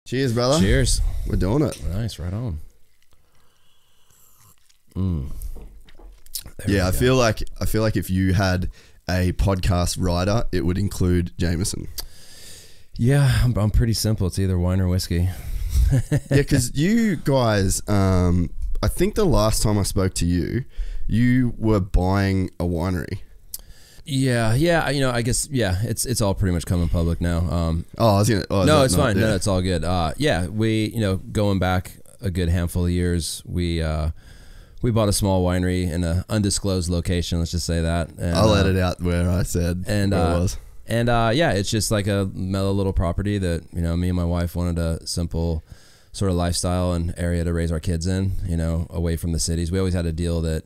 Cheers, brother. Cheers. We're doing it. Nice, right on. Yeah, I feel like if you had a podcast writer, it would include Jameson. Yeah, I'm pretty simple. It's either wine or whiskey. Yeah, because you guys, I think the last time I spoke to you, you were buying a winery. Yeah. You know, I guess it's all pretty much coming public now. I was gonna. No, it's fine. Yeah. No, it's all good. Yeah, we going back a good handful of years, we bought a small winery in an undisclosed location. Let's just say that. And, I'll edit out where I said where it was. And yeah, it's just like a mellow little property that me and my wife wanted a simple sort of lifestyle and area to raise our kids in. Away from the cities. We always had a deal that.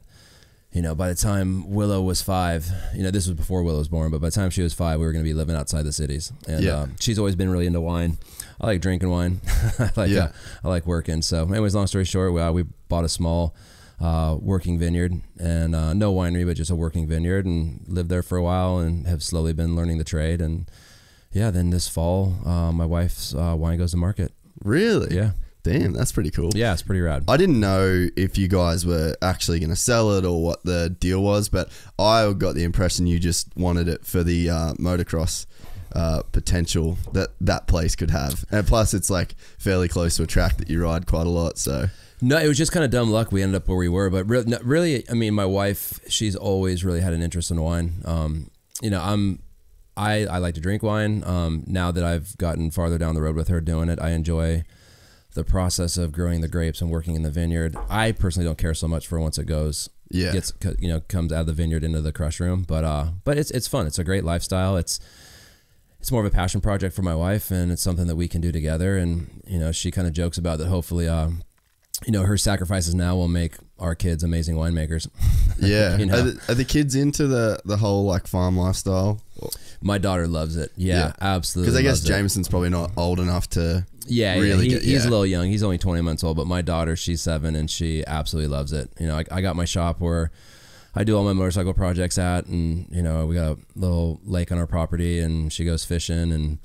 By the time Willow was 5, this was before Willow was born, but by the time she was 5, we were going to be living outside the cities. And she's always been really into wine. I like drinking wine. I like working. So anyways, long story short, we bought a small working vineyard and no winery, but just a working vineyard, and lived there for a while and have slowly been learning the trade. And yeah, then this fall, my wife's wine goes to market. Really? Yeah. Damn, that's pretty cool. Yeah, it's pretty rad. I didn't know if you guys were actually going to sell it or what the deal was, but I got the impression you just wanted it for the motocross potential that place could have. And plus, it's like fairly close to a track that you ride quite a lot, so... No, it was just kind of dumb luck. We ended up where we were, but really, I mean, my wife, she's always really had an interest in wine. I like to drink wine. Now that I've gotten farther down the road with her doing it, I enjoy the process of growing the grapes and working in the vineyard. I personally don't care so much for once it goes, comes out of the vineyard into the crush room. But it's fun. It's a great lifestyle. It's more of a passion project for my wife, and it's something that we can do together. And she kind of jokes about that. Hopefully, her sacrifices now will make our kids amazing winemakers. Yeah. Are the kids into the whole like farm lifestyle? My daughter loves it. Yeah. Absolutely. Because I guess Jameson's probably not old enough to. He's a little young. He's only 20 months old, but my daughter, she's 7, and she absolutely loves it. I got my shop where I do all my motorcycle projects at, and we got a little lake on our property, and she goes fishing and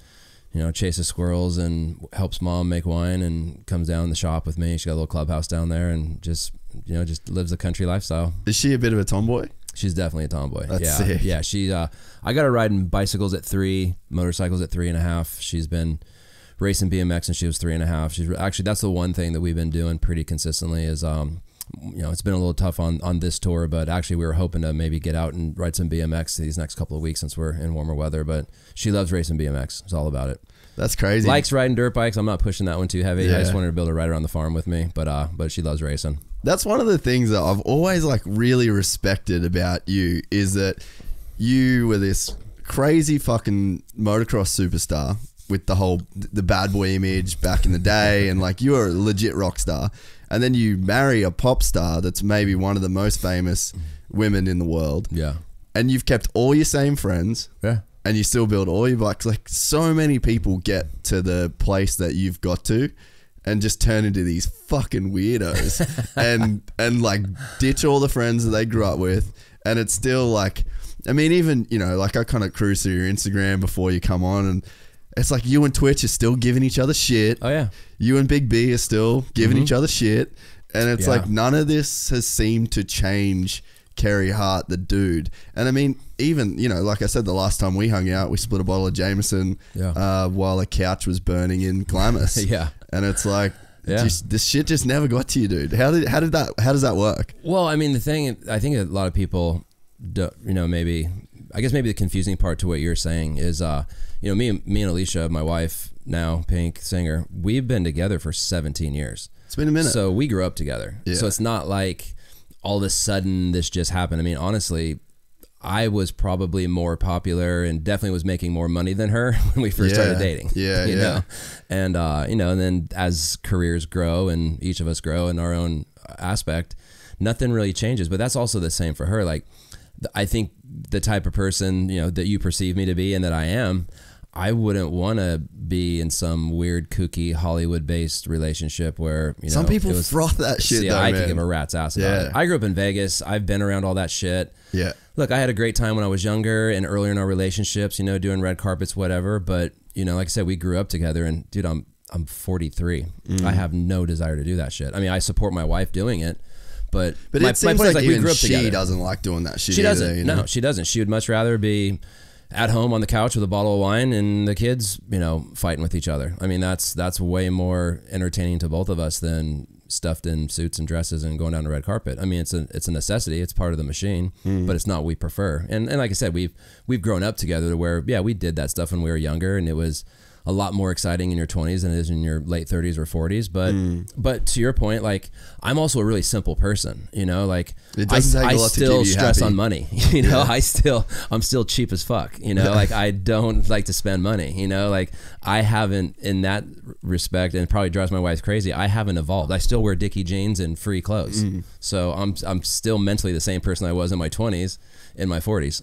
chases squirrels and helps mom make wine and comes down the shop with me. She got a little clubhouse down there and just lives a country lifestyle. Is she a bit of a tomboy? She's definitely a tomboy. That's sick. Yeah. She, I got her riding bicycles at 3, motorcycles at 3.5. She's been racing BMX and she was 3.5. She's actually, that's the one thing that we've been doing pretty consistently is, it's been a little tough on this tour, but actually we were hoping to maybe get out and ride some BMX these next couple of weeks since we're in warmer weather, but she loves racing BMX. It's all about it. That's crazy. Likes riding dirt bikes. I'm not pushing that one too heavy. Yeah. I just wanted her to be able to ride around the farm with me, but she loves racing. That's one of the things that I've always like really respected about you is that you were this crazy fucking motocross superstar with the bad boy image back in the day, and like you were a legit rock star, and then you marry a pop star that's maybe one of the most famous women in the world. Yeah. And you've kept all your same friends. Yeah. And you still build all your bikes. Like so many people get to the place that you've got to and just turn into these fucking weirdos and like ditch all the friends that they grew up with. And it's still like, I mean, even, like I kind of cruise through your Instagram before you come on, and it's like you and Twitch are still giving each other shit. Oh yeah. You and Big B are still giving each other shit. And it's like none of this has seemed to change Carey Hart, the dude. And I mean, even, like I said, the last time we hung out, we split a bottle of Jameson while a couch was burning in Glamis. Yeah. And it's like, this shit just never got to you, dude. How does that work? Well, I mean, the thing, I think a lot of people, maybe the confusing part to what you're saying is, me and Alicia, my wife now, Pink, singer, we've been together for 17 years. It's been a minute. So we grew up together. Yeah. So it's not like all of a sudden this just happened. I mean, honestly, I was probably more popular and definitely was making more money than her when we first started dating. Yeah, you know? And, and then as careers grow and each of us grow in our own aspect, nothing really changes. But that's also the same for her. Like, I think the type of person, that you perceive me to be and that I am, I wouldn't want to be in some weird, kooky, Hollywood-based relationship where, some people froth that shit, though, I could give a rat's ass about it. I grew up in Vegas. I've been around all that shit. Yeah. Look, I had a great time when I was younger and earlier in our relationships, doing red carpets, whatever. But, like I said, we grew up together, and dude, I'm I'm 43. I have no desire to do that shit. I mean, I support my wife doing it, but it seems like we even grew up she together. doesn't like doing that shit. She doesn't. Either, you know? No, she doesn't. She would much rather be at home on the couch with a bottle of wine and the kids, you know, fighting with each other. I mean, that's way more entertaining to both of us than stuffed in suits and dresses and going down the red carpet. I mean, it's a necessity. It's part of the machine, but it's not what we prefer. And like I said, we've grown up together to where, yeah, we did that stuff when we were younger, and it was a lot more exciting in your 20s than it is in your late 30s or 40s. But to your point, like, I'm also a really simple person, you know, like I still stress on money, you know, I'm still cheap as fuck, you know, like I don't like to spend money, you know, like I haven't, in that respect, and it probably drives my wife crazy, I haven't evolved. I still wear Dickie jeans and free clothes. So I'm still mentally the same person I was in my 20s, in my 40s.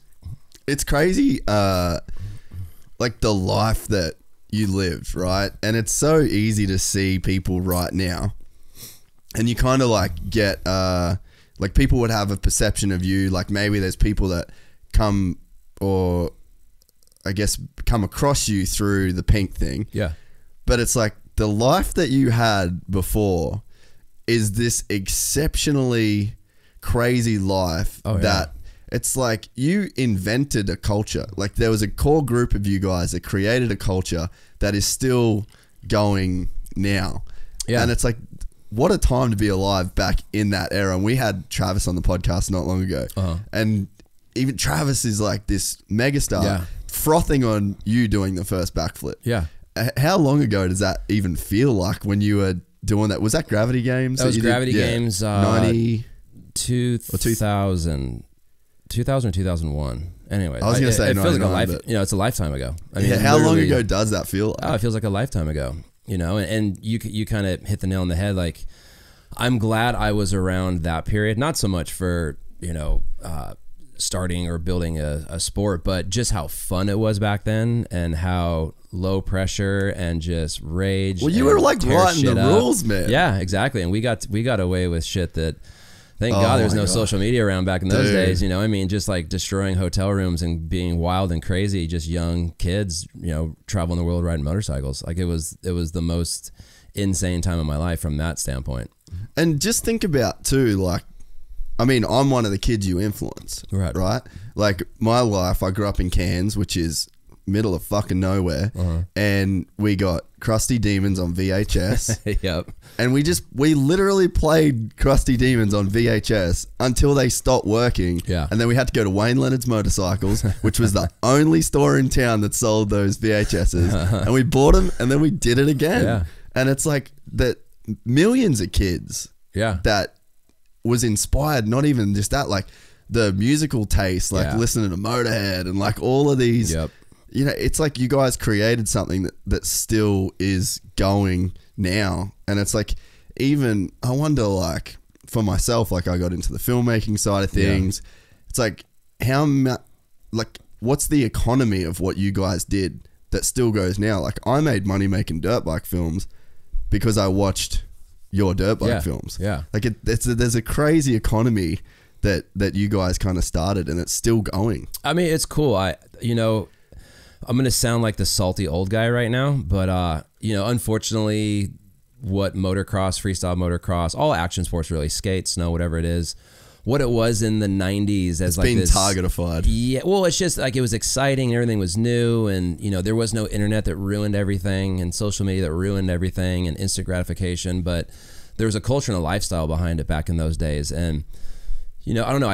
It's crazy, like the life that you lived, right? And it's so easy to see people right now, and you kind of like get like people would have a perception of you, like maybe there's people that come, or I guess come across you through the pink thing, but it's like the life that you had before is this exceptionally crazy life that it's like you invented a culture. Like there was a core group of you guys that created a culture that is still going now. Yeah. And it's like, what a time to be alive back in that era. And we had Travis on the podcast not long ago. And even Travis is like this megastar frothing on you doing the first backflip. Yeah. How long ago does that even feel like when you were doing that? Was that Gravity Games? That was Gravity Games. 90 2000 or 2001. Anyway, I was going to say it feels like a 99, you know, it's a lifetime ago. I mean, how long ago does that feel like? Oh, it feels like a lifetime ago, you know, and you kind of hit the nail on the head. Like, I'm glad I was around that period, not so much for, you know, starting or building a sport, but just how fun it was back then and how low pressure and just rage. Well, you were like writing the rules, man. Yeah, exactly. And we got away with shit that, thank God there's no social media around back in those days, you know. I mean, just like destroying hotel rooms and being wild and crazy, just young kids, you know, traveling the world riding motorcycles. Like it was the most insane time of my life from that standpoint. And just think about too, like, I mean, I'm one of the kids you influence, right? Like my life, I grew up in Cairns, which is middle of fucking nowhere, and we got Crusty Demons on VHS. Yep. And we literally played Crusty Demons on VHS until they stopped working. Yeah. And then we had to go to Wayne Leonard's Motorcycles, which was the only store in town that sold those VHSs. And we bought them, and then we did it again. Yeah. And it's like that millions of kids that was inspired, not even just that, like the musical taste, like listening to Motorhead and like all of these. You know, it's like you guys created something that still is going now. And it's like, even, I wonder, like, for myself, like I got into the filmmaking side of things. It's like, what's the economy of what you guys did that still goes now? Like, I made money making dirt bike films because I watched your dirt bike films. Yeah. Like, there's a crazy economy that you guys kind of started, and it's still going. I mean, it's cool. You know, I'm going to sound like the salty old guy right now, but, you know, unfortunately, what motocross, freestyle motocross, all action sports really, skate, snow, whatever it is, what it was in the 90s as like this. It's been targetified. Yeah, well, it's just like it was exciting and everything was new, and, you know, there was no internet that ruined everything and social media that ruined everything and instant gratification, but there was a culture and a lifestyle behind it back in those days. And, you know, I don't know,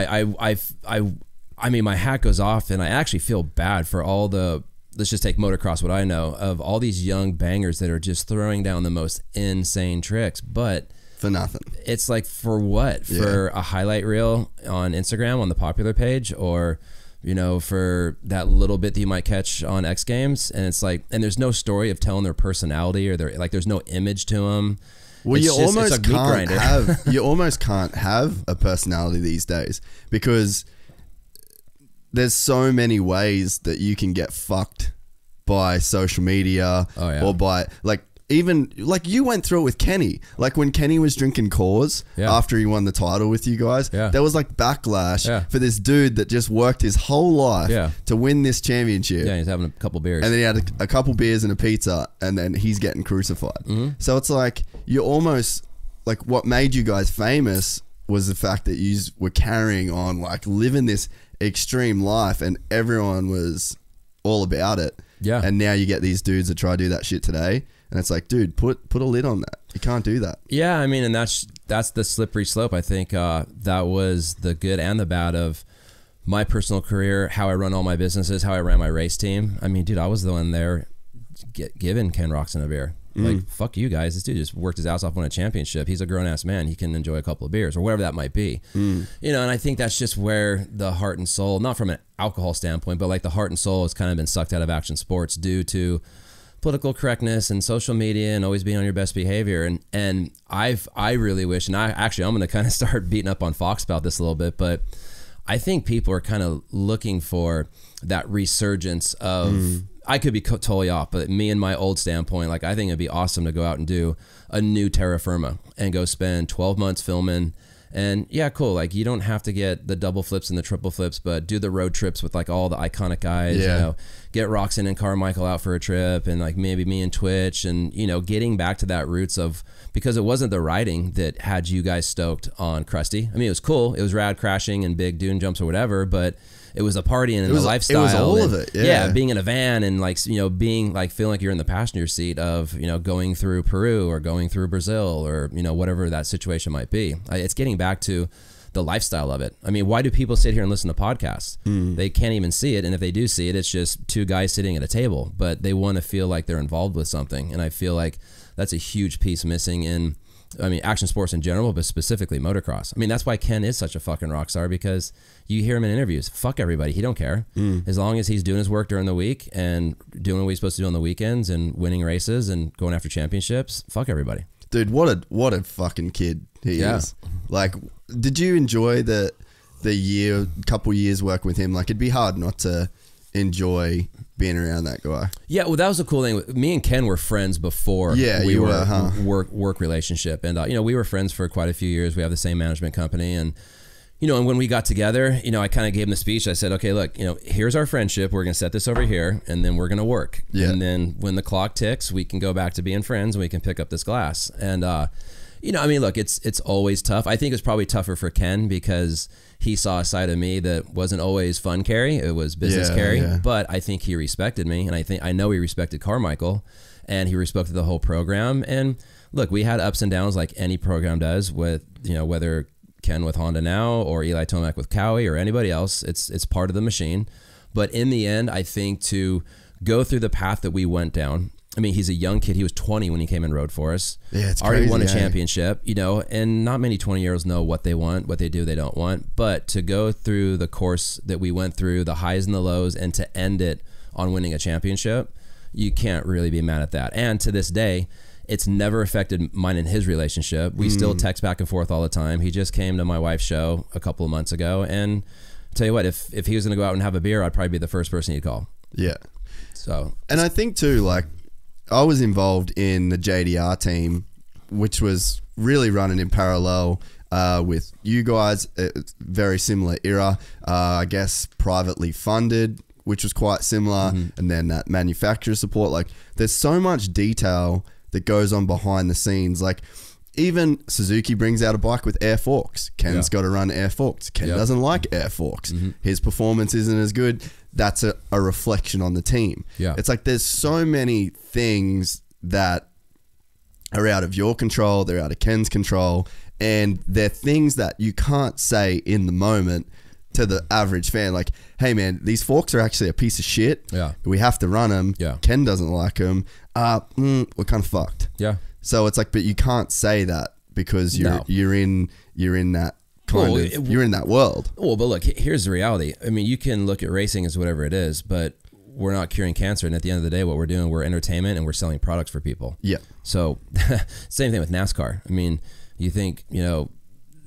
I mean, my hat goes off, and I actually feel bad for all the, let's just take motocross, what I know, of all these young bangers that are just throwing down the most insane tricks, but for nothing. It's like, for what? For a highlight reel on Instagram on the popular page, or, you know, for that little bit that you might catch on X Games. And it's like, and there's no story of telling their personality, or there's no image to them. Well, you almost can't have a personality these days, because there's so many ways that you can get fucked by social media or by, like, even like you went through it with Kenny. Like when Kenny was drinking Coors after he won the title with you guys, there was like backlash for this dude that just worked his whole life to win this championship. Yeah, he's having a couple beers. And then he had a couple beers and a pizza, and then he's getting crucified. So it's like you're almost like what made you guys famous was the fact that you were carrying on, like living this extreme life, and everyone was all about it. Yeah. And now you get these dudes that try to do that shit today, and it's like, dude, put a lid on that. You can't do that. Yeah, I mean, and that's the slippery slope. I think that was the good and the bad of my personal career, how I run all my businesses, how I ran my race team. I mean, dude, I was the one there giving Ken Roxon a beer. Like, fuck you guys. This dude just worked his ass off, won a championship. He's a grown-ass man. He can enjoy a couple of beers or whatever that might be. You know, and I think that's just where the heart and soul, not from an alcohol standpoint, but like the heart and soul has kind of been sucked out of action sports due to political correctness and social media and always being on your best behavior. And I really wish, and I'm going to kind of start beating up on Fox about this a little bit, but I think people are kind of looking for that resurgence of... I could be totally off, but me and my old standpoint, like I think it'd be awesome to go out and do a new terra firma and go spend 12 months filming. And yeah, cool. Like you don't have to get the double flips and the triple flips, but do the road trips with like all the iconic guys, you know, get Roxon and Carmichael out for a trip, and like maybe me and Twitch, and, you know, getting back to that roots of, because it wasn't the riding that had you guys stoked on Krusty. I mean, it was cool. It was rad crashing and big dune jumps or whatever, but it was the partying and the lifestyle. It was all of it. Yeah, being in a van and like, you know, being like feeling like you're in the passenger seat of, you know, going through Peru or going through Brazil or, you know, whatever that situation might be. It's getting back to the lifestyle of it. I mean, why do people sit here and listen to podcasts? They can't even see it, and if they do see it, it's just two guys sitting at a table, but they want to feel like they're involved with something. And I feel like that's a huge piece missing in, I mean, action sports in general, but specifically motocross. I mean, that's why Ken is such a fucking rock star, because you hear him in interviews. Fuck everybody. He don't care. As long as he's doing his work during the week and doing what he's supposed to do on the weekends and winning races and going after championships, fuck everybody. Dude, what a fucking kid he is. Like, did you enjoy the couple years working with him? Like, it'd be hard not to enjoy being around that guy. Yeah, well, that was the cool thing. Me and Ken were friends before we were work relationship, and you know, we were friends for quite a few years. We have the same management company, and you know, and when we got together, you know, I kind of gave him the speech. I said, okay, look, you know, here's our friendship. We're gonna set this over here, and then we're gonna work. And then when the clock ticks, we can go back to being friends, and we can pick up this glass. And you know, I mean, look, it's always tough. I think it's probably tougher for Ken because he saw a side of me that wasn't always fun Carey. It was business Carey. But I think he respected me, and I know he respected Carmichael, and he respected the whole program. And look, we had ups and downs like any program does, with, you know, whether Ken with Honda now or Eli Tomac with Cowie or anybody else. It's part of the machine. But in the end, I think to go through the path that we went down, I mean, he's a young kid. He was 20 when he came and rode for us. Yeah, it's already crazy, won a championship, you know, and not many 20-year-olds know what they want, what they do, they don't want. But to go through the course that we went through, the highs and the lows, and to end it on winning a championship, you can't really be mad at that. And to this day, it's never affected mine and his relationship. We still text back and forth all the time. He just came to my wife's show a couple of months ago, and I'll tell you what, if he was going to go out and have a beer, I'd probably be the first person he'd call. Yeah. So, and I think too, like, I was involved in the JDR team, which was really running in parallel with you guys. It's very similar era, I guess privately funded, which was quite similar. And then that manufacturer support. Like, there's so much detail that goes on behind the scenes. Like, even Suzuki brings out a bike with air forks. Ken's got to run air forks. Ken doesn't like air forks. His performance isn't as good. That's a reflection on the team. It's like there's so many things that are out of your control. They're out of Ken's control. And they're things that you can't say in the moment to the average fan. Like, hey, man, these forks are actually a piece of shit. We have to run them. Ken doesn't like them. We're kind of fucked. So it's like, but you can't say that because you're in that you're in that world. Well, but look, here's the reality. I mean, you can look at racing as whatever it is, but we're not curing cancer. And at the end of the day, what we're doing, we're entertainment and we're selling products for people. So same thing with NASCAR. I mean, you think, you know,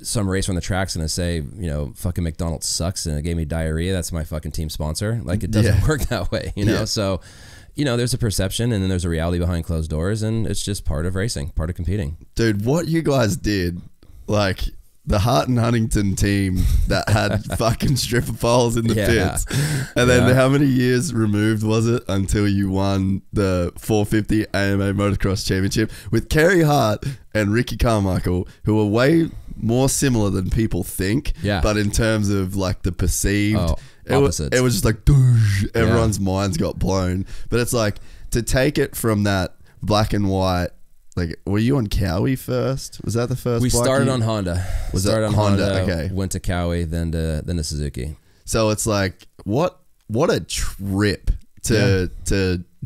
some racer on the track's gonna say, you know, fucking McDonald's sucks and it gave me diarrhea. That's my fucking team sponsor. Like, it doesn't work that way, you know? So you know, there's a perception and then there's a reality behind closed doors, and it's just part of racing, part of competing. Dude, what you guys did, like the Hart and Huntington team that had fucking stripper poles in the pits. And then how many years removed was it until you won the 450 AMA Motocross Championship with Carey Hart and Ricky Carmichael, who are way more similar than people think. Yeah. But in terms of like the perceived, opposites. it was just like, doosh, everyone's minds got blown. But it's like, to take it from that black and white, like, were you on Cowie first? Was that the first? We started on Honda. Was it Honda? Okay. Went to Cowie, then to Suzuki. So it's like, what a trip to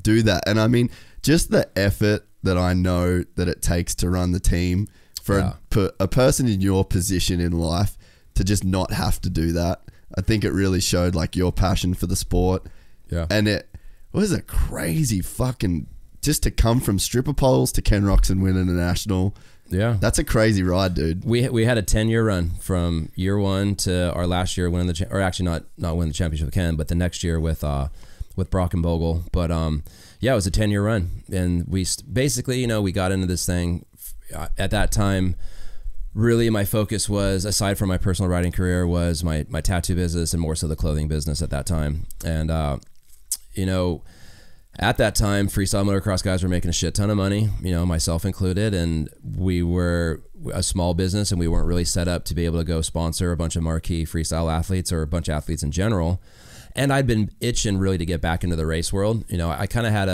do that. And I mean, just the effort that I know that it takes to run the team for a person in your position in life to just not have to do that. I think it really showed like your passion for the sport. Yeah. And it was a crazy fucking, just to come from stripper poles to Ken Roxon winning a national. Yeah. That's a crazy ride, dude. We had a 10-year run from year one to our last year winning or actually not winning the championship with Ken, but the next year with Brock and Bogle. But yeah, it was a 10-year run. And we basically, you know, we got into this thing at that time. Really, my focus was, aside from my personal riding career, was my tattoo business and more so the clothing business at that time. And, you know, at that time, freestyle motocross guys were making a shit ton of money, you know, myself included, and we were a small business and we weren't really set up to be able to go sponsor a bunch of marquee freestyle athletes or a bunch of athletes in general. And I'd been itching really to get back into the race world. You know, I kind of had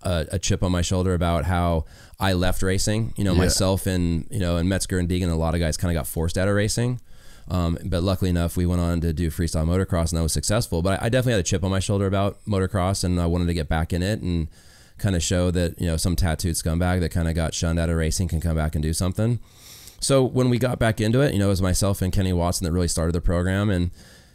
a chip on my shoulder about how I left racing. You know, myself and, you know, and Metzger and Deegan, a lot of guys kind of got forced out of racing. But luckily enough, we went on to do freestyle motocross, and that was successful. But I definitely had a chip on my shoulder about motocross, and I wanted to get back in it and kind of show that, you know, some tattooed scumbag that kind of got shunned out of racing can come back and do something. So when we got back into it, you know, it was myself and Kenny Watson that really started the program. And,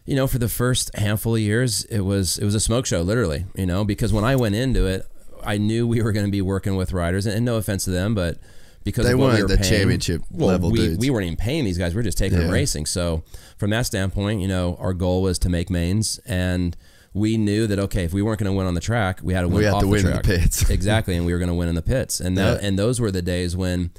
you know, for the first handful of years, it was a smoke show, literally, you know, because when I went into it, I knew we were going to be working with riders, and no offense to them, but because they of what weren't we were the paying, championship level dudes. We weren't even paying these guys. We were just taking them racing. So from that standpoint, you know, our goal was to make mains, and we knew that, okay, if we weren't going to win on the track, we had to win off the track. In the pits. Exactly, and we were going to win in the pits. And and those were the days when,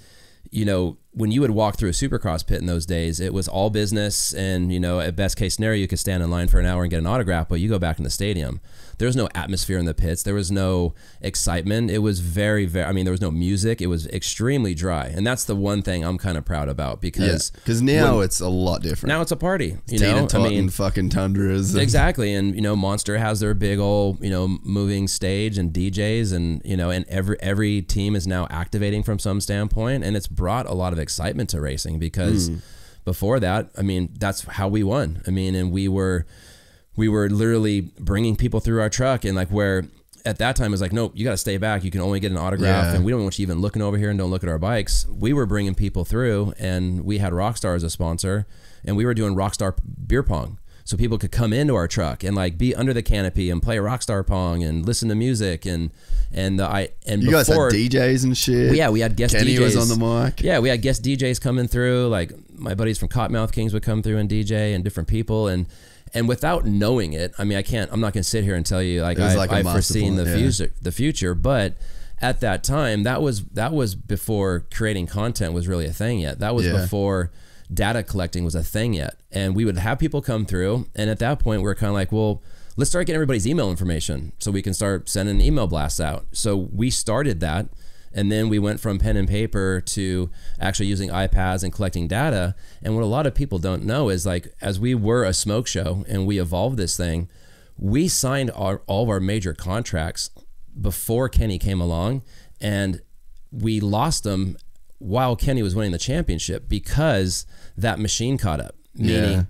you know, when you would walk through a supercross pit in those days, it was all business, and, you know, at best case scenario, you could stand in line for an hour and get an autograph, but you go back in the stadium, there was no atmosphere in the pits. There was no excitement. It was very, very, I mean, there was no music. It was extremely dry. And that's the one thing I'm kind of proud about, because now it's a lot different. Now it's a party, you know? I mean, fucking Tundras. Exactly. And, you know, Monster has their big old, you know, moving stage and DJs, and, you know, and every team is now activating from some standpoint, and it's brought a lot of excitement to racing, because before that, I mean, that's how we won. I mean, and we were literally bringing people through our truck, and like, where at that time it was like, nope, you got to stay back. You can only get an autograph, and we don't want you even looking over here, and don't look at our bikes. We were bringing people through, and we had Rockstar as a sponsor, and we were doing Rockstar beer pong. So people could come into our truck and like be under the canopy and play Rockstar Pong and listen to music, and you guys had DJs and shit. Well, yeah, we had guest Kenny DJs. was on the mic. Yeah, we had guest DJs coming through. Like my buddies from Cottonmouth Kings would come through and DJ, and different people, and without knowing it, I mean, I'm not gonna sit here and tell you like I've foreseen the future, but at that time, that was before creating content was really a thing yet. That was before data collecting was a thing yet. And we would have people come through, and at that point we're kind of like, well, let's start getting everybody's email information so we can start sending email blasts out. So we started that, and then we went from pen and paper to actually using iPads and collecting data. And what a lot of people don't know is, like, as we were a smoke show and we evolved this thing, we signed all of our major contracts before Kenny came along, and we lost them while Kenny was winning the championship, because that machine caught up. Meaning,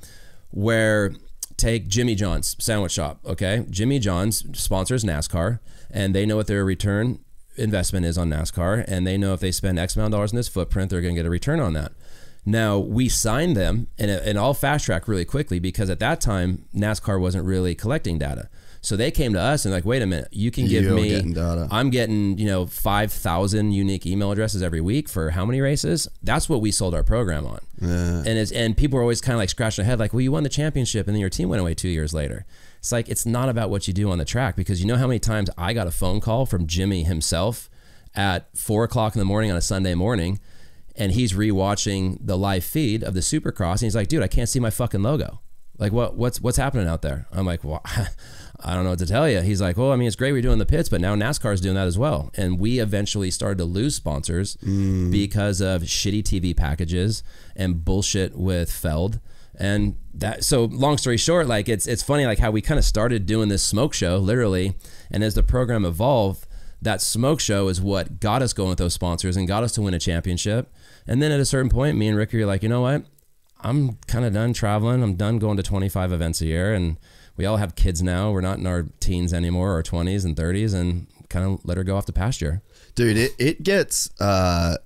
where, take Jimmy John's sandwich shop, okay? Jimmy John's sponsors NASCAR, and they know what their return investment is on NASCAR, and they know if they spend X amount of dollars in this footprint, they're going to get a return on that. Now, we signed them and all fast track really quickly because at that time, NASCAR wasn't really collecting data. So they came to us and like, wait a minute, you can give me, data. I'm getting, 5,000 unique email addresses every week for how many races? That's what we sold our program on. And people were always kind of like scratching their head like, well, you won the championship and then your team went away 2 years later. It's like, it's not about what you do on the track, because you know how many times I got a phone call from Jimmy himself at 4 o'clock in the morning on a Sunday morning, and he's rewatching the live feed of the Supercross, and he's like, dude, I can't see my fucking logo. Like, what's happening out there? I'm like, well, I don't know what to tell you. He's like, well, I mean, it's great we're doing the pits, but now NASCAR is doing that as well. And we eventually started to lose sponsors because of shitty TV packages and bullshit with Feld. And that, so long story short, like it's funny, like how we kind of started doing this smoke show literally. And as the program evolved, that smoke show is what got us going with those sponsors and got us to win a championship. And then at a certain point, me and Ricky are like, you know what? I'm kind of done traveling. I'm done going to 25 events a year. And we all have kids now. We're not in our teens anymore, our 20s and 30s, and kind of let her go off the pasture. Dude, it gets a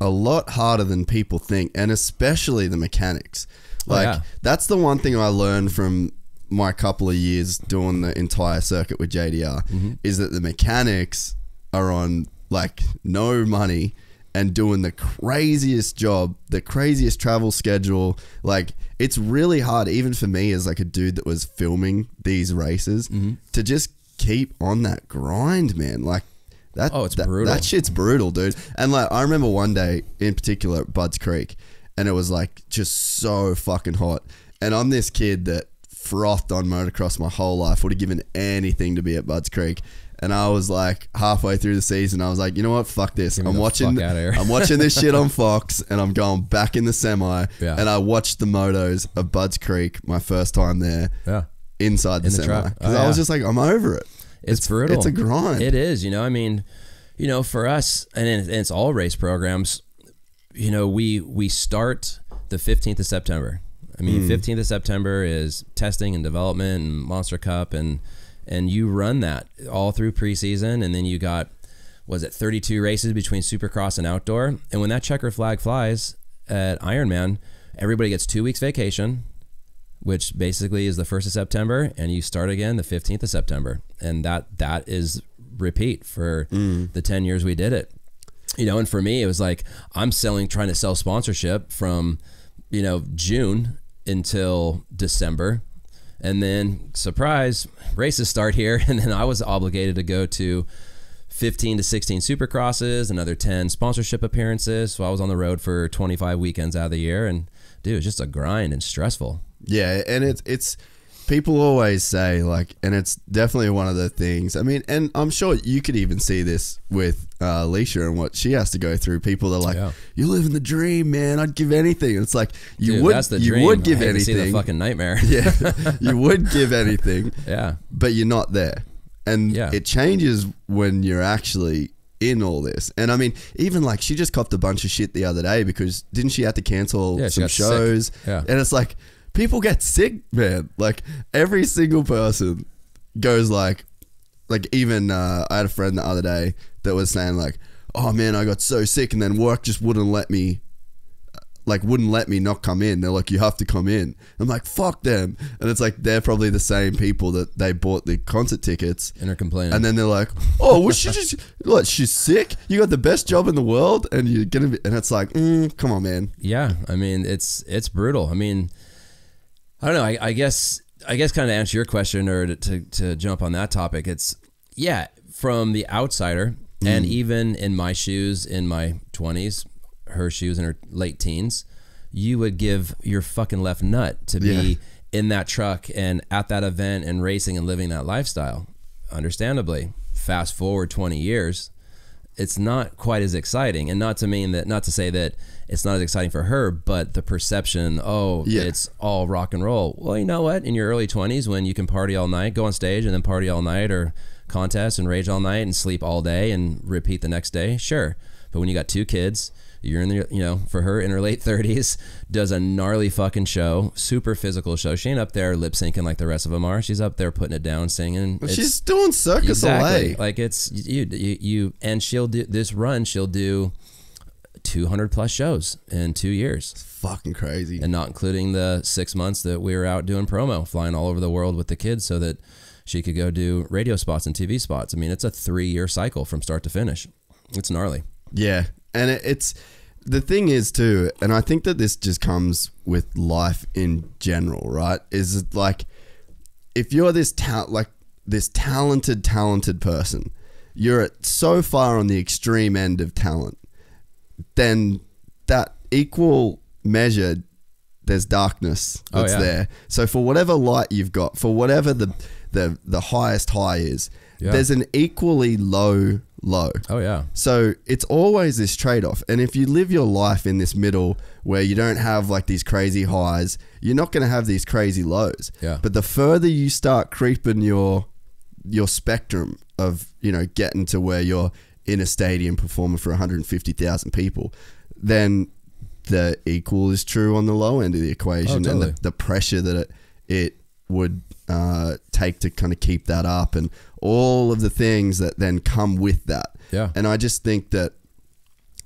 lot harder than people think, and especially the mechanics. Like, that's the one thing I learned from my couple of years doing the entire circuit with JDR, is that the mechanics are on like no money and doing the craziest job, the craziest travel schedule. Like, it's really hard, even for me as like a dude that was filming these races, to just keep on that grind, man. Like that, it's brutal. That shit's brutal, dude. And like, I remember one day in particular at Budds Creek, and it was like just so fucking hot. And I'm this kid that frothed on motocross my whole life, would have given anything to be at Budds Creek. And I was like halfway through the season, I was like, you know what? Fuck this. I'm watching this shit on Fox, and I'm going back in the semi. Yeah. And I watched the motos of Budds Creek my first time there, inside the semi. Because I was just like, I'm over it. It's brutal. It's a grind. It is. I mean, for us, and it's all race programs, we start the 15th of September. I mean, 15th of September is testing and development and Monster Cup, and you run that all through preseason, and then you got, 32 races between Supercross and outdoor. And when that checker flag flies at Ironman, everybody gets 2 weeks vacation, which basically is the 1st of September, and you start again the 15th of September. And that is repeat for the 10 years we did it. And for me, it was like, I'm trying to sell sponsorship from, June until December. And then, surprise, races start here. And then I was obligated to go to 15 to 16 supercrosses, another 10 sponsorship appearances. So I was on the road for 25 weekends out of the year. And dude, it's just a grind and stressful. Yeah. And it's people always say, like, and it's definitely one of the things. I mean, and I'm sure you could even see this with Alicia and what she has to go through. People are like, "You live in the dream, man. I'd give anything." And it's like you would give anything. To see the fucking nightmare. Yeah, you would give anything. Yeah, but you're not there, and it changes when you're actually in all this. And I mean, even like she just copped a bunch of shit the other day because didn't she have to cancel some shows? Yeah, and it's like, people get sick, man. Like every single person goes like even I had a friend the other day that was saying like, oh man, I got so sick, and then work just wouldn't let me not come in. They're like, you have to come in. I'm like, fuck them. And it's like, they're probably the same people that they bought the concert tickets and are complaining. And then they're like, oh, well, she's sick. You got the best job in the world, and you're gonna be, and it's like, come on, man. Yeah, I mean, it's brutal. I mean, I don't know. I guess kind of to answer your question, or to jump on that topic, it's from the outsider, and even in my shoes in my 20s, her shoes in her late teens, you would give your fucking left nut to be in that truck and at that event and racing and living that lifestyle. Understandably, fast forward 20 years, it's not quite as exciting. And not to say that it's not as exciting for her, but the perception, it's all rock and roll. Well, you know what? In your early 20s, when you can party all night, go on stage and then party all night, or contest and rage all night and sleep all day and repeat the next day, sure. But when you got 2 kids, you're in the, for her in her late 30s, does a gnarly fucking show, super physical show. She ain't up there lip syncing like the rest of them are. She's up there putting it down, singing. Well, she's doing circus away. Like it's you, and she'll do this run. She'll do 200 plus shows in 2 years. It's fucking crazy. And not including the 6 months that we were out doing promo, flying all over the world with the kids so that she could go do radio spots and TV spots. I mean, it's a 3-year cycle from start to finish. It's gnarly. Yeah. And it's, the thing is too, and I think that this just comes with life in general, right? Is like, if you're this talented person, you're at so far on the extreme end of talent, then that equal measure, there's darkness that's there. So for whatever light you've got, for whatever the highest high is, there's an equally low. Oh yeah. So it's always this trade-off. And if you live your life in this middle where you don't have like these crazy highs, you're not going to have these crazy lows. Yeah. But the further you start creeping your spectrum of, you know, getting to where you're in a stadium performing for 150,000 people, then the equal is true on the low end of the equation. Totally. And the pressure that it would take to kind of keep that up, and all of the things that then come with that. Yeah. And I just think that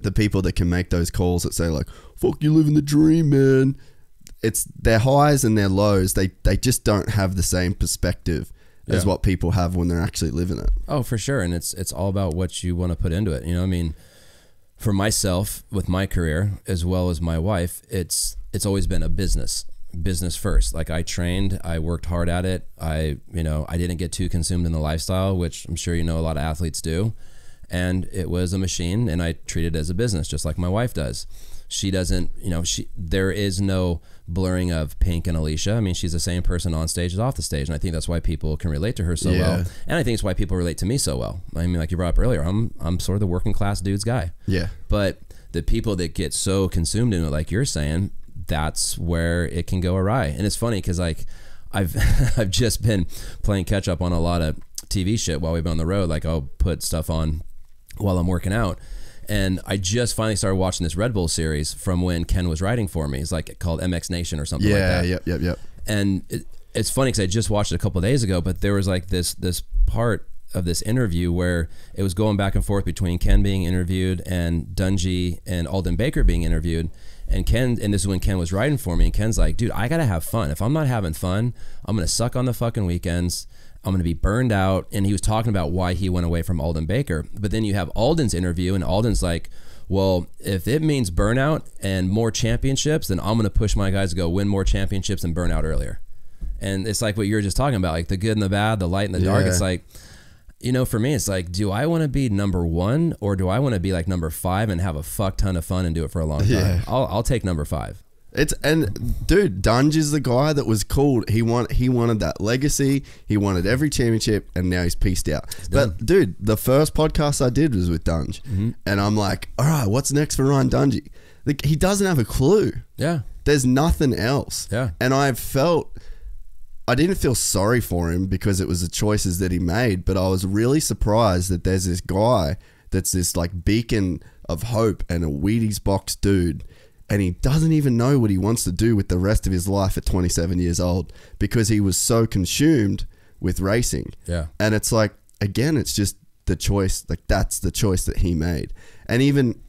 the people that can make those calls that say like, fuck, you living the dream, man, it's their highs and their lows. They just don't have the same perspective as what people have when they're actually living it. Oh, for sure. And it's all about what you want to put into it. You know, I mean, for myself with my career, as well as my wife, it's always been a business first. Like, I trained, I worked hard at it. I didn't get too consumed in the lifestyle, which I'm sure, you know, a lot of athletes do. And it was a machine, and I treat it as a business, just like my wife does. She doesn't, you know, there is no blurring of Pink and Alicia. I mean, she's the same person on stage as off the stage. And I think that's why people can relate to her so well. And I think it's why people relate to me so well. I mean, like you brought up earlier, I'm sort of the working class dude's guy. Yeah. But the people that get so consumed in it, like you're saying, that's where it can go awry. And it's funny because, like, I've just been playing catch up on a lot of TV shit while we've been on the road. Like, I'll put stuff on while I'm working out. And I just finally started watching this Red Bull series from when Ken was riding for me. It's like called MX Nation or something like that. Yep. And it's funny because I just watched it a couple of days ago, but there was like this part of this interview where it was going back and forth between Ken being interviewed and Dungey and Alden Baker being interviewed. And this is when Ken was riding for me, and Ken's like, dude, I gotta have fun. If I'm not having fun, I'm gonna suck on the fucking weekends. I'm gonna be burned out. And he was talking about why he went away from Alden Baker. But then you have Alden's interview, and Alden's like, well, if it means burnout and more championships, then I'm gonna push my guys to go win more championships and burn out earlier. And it's like what you were just talking about, like the good and the bad, the light and the dark. It's like, you know, for me, it's like, do I want to be number 1 or do I want to be like number 5 and have a fuck ton of fun and do it for a long time? I'll take number 5. Dude, Dunge is the guy that was called. He wanted that legacy. He wanted every championship, and now he's peaced out. But dude, the first podcast I did was with Dunge, and I'm like, all right, what's next for Ryan Dungey? Like, he doesn't have a clue. Yeah, there's nothing else. Yeah, and I didn't feel sorry for him because it was the choices that he made, but I was really surprised that there's this guy that's this like beacon of hope and a Wheaties box dude, and he doesn't even know what he wants to do with the rest of his life at 27 years old because he was so consumed with racing. Yeah. And it's like, again, it's just the choice, like that's the choice that he made. And even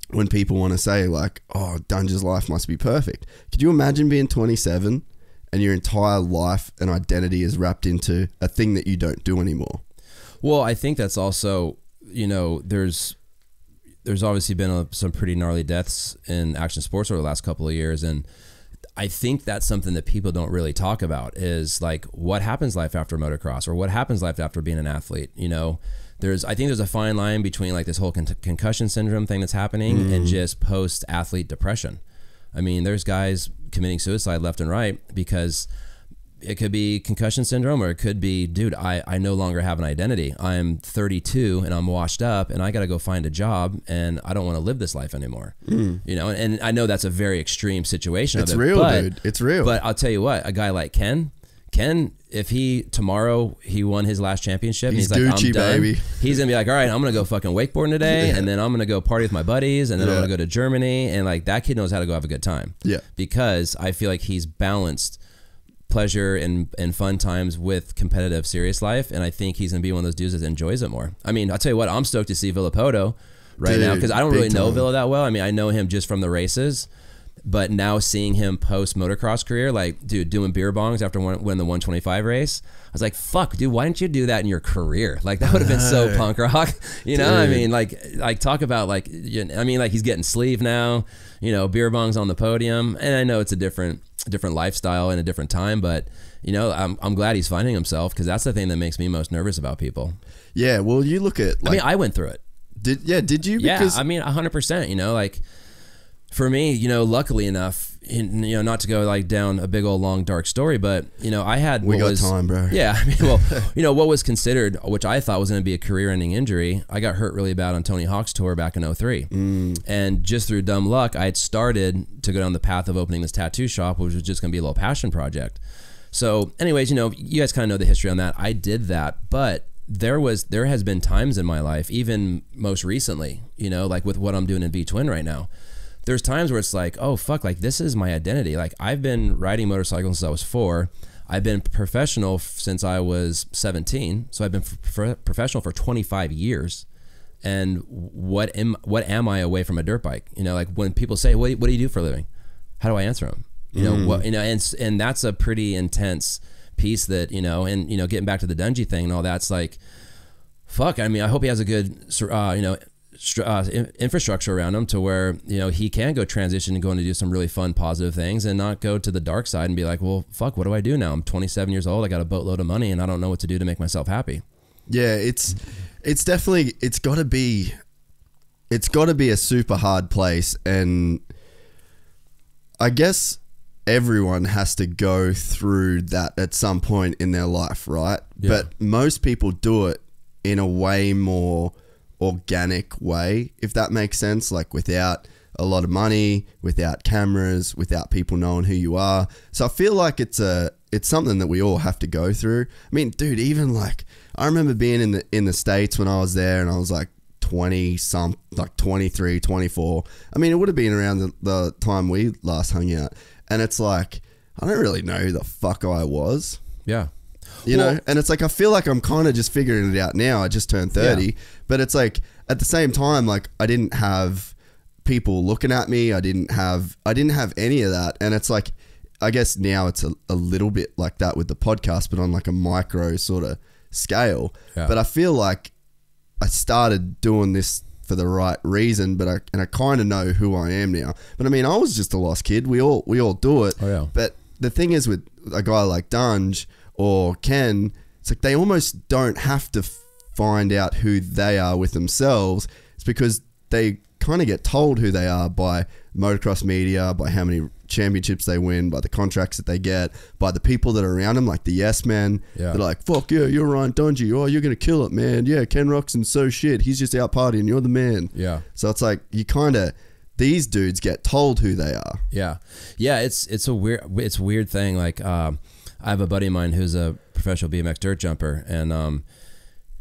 when people want to say like, oh, Dunge's life must be perfect. Could you imagine being 27 and your entire life and identity is wrapped into a thing that you don't do anymore? Well, I think that's also, you know, there's obviously been some pretty gnarly deaths in action sports over the last couple of years. And I think that's something that people don't really talk about is like, what happens life after motocross, or what happens life after being an athlete? You know, I think there's a fine line between like this whole concussion syndrome thing that's happening and just post-athlete depression. I mean, there's guys committing suicide left and right because it could be concussion syndrome, or it could be, dude, I no longer have an identity. I'm 32 and I'm washed up and I got to go find a job and I don't want to live this life anymore. You know, and I know that's a very extreme situation. It's real, dude. It's real. But I'll tell you what, a guy like Ken, if tomorrow he won his last championship, he's like, Gucci, I'm done, baby. He's gonna be like, all right, I'm gonna go fucking wakeboarding today, and then I'm gonna go party with my buddies, and then I'm gonna go to Germany, and like that kid knows how to go have a good time. Yeah, because I feel like he's balanced pleasure and fun times with competitive serious life, and I think he's gonna be one of those dudes that enjoys it more. I mean, I'll tell you what, I'm stoked to see Villapoto right now, because I don't really know time. Villa that well. I mean, I know him just from the races, but now seeing him post motocross career, like, dude, doing beer bongs after win the 125 race, I was like, fuck, dude, why didn't you do that in your career? Like, that would have been so punk rock, you know? I mean, like talk about like, I mean, like, he's getting sleeve now, you know, beer bongs on the podium, and I know it's a different lifestyle and a different time, but you know, I'm glad he's finding himself, because that's the thing that makes me most nervous about people. Yeah, well, you look at, like, I mean, I went through it. Did you? Because, yeah, I mean, 100%, you know, like, for me, you know, luckily enough, you know, not to go like down a big old long dark story, but you know, I had time, bro. Yeah, I mean, well, you know, what was considered, which I thought was going to be a career-ending injury, I got hurt really bad on Tony Hawk's tour back in 03. And just through dumb luck, I had started to go down the path of opening this tattoo shop, which was just going to be a little passion project. So, anyways, you know, you guys kind of know the history on that. I did that, but there has been times in my life, even most recently, you know, like with what I'm doing in V-Twin right now. There's times where it's like, oh, fuck, like, this is my identity. Like, I've been riding motorcycles since I was 4. I've been professional since I was 17. So I've been professional for 25 years. And what am I away from a dirt bike? You know, like, when people say, what do you do for a living? How do I answer them? You know, what, you know, and that's a pretty intense piece that, you know, and, you know, getting back to the Dungy thing and all that's like, fuck, I mean, I hope he has a good, you know, infrastructure around him to where, you know, he can go transition and go and do some really fun, positive things, and not go to the dark side and be like, well, fuck, what do I do now? I'm 27 years old. I got a boatload of money and I don't know what to do to make myself happy. Yeah, it's definitely, it's got to be a super hard place. And I guess everyone has to go through that at some point in their life, right? Yeah. But most people do it in a way more organic way, if that makes sense, like without a lot of money, without cameras, without people knowing who you are. So I feel like it's something that we all have to go through. I mean, dude, even like, I remember being in the States when I was there, and I was like 23, 24. I mean, it would have been around the time we last hung out, and it's like, I don't really know who the fuck I was. Yeah. You know, and it's like, I feel like I'm kind of just figuring it out now. I just turned 30, but it's like, at the same time, like, I didn't have people looking at me. I didn't have any of that. And it's like, I guess now it's a little bit like that with the podcast, but on like a micro sort of scale. Yeah. But I feel like I started doing this for the right reason, but I kind of know who I am now. But I mean, I was just a lost kid. We all do it. Oh, yeah. But the thing is, with a guy like Dunge or Ken, it's like they almost don't have to find out who they are with themselves. It's because they kind of get told who they are by motocross media, by how many championships they win, by the contracts that they get, by the people that are around them, like the yes men. Yeah. They're like, fuck yeah, you're Ryan Dungey. Oh, you're going to kill it, man. Yeah, Ken Roxon's so shit. He's just out partying. You're the man. Yeah. So it's like, you kind of, these dudes get told who they are. Yeah. Yeah, it's a weird thing. Like, I have a buddy of mine who's a professional BMX dirt jumper, and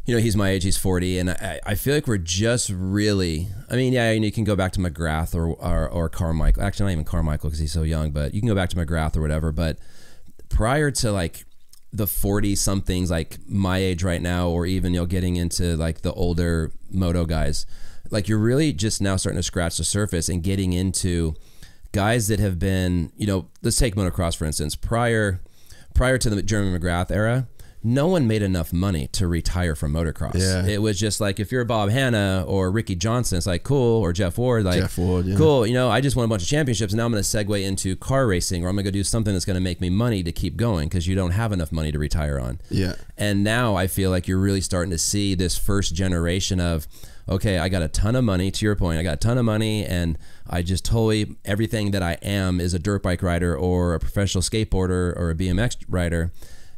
you know, he's my age, he's 40, and I feel like we're just really, I mean, yeah, you can go back to McGrath or Carmichael. Actually, not even Carmichael because he's so young, but you can go back to McGrath or whatever. But prior to like the 40-somethings, like my age right now, or even, you know, getting into like the older moto guys, like, you're really just now starting to scratch the surface and getting into guys that have been, you know, let's take motocross, for instance. Prior to the Jeremy McGrath era, no one made enough money to retire from motocross. Yeah. It was just like, if you're Bob Hanna or Ricky Johnson, it's like, cool, or Jeff Ward, like, yeah. Cool, you know, I just won a bunch of championships, and now I'm going to segue into car racing, or I'm going to go do something that's going to make me money to keep going, because you don't have enough money to retire on. Yeah. And now I feel like you're really starting to see this first generation of, okay, I got a ton of money, to your point, I got a ton of money, and I just totally, everything that I am is a dirt bike rider or a professional skateboarder or a BMX rider,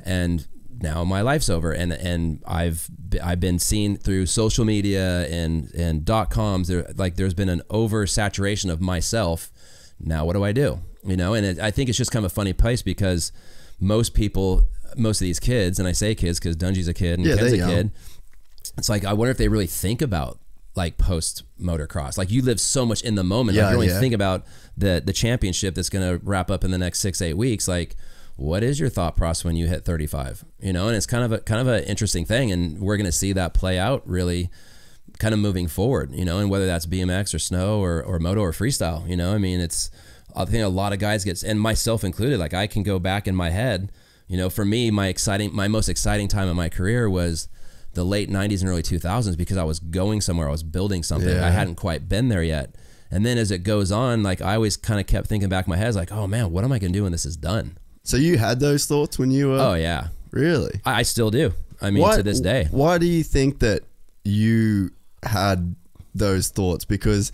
and now my life's over, and I've been seen through social media and .coms. There's been an oversaturation of myself. Now what do I do? You know, and I think it's just kind of a funny place, because most of these kids, and I say kids because Dungey's a kid and Ken's a kid, it's like, I wonder if they really think about like post motocross. Like, you live so much in the moment. Like, you don't even think about the championship that's going to wrap up in the next 6-8 weeks. Like, what is your thought process when you hit 35? You know, and it's kind of an interesting thing, and we're going to see that play out really kind of moving forward, you know, and whether that's BMX or snow or moto or freestyle, you know, I mean, I think a lot of guys and myself included, like I can go back in my head, you know, for me, my most exciting time in my career was the late 90s and early 2000s, because I was going somewhere, I was building something. I hadn't quite been there yet. And then as it goes on, like I always kind of kept thinking back in my head, like, oh man, what am I going to do when this is done? So you had those thoughts when you were... Oh yeah. Really? I still do. I mean, to this day. Why do you think that you had those thoughts? Because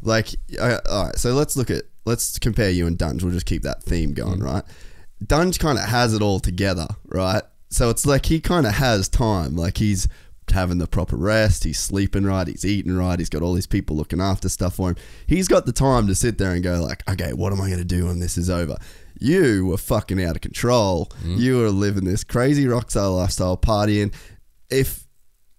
like, all right, so let's compare you and Dunge. We'll just keep that theme going, right? Dunge kind of has it all together, right? So it's like he kind of has time. Like he's having the proper rest, he's sleeping right, he's eating right, he's got all these people looking after stuff for him. He's got the time to sit there and go like, okay, what am I going to do when this is over? You were fucking out of control. You were living this crazy rockstar lifestyle, partying. If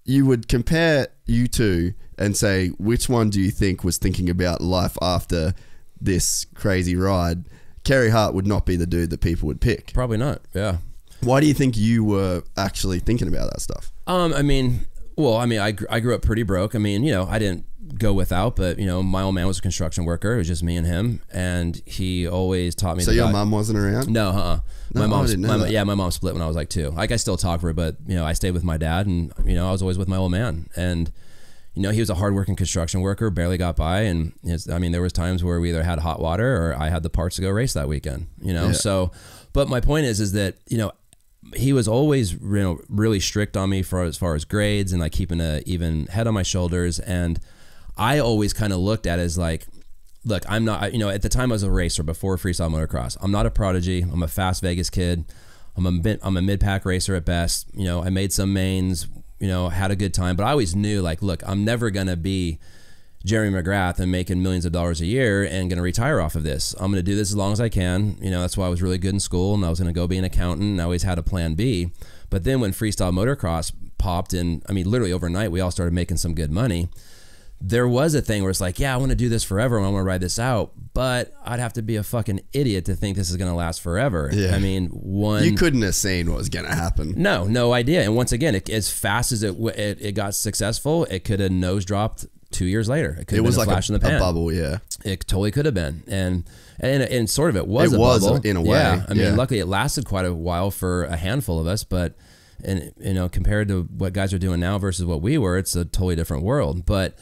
you would compare you two and say, which one do you think was thinking about life after this crazy ride, Carey Hart would not be the dude that people would pick. Probably not. Yeah. Why do you think you were actually thinking about that stuff? I mean, I grew up pretty broke. I mean, you know, I didn't go without, but you know, my old man was a construction worker. It was just me and him, and he always taught me. So your mom wasn't around? No, No, I didn't know that. Yeah, my mom split when I was like 2. Like I still talk to her, but you know, I stayed with my dad, and you know, I was always with my old man, and you know, he was a hardworking construction worker, barely got by, and I mean, there was times where we either had hot water or I had the parts to go race that weekend. You know, so, but my point is that you know, he was always, you know, really strict on me as far as grades and like keeping a even head on my shoulders. And I always kind of looked at it as like, look, I'm not, you know, at the time I was a racer before freestyle motocross. I'm not a prodigy. I'm a fast Vegas kid. I'm a mid-pack racer at best. You know, I made some mains, you know, had a good time, but I always knew like, look, I'm never going to be Jeremy McGrath and making millions of dollars a year and going to retire off of this. I'm going to do this as long as I can. You know, that's why I was really good in school, and I was going to go be an accountant, and I always had a plan B. But then when freestyle motocross popped, and I mean, literally overnight, we all started making some good money. There was a thing where it's like, yeah, I want to do this forever, and I want to ride this out, but I'd have to be a fucking idiot to think this is going to last forever. Yeah. I mean, you couldn't have seen what was going to happen. No idea. And once again, as fast as it got successful, it could have nose dropped 2 years later. It could have been a flash in the pan. A bubble, yeah. It totally could have been, and sort of it was a bubble in a way. Yeah, I mean, luckily it lasted quite a while for a handful of us, but and you know, compared to what guys are doing now versus what we were, it's a totally different world. But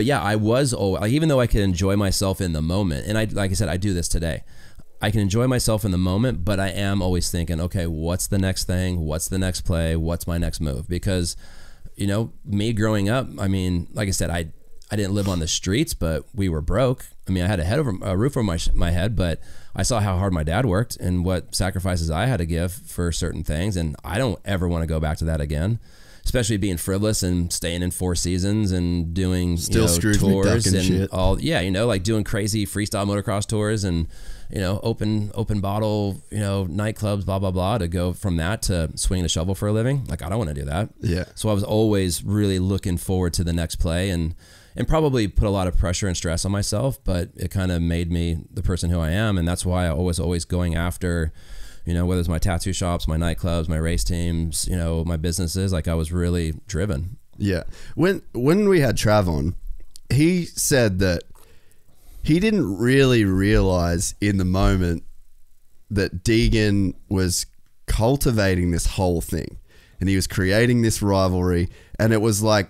yeah, I was always, like, even though I could enjoy myself in the moment, and like I said, I do this today. I can enjoy myself in the moment, but I am always thinking, okay, what's the next thing? What's the next play? What's my next move? Because, you know, me growing up, I mean, like I said, I didn't live on the streets, but we were broke. I mean, I had a roof over my head, but I saw how hard my dad worked and what sacrifices I had to give for certain things. And I don't ever want to go back to that again, especially being frivolous and staying in Four Seasons and doing tours and shit. all. Yeah, you know, like doing crazy freestyle motocross tours and, you know, open bottle, you know, nightclubs, blah, blah, blah, to go from that to swinging a shovel for a living. Like, I don't want to do that. Yeah. So I was always really looking forward to the next play and probably put a lot of pressure and stress on myself, but it kind of made me the person who I am. And that's why I was always going after, you know, whether it's my tattoo shops, my nightclubs, my race teams, you know, my businesses, like I was really driven. Yeah. When we had Trav on, he said that he didn't really realize in the moment that Deegan was cultivating this whole thing and he was creating this rivalry, and it was like,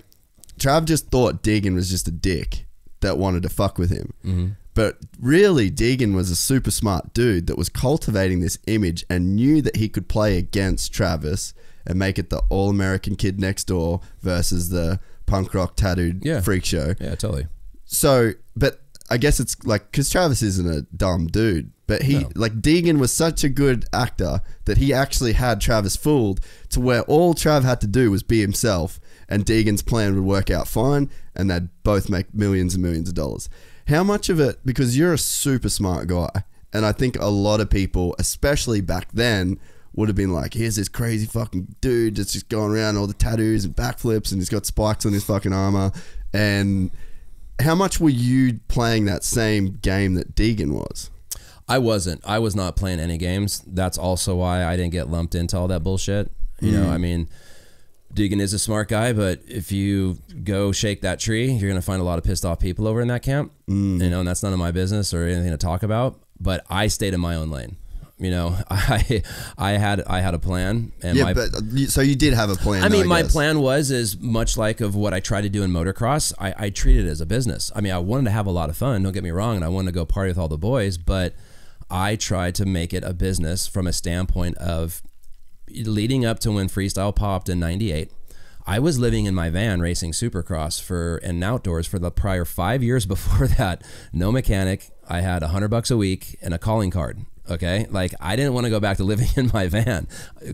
Trav just thought Deegan was just a dick that wanted to fuck with him. Mm-hmm. But really, Deegan was a super smart dude that was cultivating this image and knew that he could play against Travis and make it the all-American kid next door versus the punk rock tattooed freak show. Yeah, totally. So, but I guess it's like, because Travis isn't a dumb dude, but like Deegan was such a good actor that he actually had Travis fooled to where all Trav had to do was be himself, and Deegan's plan would work out fine, and they'd both make millions and millions of dollars. How much of it, because you're a super smart guy, and I think a lot of people, especially back then, would have been like, here's this crazy fucking dude that's just going around all the tattoos and backflips, and he's got spikes on his fucking armor. And how much were you playing that same game that Deegan was? I wasn't. I was not playing any games. That's also why I didn't get lumped into all that bullshit. You know, I mean, Deegan is a smart guy, but if you go shake that tree, you're going to find a lot of pissed off people over in that camp, you know, and that's none of my business or anything to talk about. But I stayed in my own lane. You know, I had a plan, and so you did have a plan. I mean, my plan was as much like of what I tried to do in motocross. I treated it as a business. I mean, I wanted to have a lot of fun. Don't get me wrong, and I wanted to go party with all the boys, but I tried to make it a business from a standpoint of leading up to when freestyle popped in '98. I was living in my van racing supercross and outdoors for the prior 5 years before that. No mechanic. I had $100 a week and a calling card. Okay. Like, I didn't want to go back to living in my van.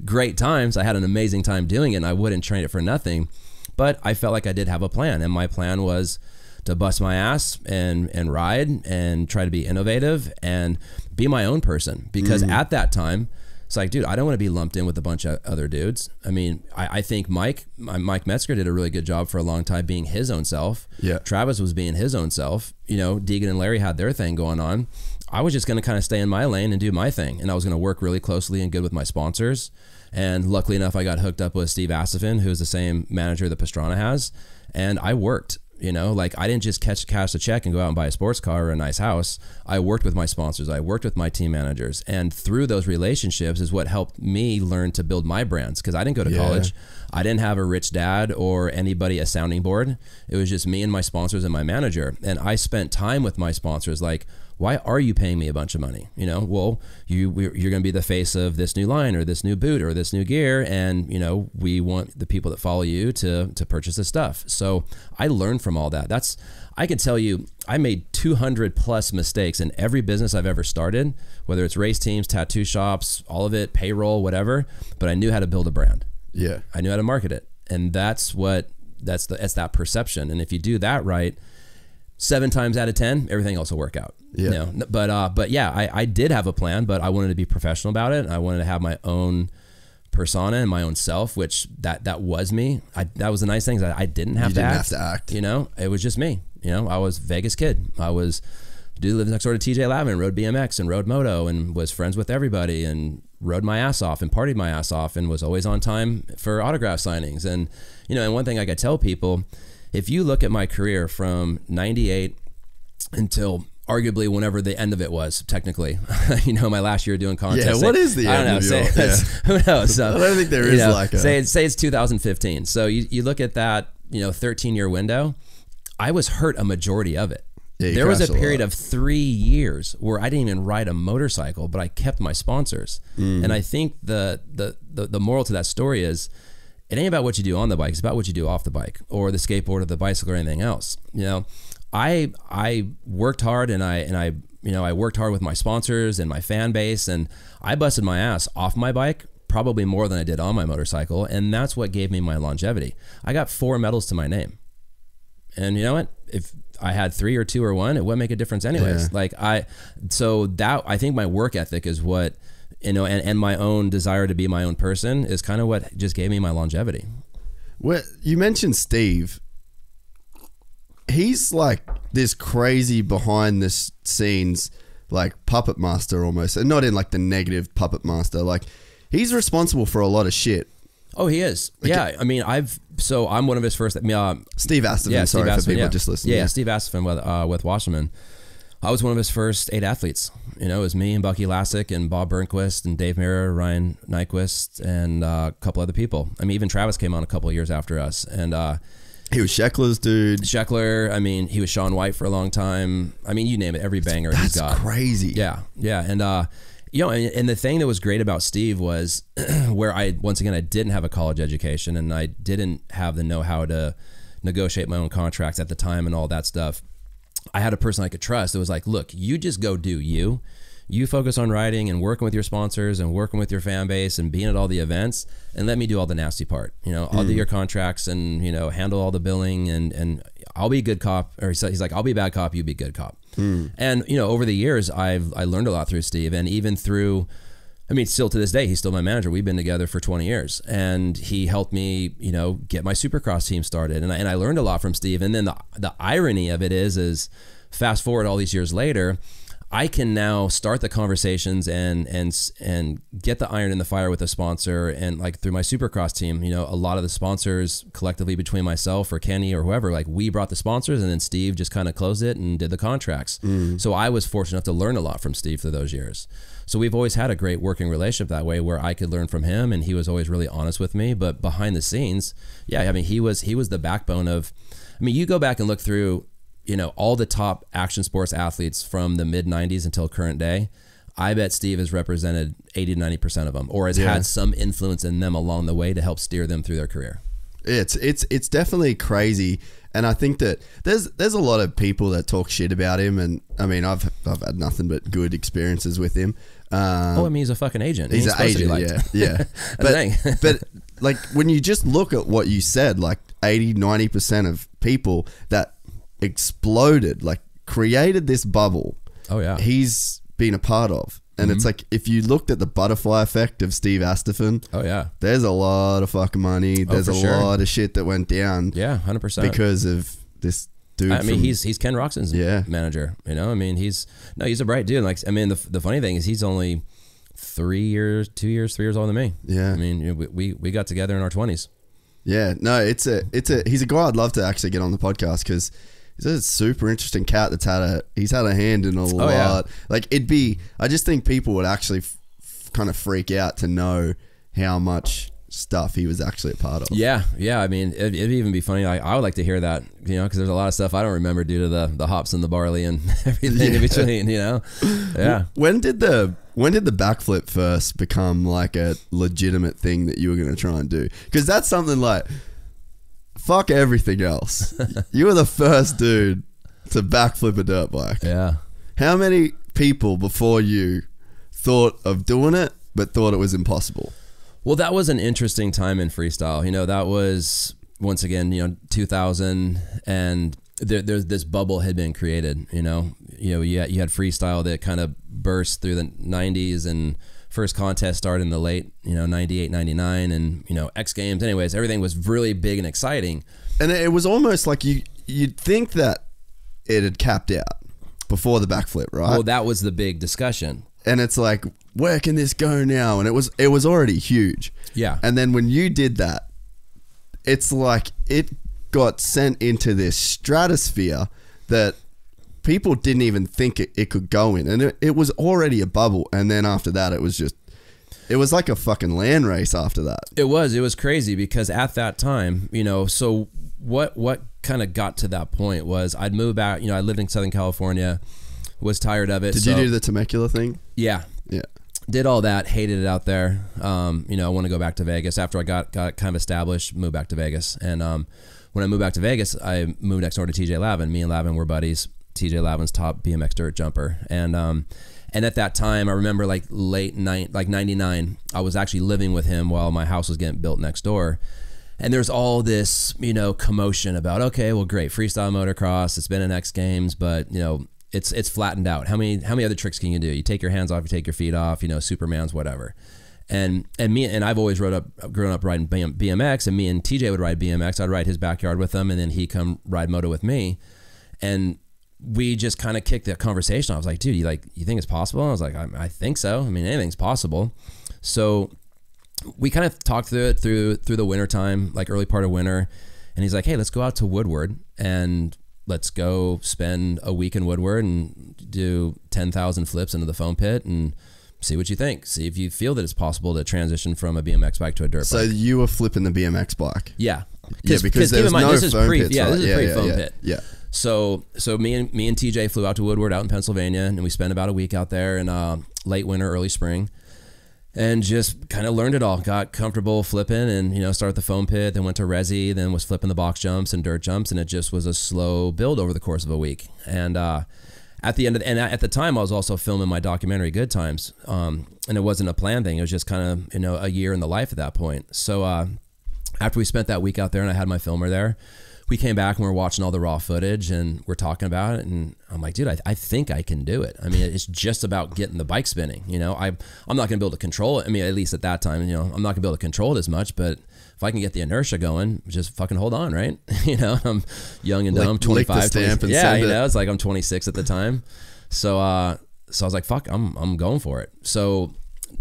Great times. I had an amazing time doing it, and I wouldn't trade it for nothing, but I felt like I did have a plan, and my plan was to bust my ass and ride and try to be innovative and be my own person. Because at that time, it's like, dude, I don't want to be lumped in with a bunch of other dudes. I mean, I think Mike Metzger did a really good job for a long time being his own self. Yeah. Travis was being his own self. You know, Deegan and Larry had their thing going on. I was just going to kind of stay in my lane and do my thing. And I was going to work really closely and good with my sponsors. And luckily enough, I got hooked up with Steve Asifin, who's the same manager that Pastrana has. And I worked. You know, like, I didn't just cash a check and go out and buy a sports car or a nice house. I worked with my sponsors. I worked with my team managers. And through those relationships is what helped me learn to build my brands. Because I didn't go to college. I didn't have a rich dad or anybody a sounding board. It was just me and my sponsors and my manager. And I spent time with my sponsors. Like, why are you paying me a bunch of money? You know, well, you're going to be the face of this new line or this new boot or this new gear. And, you know, we want the people that follow you to purchase this stuff. So I learned from all that. I can tell you, I made 200 plus mistakes in every business I've ever started, whether it's race teams, tattoo shops, all of it, payroll, whatever, but I knew how to build a brand. Yeah. I knew how to market it. And that's that perception. And if you do that right, 7 times out of 10, everything else will work out. Yeah. You know? But yeah, I did have a plan, but I wanted to be professional about it. I wanted to have my own persona and my own self, which that was me. That was the nice thing. I didn't have to act. You know, it was just me. You know, I was Vegas kid. I was dude lived next door to TJ Lavin, rode BMX and rode moto and was friends with everybody and rode my ass off and partied my ass off and was always on time for autograph signings. And, you know, and one thing I could tell people, if you look at my career from '98 until arguably whenever the end of it was, technically, you know, my last year doing contests. Yeah, what is the end of it? Who knows? So, I don't think there is like a... Say it's 2015. So you look at that, you know, 13-year window, I was hurt a majority of it. Yeah, there was a period of 3 years where I didn't even ride a motorcycle, but I kept my sponsors. And I think the moral to that story is, it ain't about what you do on the bike, it's about what you do off the bike or the skateboard or the bicycle or anything else. You know, I worked hard and I worked hard with my sponsors and my fan base, and I busted my ass off my bike probably more than I did on my motorcycle, and that's what gave me my longevity. I got 4 medals to my name. And you know what? If I had 3 or 2 or 1, it wouldn't make a difference anyways. Yeah. Like I think my work ethic is what, you know, and my own desire to be my own person is kind of what just gave me my longevity. Well, you mentioned Steve. He's like this crazy behind the scenes, like puppet master almost, and not in like the negative puppet master. Like, he's responsible for a lot of shit. Oh, he is. Like, yeah. I mean, I'm one of his first. Steve Asifin. Yeah, sorry for people just listening. Yeah, Steve Asifin with Wasserman. I was one of his first 8 athletes. You know, it was me and Bucky Lassick and Bob Burnquist and Dave Mirra, Ryan Nyquist, and a couple other people. I mean, even Travis came on a couple of years after us. And he was Sheckler's dude. Sheckler. I mean, he was Sean White for a long time. I mean, you name it, every banger he's got. That's crazy. Yeah, yeah. And, you know, and the thing that was great about Steve was where I didn't have a college education and I didn't have the know-how to negotiate my own contracts at the time and all that stuff. I had a person I could trust that was like, look, you just go do you. You focus on riding and working with your sponsors and working with your fan base and being at all the events, and let me do all the nasty part. You know, I'll do your contracts and, you know, handle all the billing and I'll be a good cop. Or he's like, I'll be bad cop, you be good cop. And, you know, over the years, I learned a lot through Steve, and even through, I mean, still to this day, he's still my manager. We've been together for 20 years, and he helped me, you know, get my supercross team started. And I learned a lot from Steve. And then the irony of it is fast forward all these years later, I can now start the conversations and get the iron in the fire with a sponsor, and like through my supercross team, you know, a lot of the sponsors collectively between myself or Kenny or whoever, like we brought the sponsors, and then Steve just kind of closed it and did the contracts. So I was fortunate enough to learn a lot from Steve through those years. So we've always had a great working relationship that way, where I could learn from him, and he was always really honest with me. But behind the scenes, yeah, I mean, he was the backbone of, I mean, you go back and look through, you know, all the top action sports athletes from the mid 90s until current day. I bet Steve has represented 80 to 90% of them, or has had some influence in them along the way to help steer them through their career. It's definitely crazy. And I think that there's a lot of people that talk shit about him, and I mean, I've had nothing but good experiences with him. I mean, he's a fucking agent. He's an agent, yeah. but like, when you just look at what you said, like 80-90% of people that exploded, like created this bubble, he's been a part of. And it's like, if you looked at the butterfly effect of Steve Astaphan, there's a lot of fucking money. There's a lot of shit that went down. Yeah, 100%. Because of this dude. I mean, he's Ken Roxon's manager. You know, I mean, he's a bright dude. Like, I mean, the funny thing is, he's only 3 years older than me. Yeah. I mean, you know, we got together in our 20s. Yeah. No, he's a guy I'd love to actually get on the podcast, because he's a super interesting cat that's he's had a hand in a lot. Yeah. Like, I just think people would actually kind of freak out to know how much stuff he was actually a part of. Yeah. I mean, it'd even be funny. I would like to hear that, you know, because there's a lot of stuff I don't remember due to the hops and the barley and everything in between, you know? Yeah. When did the backflip first become like a legitimate thing that you were going to try and do? Because that's something like, fuck everything else. You were the first dude to backflip a dirt bike. Yeah. How many people before you thought of doing it, but thought it was impossible? Well, that was an interesting time in freestyle. You know, that was, once again, you know, 2000, and there's this bubble had been created. You know, you had freestyle that kind of burst through the 90s, and first contest started in the late, you know, 98, 99, and, you know, X Games. Anyways, everything was really big and exciting. And it was almost like you'd think that it had capped out before the backflip, right? Well, that was the big discussion. And it's like, where can this go now? And it was already huge. Yeah. And then when you did that, it's like it got sent into this stratosphere that people didn't even think it could go in. And it was already a bubble. And then after that, it was like a fucking land race after that. It was crazy, because at that time, you know, so what kind of got to that point was, I'd moved back, you know, I lived in Southern California, was tired of it. Did you do the Temecula thing? Yeah. Yeah. Did all that, hated it out there. You know, I want to go back to Vegas. After I got kind of established, moved back to Vegas. And when I moved back to Vegas, I moved next door to TJ Lavin. Me and Lavin were buddies. TJ Lavin's top BMX dirt jumper. And at that time, I remember like late night, like 99, I was actually living with him while my house was getting built next door. And there's all this, you know, commotion about, okay, well, great, freestyle motocross, it's been an X Games, but, you know, it's flattened out. How many other tricks can you do? You take your hands off, you take your feet off, you know, Superman's, whatever. And I've always grown up riding BMX, and me and TJ would ride BMX. I'd ride his backyard with him, and then he'd come ride moto with me. And we just kind of kicked that conversation. I was like, dude, you think it's possible? I was like, I think so. I mean, anything's possible. So we kind of talked through it through the winter time, like early part of winter. And he's like, hey, let's go out to Woodward and let's go spend a week in Woodward and do 10,000 flips into the foam pit and see what you think. See if you feel that it's possible to transition from a BMX bike to a dirt bike. So you were flipping the BMX bike? Yeah. Yeah, because there's no foam pits. Yeah, this is pre-foam pit. Yeah. So me and TJ flew out to Woodward out in Pennsylvania, and we spent about a week out there in late winter, early spring, and just kind of learned it all. Got comfortable flipping, and, you know, started the foam pit, then went to resi, then was flipping the box jumps and dirt jumps, and it just was a slow build over the course of a week. And at the time, I was also filming my documentary Good Times, and it wasn't a planned thing. It was just kind of, you know, a year in the life at that point. So after we spent that week out there, and I had my filmer there, we came back and we were watching all the raw footage and we're talking about it, and I'm like, dude, I think I can do it. I mean, it's just about getting the bike spinning. You know, I'm not gonna be able to control it. I mean, at least at that time, you know, I'm not gonna be able to control it as much, but if I can get the inertia going, just fucking hold on, right? You know, I'm young and dumb, 25, 20, yeah, you know, it's like I'm 26 at the time. So I was like, fuck, I'm going for it. So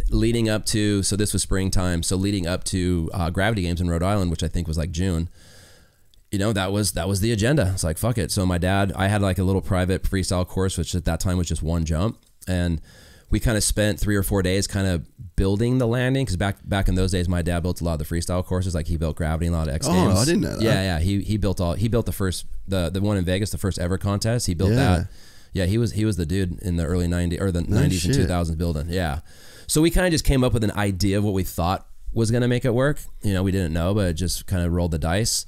leading up to, so this was springtime. So leading up to Gravity Games in Rhode Island, which I think was like June, you know, that was the agenda. It's like, fuck it. So my dad, I had like a little private freestyle course, which at that time was just one jump. And we kind of spent 3 or 4 days kind of building the landing. Cause back in those days, my dad built a lot of the freestyle courses. Like he built Gravity and a lot of X Games. Oh, I didn't know that. Yeah. He built the first, the one in Vegas, the first ever contest. He built that. Yeah. He was the dude in the early 90s or the 90s and 2000s building. Yeah. So we kind of just came up with an idea of what we thought was going to make it work. You know, we didn't know, but just kind of rolled the dice.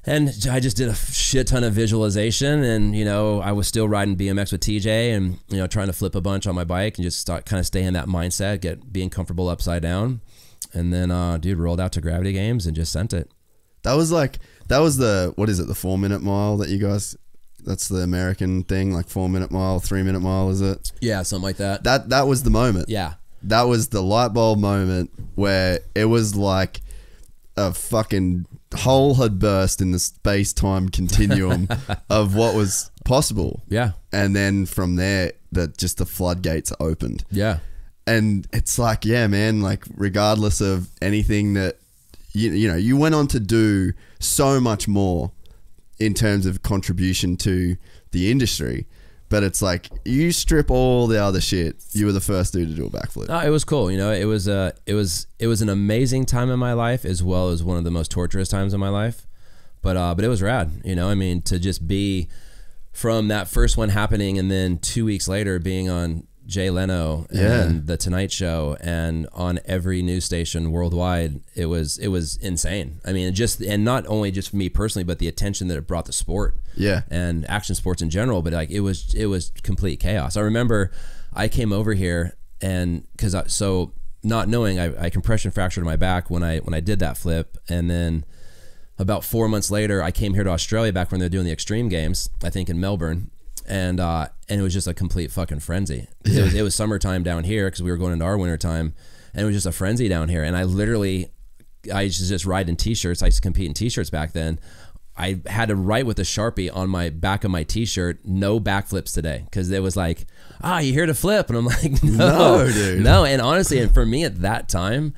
And I just did a shit ton of visualization, and, you know, I was still riding BMX with TJ and, you know, trying to flip a bunch on my bike and just kind of stay in that mindset, being comfortable upside down. And then, dude, rolled out to Gravity Games and just sent it. That was the, what is it, the 4-minute mile that you guys, that's the American thing, like 4-minute mile, 3-minute mile, is it? Yeah, something like that. That was the moment. Yeah. That was the light bulb moment where it was like a fucking hole had burst in the space-time continuum of what was possible. Yeah. And then from there, just the floodgates opened. Yeah. And it's like, yeah, man, like regardless of anything that, you know, you went on to do so much more in terms of contribution to the industry. But it's like, you strip all the other shit, you were the first dude to do a backflip. Oh, it was cool. You know, it was an amazing time in my life, as well as one of the most torturous times in my life. But it was rad. You know, I mean, to just be from that first one happening, and then 2 weeks later being on Jay Leno and The Tonight Show and on every news station worldwide, it was insane. I mean, and not only just for me personally, but the attention that it brought the sport. Yeah. And action sports in general, but like it was complete chaos. I remember I came over here and so not knowing, I compression fractured my back when I did that flip, and then about 4 months later I came here to Australia back when they were doing the Extreme Games, I think in Melbourne. And it was just a complete fucking frenzy. Yeah. It was summertime down here because we were going into our winter time, and it was just a frenzy down here. And I used to just ride in t-shirts. I used to compete in t-shirts back then. I had to write with a Sharpie on my back of my t-shirt, no backflips today, because it was like, you here to flip? And I'm like, no, dude. No. And honestly, and for me at that time,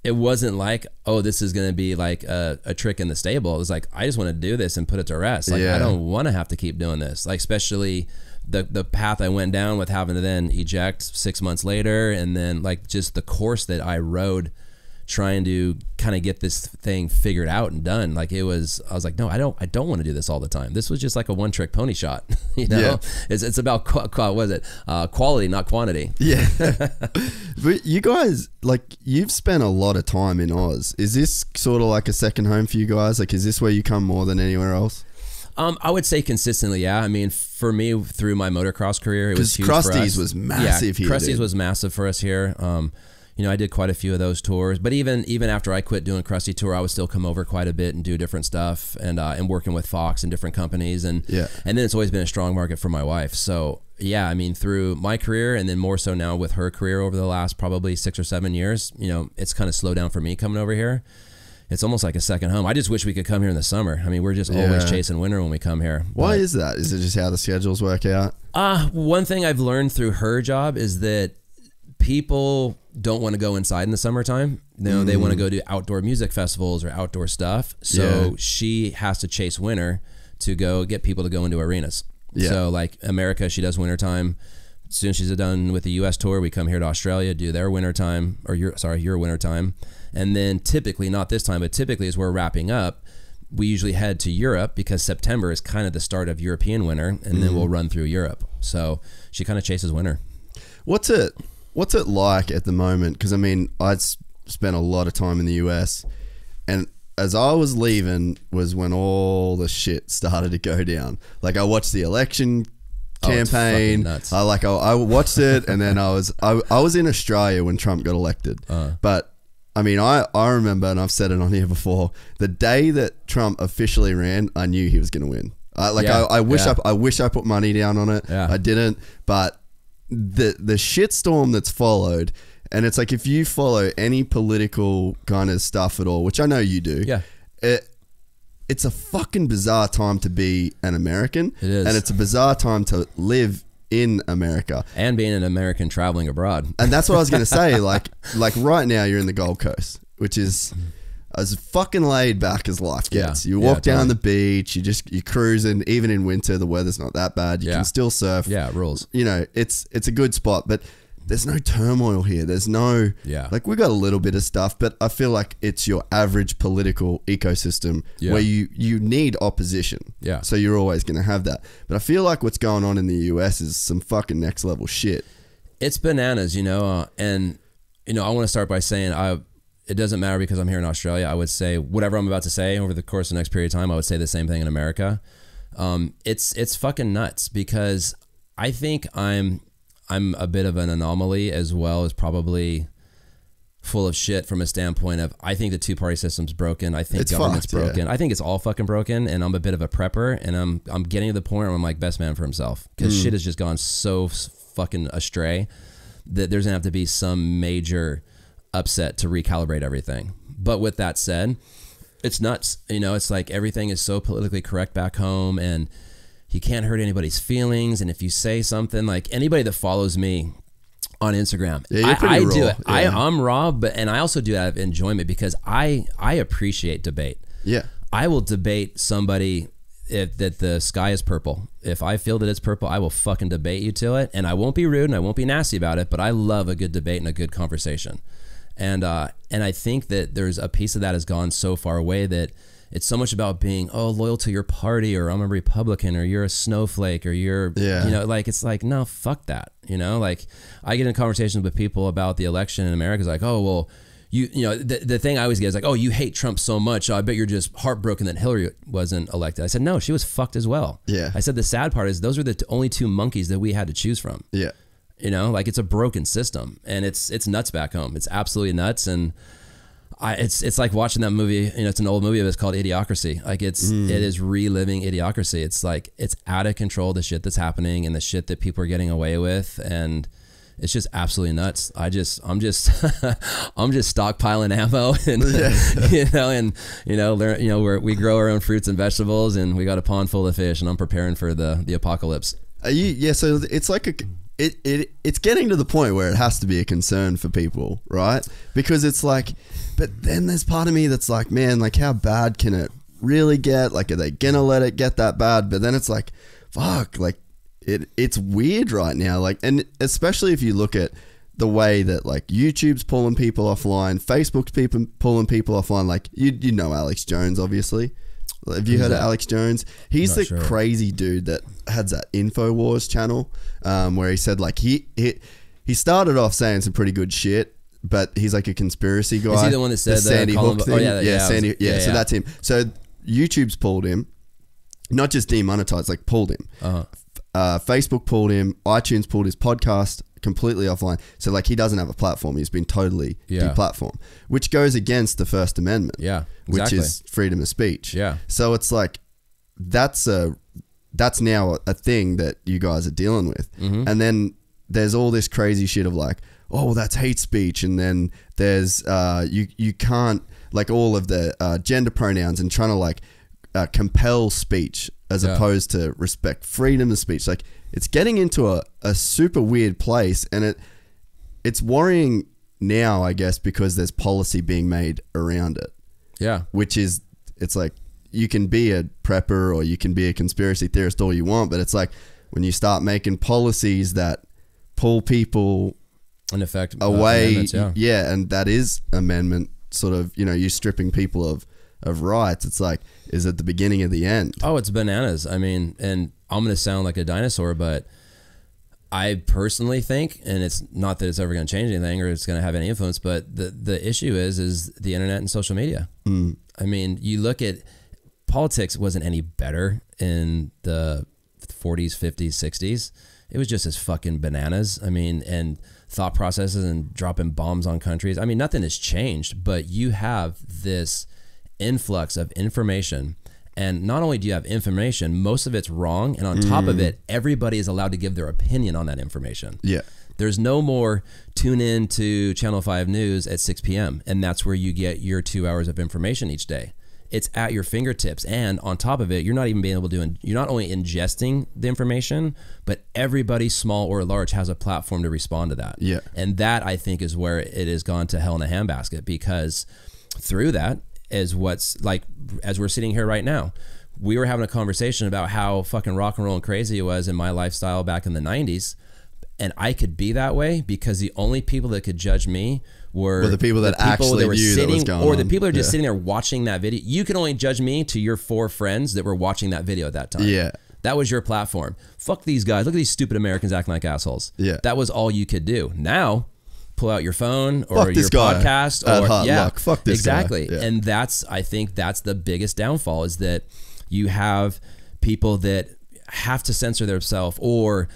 it wasn't like, oh, this is going to be like a trick in the stable. It was like, I just want to do this and put it to rest. Like, I don't want to have to keep doing this. Like, especially the path I went down with having to then eject 6 months later. And then like just the course that I rode trying to kind of get this thing figured out and done. Like I was like, no, I don't want to do this all the time. This was just like a one-trick pony shot. You know, yeah. It's about quality, not quantity. Yeah. But you guys, like, you've spent a lot of time in Oz. Is this sort of like a second home for you guys? Like, is this where you come more than anywhere else? I would say consistently, yeah. I mean, for me, through my motocross career, it was huge for us. Krusty's was massive here. Krusty's was massive for us here. You know, I did quite a few of those tours, but even after I quit doing Krusty Tour, I would still come over quite a bit and do different stuff, and working with Fox and different companies, and then it's always been a strong market for my wife. So yeah, I mean, through my career, and then more so now with her career over the last probably 6 or 7 years, you know, it's kind of slowed down for me coming over here. It's almost like a second home. I just wish we could come here in the summer. I mean, we're just always chasing winter when we come here. Why is that? Is it just how the schedules work out? One thing I've learned through her job is that people don't want to go inside in the summertime. You know, they want to go to outdoor music festivals or outdoor stuff. So she has to chase winter to go get people to go into arenas. Yeah. So like America, she does wintertime. As soon as she's done with the US tour, we come here to Australia, do their wintertime, or your wintertime. And then typically, not this time, but typically as we're wrapping up, we usually head to Europe, because September is kind of the start of European winter, and then we'll run through Europe. So she kind of chases winter. What's it like at the moment? Because I mean, I'd spent a lot of time in the US, and as I was leaving was when all the shit started to go down. Like, I watched the election campaign. I watched it, and then I was in Australia when Trump got elected. But I mean, I remember, and I've said it on here before, the day that Trump officially ran, I knew he was going to win. I wish I put money down on it. Yeah. I didn't, but the shitstorm that's followed, and it's like, if you follow any political kind of stuff at all, which I know you do, it's a fucking bizarre time to be an American. It is. And it's a bizarre time to live in America. And being an American traveling abroad. And that's what I was going to say. Like right now you're in the Gold Coast, which is as fucking laid back as life gets. You walk down the beach, you cruising. Even in winter, the weather's not that bad. You can still surf. Yeah, it rules. You know, it's a good spot, but there's no turmoil here. There's no, like we got a little bit of stuff, but I feel like it's your average political ecosystem where you need opposition. Yeah. So you're always going to have that. But I feel like what's going on in the US is some fucking next level shit. It's bananas, you know, and, you know, I want to start by saying it doesn't matter because I'm here in Australia. I would say whatever I'm about to say over the course of the next period of time, I would say the same thing in America. It's fucking nuts because I think I'm a bit of an anomaly as well as probably full of shit from a standpoint of I think the two-party system's broken. I think government's broken. I think it's all fucking broken, and I'm a bit of a prepper, and I'm getting to the point where I'm like best man for himself because shit has just gone so fucking astray that there's gonna have to be some major upset to recalibrate everything. But with that said, it's nuts. You know, it's like everything is so politically correct back home, and you can't hurt anybody's feelings. And if you say something, like anybody that follows me on Instagram, I do it. Yeah. I'm raw, and I also do it out of enjoyment because I appreciate debate. Yeah. I will debate somebody that the sky is purple. If I feel that it's purple, I will fucking debate you to it. And I won't be rude and I won't be nasty about it, but I love a good debate and a good conversation. And I think that there's a piece of that has gone so far away that it's so much about being, loyal to your party, or I'm a Republican, or you're a snowflake, or you're, you know, like, it's like, no, fuck that. You know, like I get in conversations with people about the election in America. It's like, oh, well, you know, the thing I always get is like, oh, you hate Trump so much. I bet you're just heartbroken that Hillary wasn't elected. I said, no, she was fucked as well. Yeah. I said, the sad part is those are the only two monkeys that we had to choose from. Yeah. You know, like it's a broken system, and it's nuts back home. It's absolutely nuts. And it's like watching that movie, you know, it's an old movie, but it's called Idiocracy. Like it is reliving Idiocracy. It's like, it's out of control, the shit that's happening and the shit that people are getting away with. And it's just absolutely nuts. I'm just stockpiling ammo and, we grow our own fruits and vegetables, and we got a pond full of fish, and I'm preparing for the apocalypse. So it's like it's getting to the point where it has to be a concern for people, right? Because it's like, but then there's part of me that's like, man, like how bad can it really get? Like, are they gonna let it get that bad? But then it's like, fuck, like it's weird right now. Like, and especially if you look at the way that like YouTube's pulling people offline, Facebook's pulling people offline. Like you know Alex Jones, obviously. Have you heard of Alex Jones? He's the crazy dude that has that InfoWars channel, where he said like he started off saying some pretty good shit, but he's like a conspiracy guy. Is he the one that said the Sandy Hook thing? Sandy. So that's him. So YouTube's pulled him, not just demonetized, like pulled him. Facebook pulled him. iTunes pulled his podcast completely offline. So like he doesn't have a platform. He's been totally deplatformed, which goes against the First Amendment. Yeah, exactly. Which is freedom of speech. Yeah. So it's like that's now a thing that you guys are dealing with. And then there's all this crazy shit of like, oh, that's hate speech, and then there's you can't, like, all of the gender pronouns and trying to like compel speech as opposed to respect freedom of speech. Like, it's getting into a super weird place, and it's worrying now, I guess, because there's policy being made around it. Yeah. Which is, it's like, you can be a prepper or you can be a conspiracy theorist all you want, but it's like when you start making policies that pull people in effect away, and that is amendment sort of, you know, you stripping people of rights. It's like, is it the beginning of the end? Oh, it's bananas. I mean, and I'm going to sound like a dinosaur, but I personally think, and it's not that it's ever going to change anything or it's going to have any influence, but the issue is the internet and social media. I mean, you look at politics wasn't any better in the 40s, 50s, 60s. It was just as fucking bananas. I mean, and thought processes and dropping bombs on countries. I mean, nothing has changed, but you have this influx of information. And not only do you have information, most of it's wrong. And on top of it, everybody is allowed to give their opinion on that information. Yeah. There's no more tune in to Channel 5 News at 6 p.m. And that's where you get your 2 hours of information each day. it's at your fingertips. And on top of it, you're not even being able to, you're not only ingesting the information, but everybody, small or large, has a platform to respond to that. Yeah. And that, I think, is where it has gone to hell in a handbasket, because through that is what's like, as we're sitting here right now, we were having a conversation about how fucking rock and roll and crazy it was in my lifestyle back in the 90s. And I could be that way because the only people that could judge me were the people that actually were knew sitting, that was going or on. the people that are just sitting there watching that video. You can only judge me to your 4 friends that were watching that video at that time. Yeah. That was your platform. Fuck these guys. Look at these stupid Americans acting like assholes. Yeah. That was all you could do. Now, pull out your phone or Fuck this your guy podcast. at Or Hard Luck. Fuck this guy. exactly. Yeah. And I think that's the biggest downfall, is that you have people that have to censor themselves, or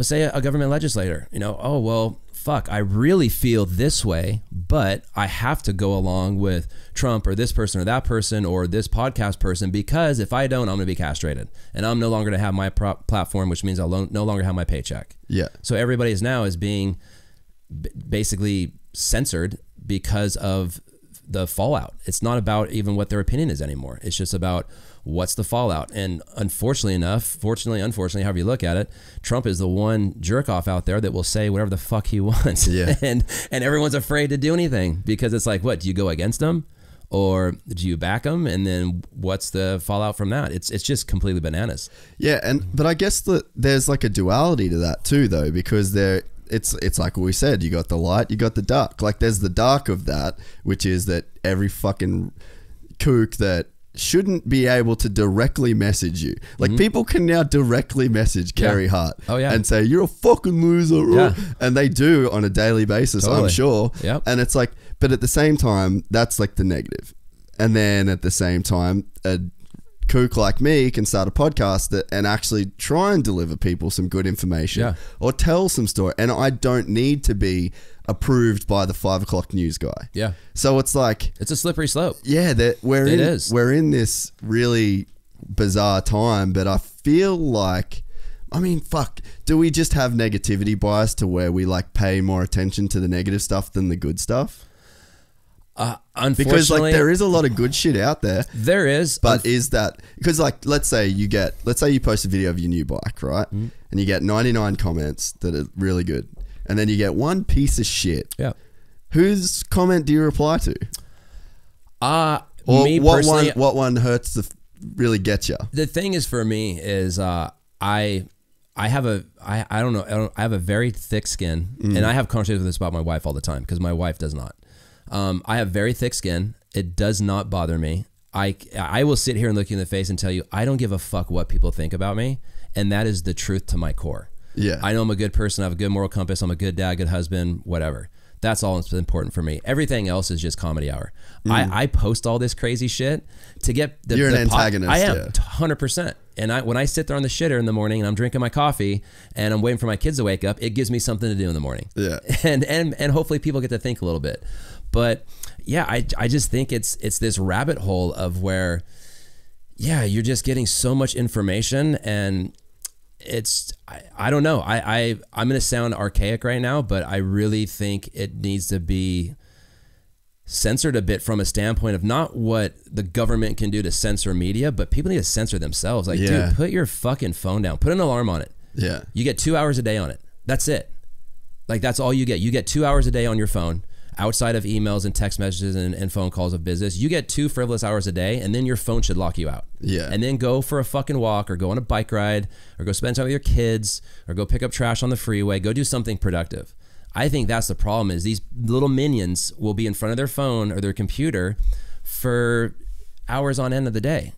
say a government legislator, oh, well, fuck, I really feel this way, but I have to go along with Trump or this person or that person or this podcast person, because if I don't, I'm going to be castrated and I'm no longer going to have my platform, which means I'll no longer have my paycheck. Yeah. So everybody is being basically censored because of the fallout. It's not about even what their opinion is anymore. It's just about what's the fallout. And unfortunately, however you look at it, Trump is the one jerk off out there that will say whatever the fuck he wants. Yeah. and everyone's afraid to do anything, because it's like, what, do you go against him or do you back him? And then what's the fallout from that? It's just completely bananas. Yeah. But I guess there's like a duality to that too, though, because it's like we said, you got the light, you got the dark. Like there's the dark of that, which is that every fucking kook that shouldn't be able to directly message you. Like people can now directly message Carey Hart and say, you're a fucking loser. Yeah. And they do on a daily basis, Totally. I'm sure. Yep. And it's like, but at the same time, that's like the negative. And then at the same time, a kook like me can start a podcast and actually try and deliver people some good information or tell some story. And I don't need to be approved by the 5 o'clock news guy. Yeah. So it's like, it's a slippery slope. Yeah, we're in this really bizarre time, but I feel like, I mean, fuck, do we just have negativity bias to where we like pay more attention to the negative stuff than the good stuff? Unfortunately, because like there is a lot of good shit out there. There is, but is that because like let's say you post a video of your new bike, right? And you get 99 comments that are really good, and then you get one piece of shit. Yeah. Whose comment do you reply to? Or me personally, what one hurts to really get you? The thing is, for me, is I have a very thick skin, and I have conversations with this about my wife all the time, because my wife does not. I have very thick skin. It does not bother me. I will sit here and look you in the face and tell you, I don't give a fuck what people think about me. And that is the truth to my core. Yeah. I know I'm a good person. I have a good moral compass. I'm a good dad, good husband, whatever. That's all that's important for me. Everything else is just comedy hour. I post all this crazy shit to get the... You're an antagonist. I am, 100%. And when I sit there on the shitter in the morning and I'm drinking my coffee and I'm waiting for my kids to wake up, it gives me something to do in the morning. Yeah. And hopefully people get to think a little bit. But yeah, I just think it's this rabbit hole of where, yeah, you're just getting so much information, and it's, I don't know. I'm going to sound archaic right now, but I really think it needs to be censored a bit from a standpoint of not what the government can do to censor media, but people need to censor themselves. Like, dude, put your fucking phone down. Put an alarm on it. Yeah. You get 2 hours a day on it. That's it. Like, that's all you get. You get 2 hours a day on your phone. Outside of emails and text messages and phone calls of business, you get 2 frivolous hours a day, and then your phone should lock you out. Yeah. And then go for a fucking walk, or go on a bike ride, or go spend time with your kids, or go pick up trash on the freeway. Go do something productive. I think that's the problem, is these little minions will be in front of their phone or their computer for hours on end of the day.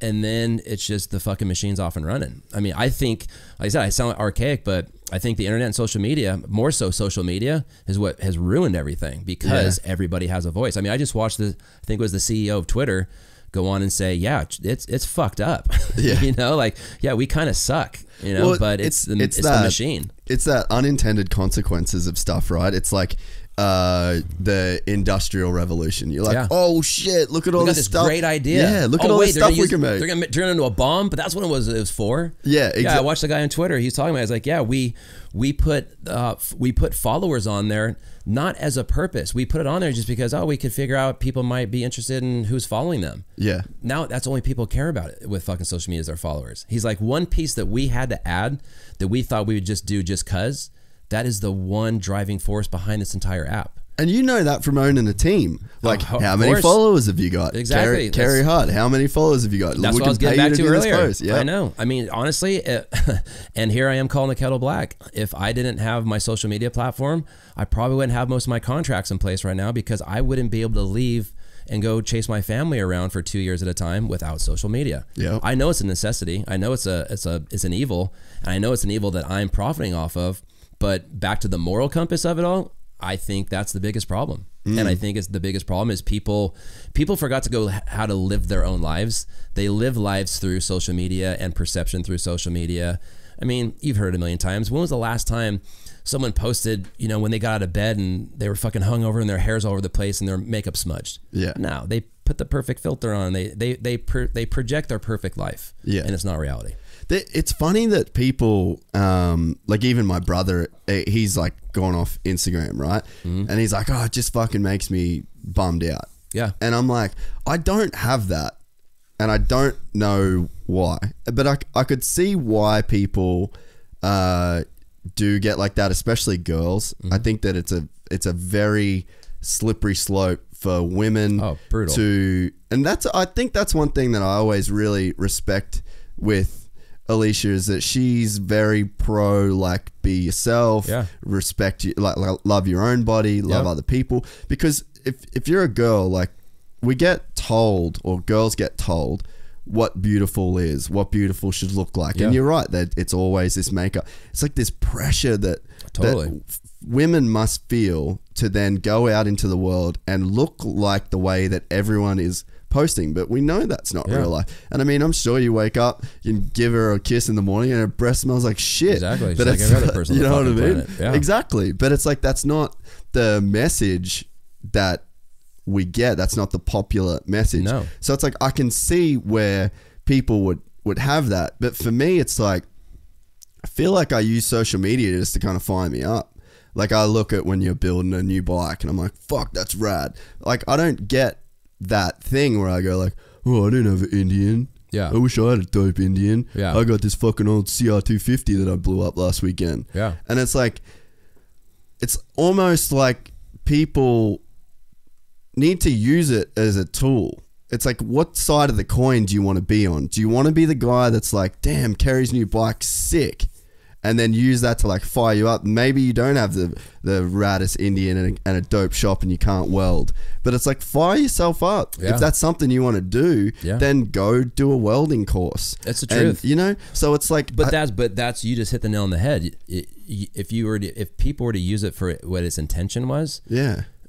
And then it's just the fucking machine's off and running. I mean, I think, like I said, I sound archaic, but I think the internet and social media, more so social media, is what has ruined everything, because everybody has a voice. I mean, I just watched I think it was the CEO of Twitter go on and say, yeah, it's fucked up. Yeah. You know, like, yeah, we kind of suck, you know, well, but it's the machine. It's that unintended consequences of stuff, right? It's like, the Industrial Revolution. You're like, Yeah. oh shit, look at all got this stuff. Great idea. Yeah, look at all this stuff we can make. They're gonna turn it into a bomb, but that's what it was for. Yeah, exactly. Yeah, I watched the guy on Twitter. He's talking about it. He's like, yeah, we put followers on there not as a purpose. We put it on there just because we could figure out people might be interested in who's following them. Yeah. Now that's only people care about it with fucking social media is their followers. He's like, one piece that we had to add that we thought we would just do just cause, that is the one driving force behind this entire app. And you know that from owning a team. Like, how many course. followers have you got? Exactly. Carey Hart, how many followers have you got? That's we what I was getting back to earlier. Yeah. I know. I mean, honestly, and here I am calling the kettle black. If I didn't have my social media platform, I probably wouldn't have most of my contracts in place right now because I wouldn't be able to leave and go chase my family around for 2 years at a time without social media. Yeah. I know it's a necessity. I know it's an evil, and I know it's an evil that I'm profiting off of. But back to the moral compass of it all, I think that's the biggest problem. And I think it's the biggest problem is people forgot to go how to live their own lives. They live lives through social media and perception through social media. I mean, you've heard it a million times. When was the last time someone posted, when they got out of bed and they were fucking hungover and their hair's all over the place and their makeup smudged? Yeah. No, they put the perfect filter on. They project their perfect life. Yeah. And it's not reality. It's funny that people, like even my brother, he's like gone off Instagram, right? And he's like, it just fucking makes me bummed out. Yeah. And I'm like, I don't have that. And I don't know why. But I could see why people do get like that, especially girls. I think that it's a very slippery slope for women brutal. I think that's one thing that I always really respect with Alicia is that she's very pro like be yourself, respect you, like love your own body, love other people. Because if you're a girl, like we get told or girls get told what beautiful is, what beautiful should look like, and you're right that it's always this makeup. It's like this pressure that women must feel to then go out into the world and look like the way that everyone is posting, but we know that's not real life. And I mean, I'm sure you wake up, you give her a kiss in the morning and her breast smells like shit. Exactly. But it's like every other person you know what I mean? Planet. Yeah. Exactly. But it's like, that's not the message that we get. That's not the popular message. No. So it's like, I can see where people would have that. But for me, it's like, I feel like I use social media just to kind of fire me up. Like I look at when you're building a new bike and I'm like, fuck, that's rad. Like I don't get that thing where I go like, I didn't have an Indian. Yeah. I wish I had a dope Indian. Yeah. I got this fucking old CR250 that I blew up last weekend. Yeah. And it's like, it's almost like people need to use it as a tool. It's like, what side of the coin do you want to be on? Do you want to be the guy that's like, damn, Carey's new bike's sick, and then use that to like fire you up? Maybe you don't have the raddest Indian and a dope shop and you can't weld, but it's like, fire yourself up. If that's something you want to do, then go do a welding course. That's the truth. And, so it's like, but that's you just hit the nail on the head. If people were to use it for what its intention was,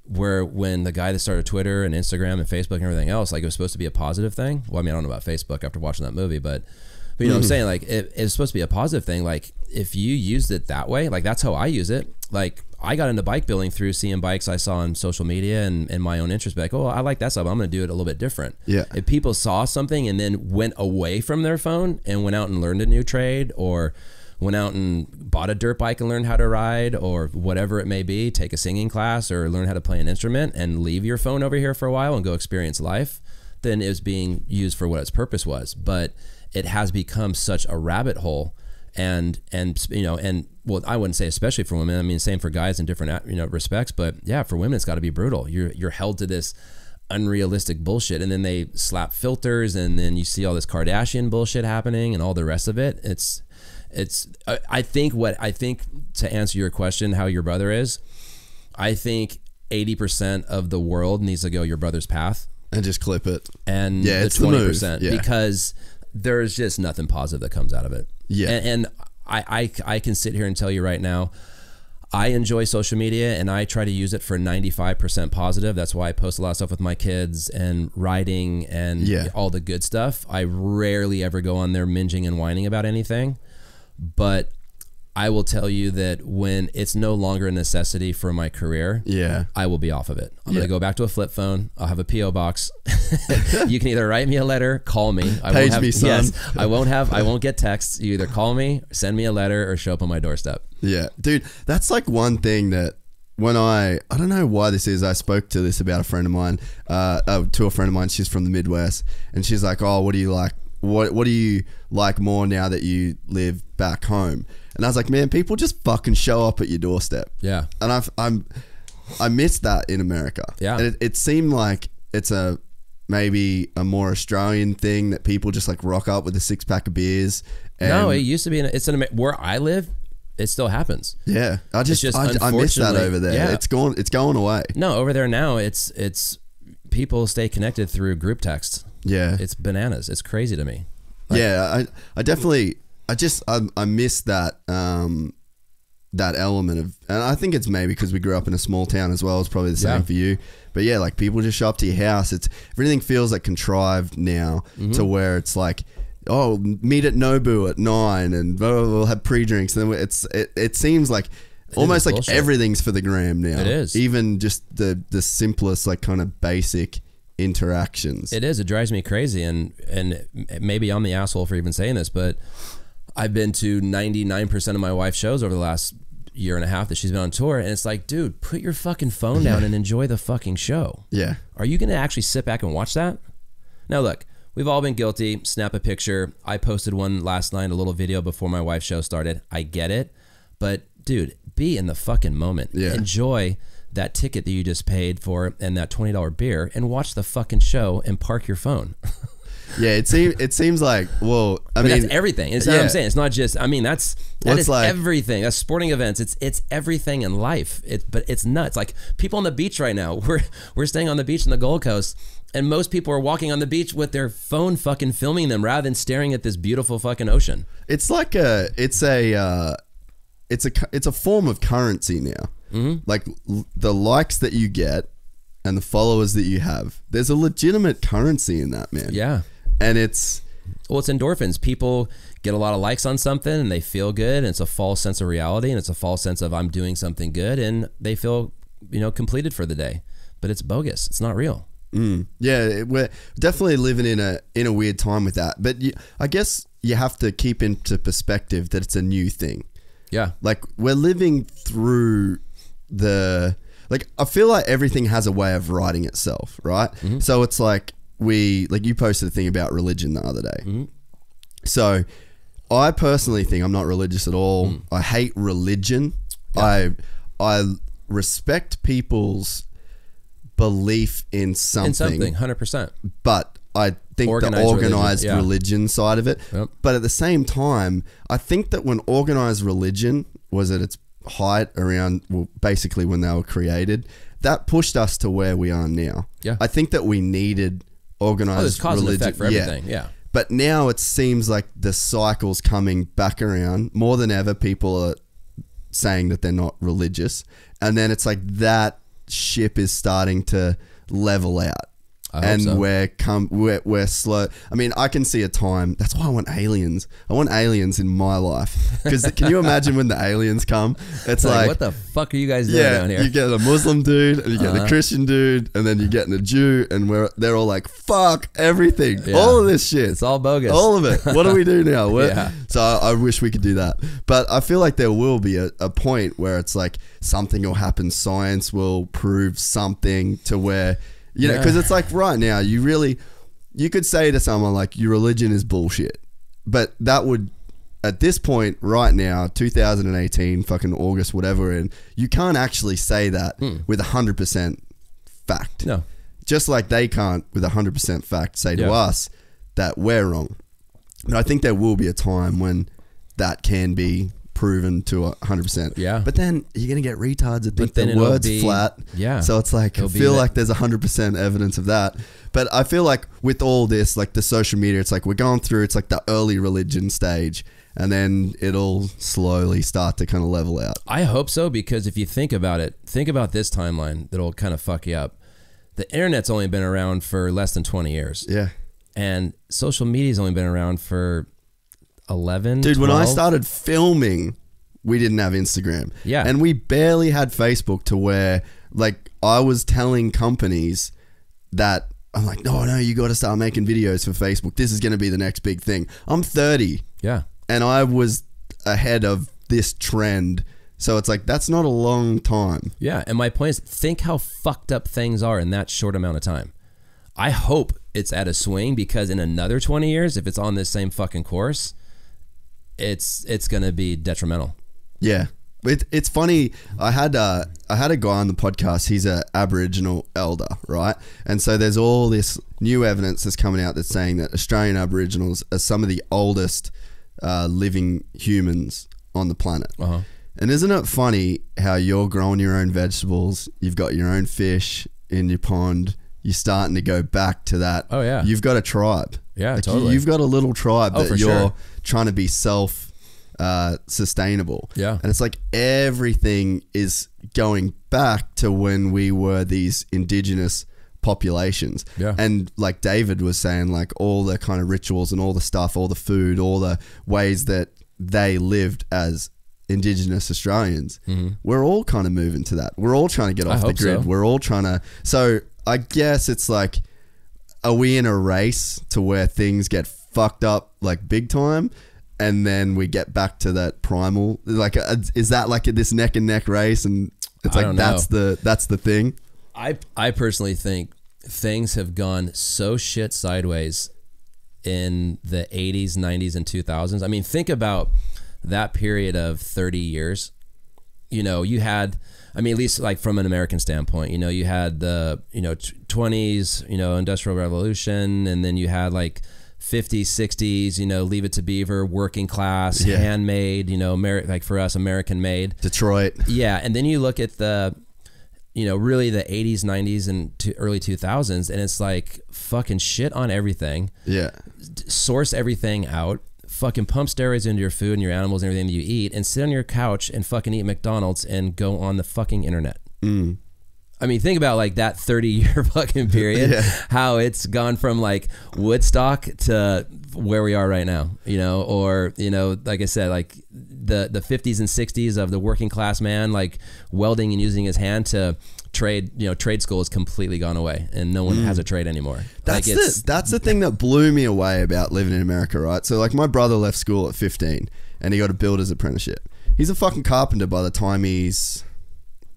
where when the guy that started Twitter and Instagram and Facebook and everything else, like it was supposed to be a positive thing. Well, I mean, I don't know about Facebook after watching that movie, but you know what I'm saying? Like it's supposed to be a positive thing. Like if you used it that way, like that's how I use it. Like I got into bike building through seeing bikes I saw on social media and my own interest. Like, I like that stuff. I'm going to do it a little bit different. Yeah. If people saw something and then went away from their phone and went out and learned a new trade, or went out and bought a dirt bike and learned how to ride, or whatever it may be, take a singing class or learn how to play an instrument and leave your phone over here for a while and go experience life, then it was being used for what its purpose was. But it has become such a rabbit hole, and well, I wouldn't say especially for women. I mean, same for guys in different respects. But yeah, for women, it's got to be brutal. You're held to this unrealistic bullshit, and then they slap filters, and then you see all this Kardashian bullshit happening, and all the rest of it. I think to answer your question, how your brother is, I think 80% of the world needs to go your brother's path and just clip it, and the 20% because there's just nothing positive that comes out of it. Yeah. And I can sit here and tell you right now, I enjoy social media and I try to use it for 95% positive. That's why I post a lot of stuff with my kids and riding and all the good stuff. I rarely ever go on there minging and whining about anything. But I will tell you that when it's no longer a necessity for my career, I will be off of it. I'm going to go back to a flip phone. I'll have a PO box. You can either write me a letter, call me. Page me, son. Yes, I won't get texts. You either call me, send me a letter, or show up on my doorstep. Yeah, dude, that's like one thing that when I don't know why this is. I spoke to this about a friend of mine, to a friend of mine. She's from the Midwest, and she's like, "Oh, what do you like? What do you like more now that you live back home?" And I was like, man, people just fucking show up at your doorstep. Yeah. And I miss that in America. Yeah. And it seemed like it's maybe a more Australian thing that people just like rock up with a 6-pack of beers. And no, it used to be. Where I live, it still happens. Yeah. I miss that over there. Yeah. It's going away. No, over there now, it's people stay connected through group text. Yeah. It's bananas. It's crazy to me. I definitely... I miss that that element of, and I think it's maybe because we grew up in a small town as well. It's probably the same for you, but yeah, like people just show up to your house. Everything feels like contrived now to where it's like, oh, meet at Nobu at 9 and we'll have pre-drinks. And then it seems like almost like everything's for the gram now. It is, even just the simplest like kind of basic interactions. It is. It drives me crazy, and maybe I'm the asshole for even saying this, but I've been to 99% of my wife's shows over the last year and a half that she's been on tour, and it's like, dude, put your fucking phone down and enjoy the fucking show. Yeah. Are you gonna actually sit back and watch that? Now look, we've all been guilty. Snap a picture. I posted one last night, a little video before my wife's show started. I get it, but dude, be in the fucking moment. Yeah. Enjoy that ticket that you just paid for and that $20 beer, and watch the fucking show and park your phone. Yeah, it seems like, well, I mean, that's everything. It's what I'm saying. It's not just, I mean, that is like everything. That's sporting events. It's everything in life. But it's nuts. Like people on the beach right now. We're staying on the beach in the Gold Coast, and most people are walking on the beach with their phone fucking filming them rather than staring at this beautiful fucking ocean. It's like it's a form of currency now. Mm-hmm. Like the likes that you get and the followers that you have, there's a legitimate currency in that, man. Yeah. And it's endorphins. People get a lot of likes on something and they feel good, and it's a false sense of reality, and it's a false sense of I'm doing something good, and they feel, completed for the day. But it's bogus. It's not real. Yeah, we're definitely living in a weird time with that. But I guess you have to keep into perspective that it's a new thing. Yeah. Like we're living through I feel like everything has a way of writing itself, right? Mm-hmm. So it's like you posted a thing about religion the other day. Mm-hmm. So I personally think I'm not religious at all. Mm. I hate religion. Yeah. I respect people's belief in something. 100%. But I think the organized religion side of it. Yep. But at the same time, I think that when organized religion was at its height around, well, basically when they were created, that pushed us to where we are now. Yeah. I think that we needed organized cause religion. And effect for everything. Yeah. But now it seems like the cycle's coming back around. More than ever, people are saying that they're not religious. And then it's like that ship is starting to level out. And so. we're slow. I mean, I can see a time. That's why I want aliens. I want aliens in my life. Because can you imagine when the aliens come? It's like, what the fuck are you guys doing down here? You get a Muslim dude, and you get a Christian dude, and then you get a Jew, and they're all like, fuck everything. Yeah. All of this shit. It's all bogus. All of it. What do we do now? So I wish we could do that. But I feel like there will be a point where it's like something will happen. Science will prove something to where... because it's like right now, you could say to someone like, your religion is bullshit. But that would, at this point right now, 2018, fucking August, whatever, and you can't actually say that with 100% fact. No. Just like they can't with 100% fact say to us that we're wrong. But I think there will be a time when that can be proven to 100%. Yeah. But then you're going to get retards that think the word's flat. Yeah. So it's like, I feel like there's 100% evidence of that. But I feel like with all this, like the social media, it's like we're going through, it's like the early religion stage, and then it'll slowly start to kind of level out. I hope so, because if you think about it, think about this timeline that'll kind of fuck you up. The internet's only been around for less than 20 years. Yeah. And social media's only been around for 11, dude, 12? when I started filming we didn't have Instagram. Yeah. And we barely had Facebook, to where like I was telling companies that I'm like, no, you got to start making videos for Facebook. This is going to be the next big thing. I'm 30. Yeah. And I was ahead of this trend. So it's like, that's not a long time. Yeah. And my point is, think how fucked up things are in that short amount of time. I hope it's at a swing, because in another 20 years, if it's on this same fucking course, it's going to be detrimental. Yeah. It's funny. I had a guy on the podcast. He's a Aboriginal elder, right? And so there's all this new evidence that's coming out that's saying that Australian Aboriginals are some of the oldest living humans on the planet. Uh-huh. And isn't it funny how you're growing your own vegetables, you've got your own fish in your pond, you're starting to go back to that. Oh yeah. You've got a tribe. Yeah, like totally. You've got a little tribe that for you're sure. trying to be sustainable. Yeah. And it's like everything is going back to when we were these indigenous populations. Yeah. And like David was saying, like all the kind of rituals and all the stuff, all the food, all the ways that they lived as Indigenous Australians, we're all kind of moving to that. We're all trying to get off the grid. So. We're all trying to. So I guess it's like, are we in a race to where things get fucked up like big time, and then we get back to that primal? Like, is that like this neck and neck race? And it's like that's the thing. I personally think things have gone so shit sideways in the 80s, 90s, and 2000s. I mean, think about that period of 30 years. You know, you had, I mean, at least like from an American standpoint, you know, you had the, 20s, Industrial Revolution, and then you had like 50s, 60s, Leave It to Beaver, working class, handmade, like for us, American made. Detroit. Yeah. And then you look at the, really the 80s, 90s, and early 2000s, and it's like fucking shit on everything. Yeah. Source everything out. Fucking pump steroids into your food and your animals and everything that you eat, and sit on your couch and fucking eat McDonald's and go on the fucking internet. I mean, think about like that 30-year fucking period, how it's gone from like Woodstock to where we are right now, or, like I said, like the 50s and 60s of the working class man, like welding and using his hand to trade, trade school has completely gone away, and no one has a trade anymore. That's the thing that blew me away about living in America, right? So like my brother left school at 15 and he got a builder's apprenticeship. He's a fucking carpenter by the time he's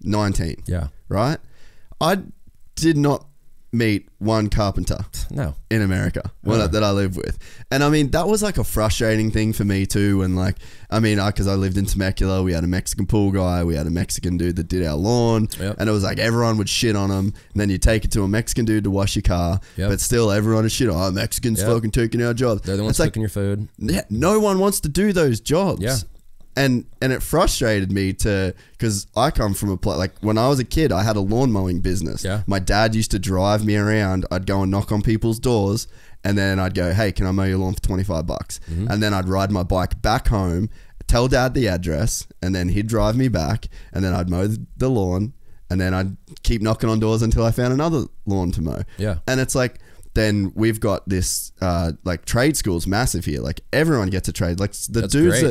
19. Yeah. Right? I did not meet one carpenter in America that I live with. And I mean, that was like a frustrating thing for me too. And like, I mean, because I lived in Temecula, we had a Mexican pool guy, we had a Mexican dude that did our lawn, and it was like everyone would shit on him. And then you take it to a Mexican dude to wash your car, but still everyone is shit on, oh, Mexicans fucking taking our jobs. They're the ones cooking your food. Yeah, no one wants to do those jobs. Yeah. And it frustrated me because I come from a place, like when I was a kid, I had a lawn mowing business. Yeah. My dad used to drive me around. I'd go and knock on people's doors, and then I'd go, hey, can I mow your lawn for $25? And then I'd ride my bike back home, tell dad the address, and then he'd drive me back, and then I'd mow the lawn, and then I'd keep knocking on doors until I found another lawn to mow. Yeah. And it's like, then we've got this like trade schools massive here. Like everyone gets a trade. Like the dudes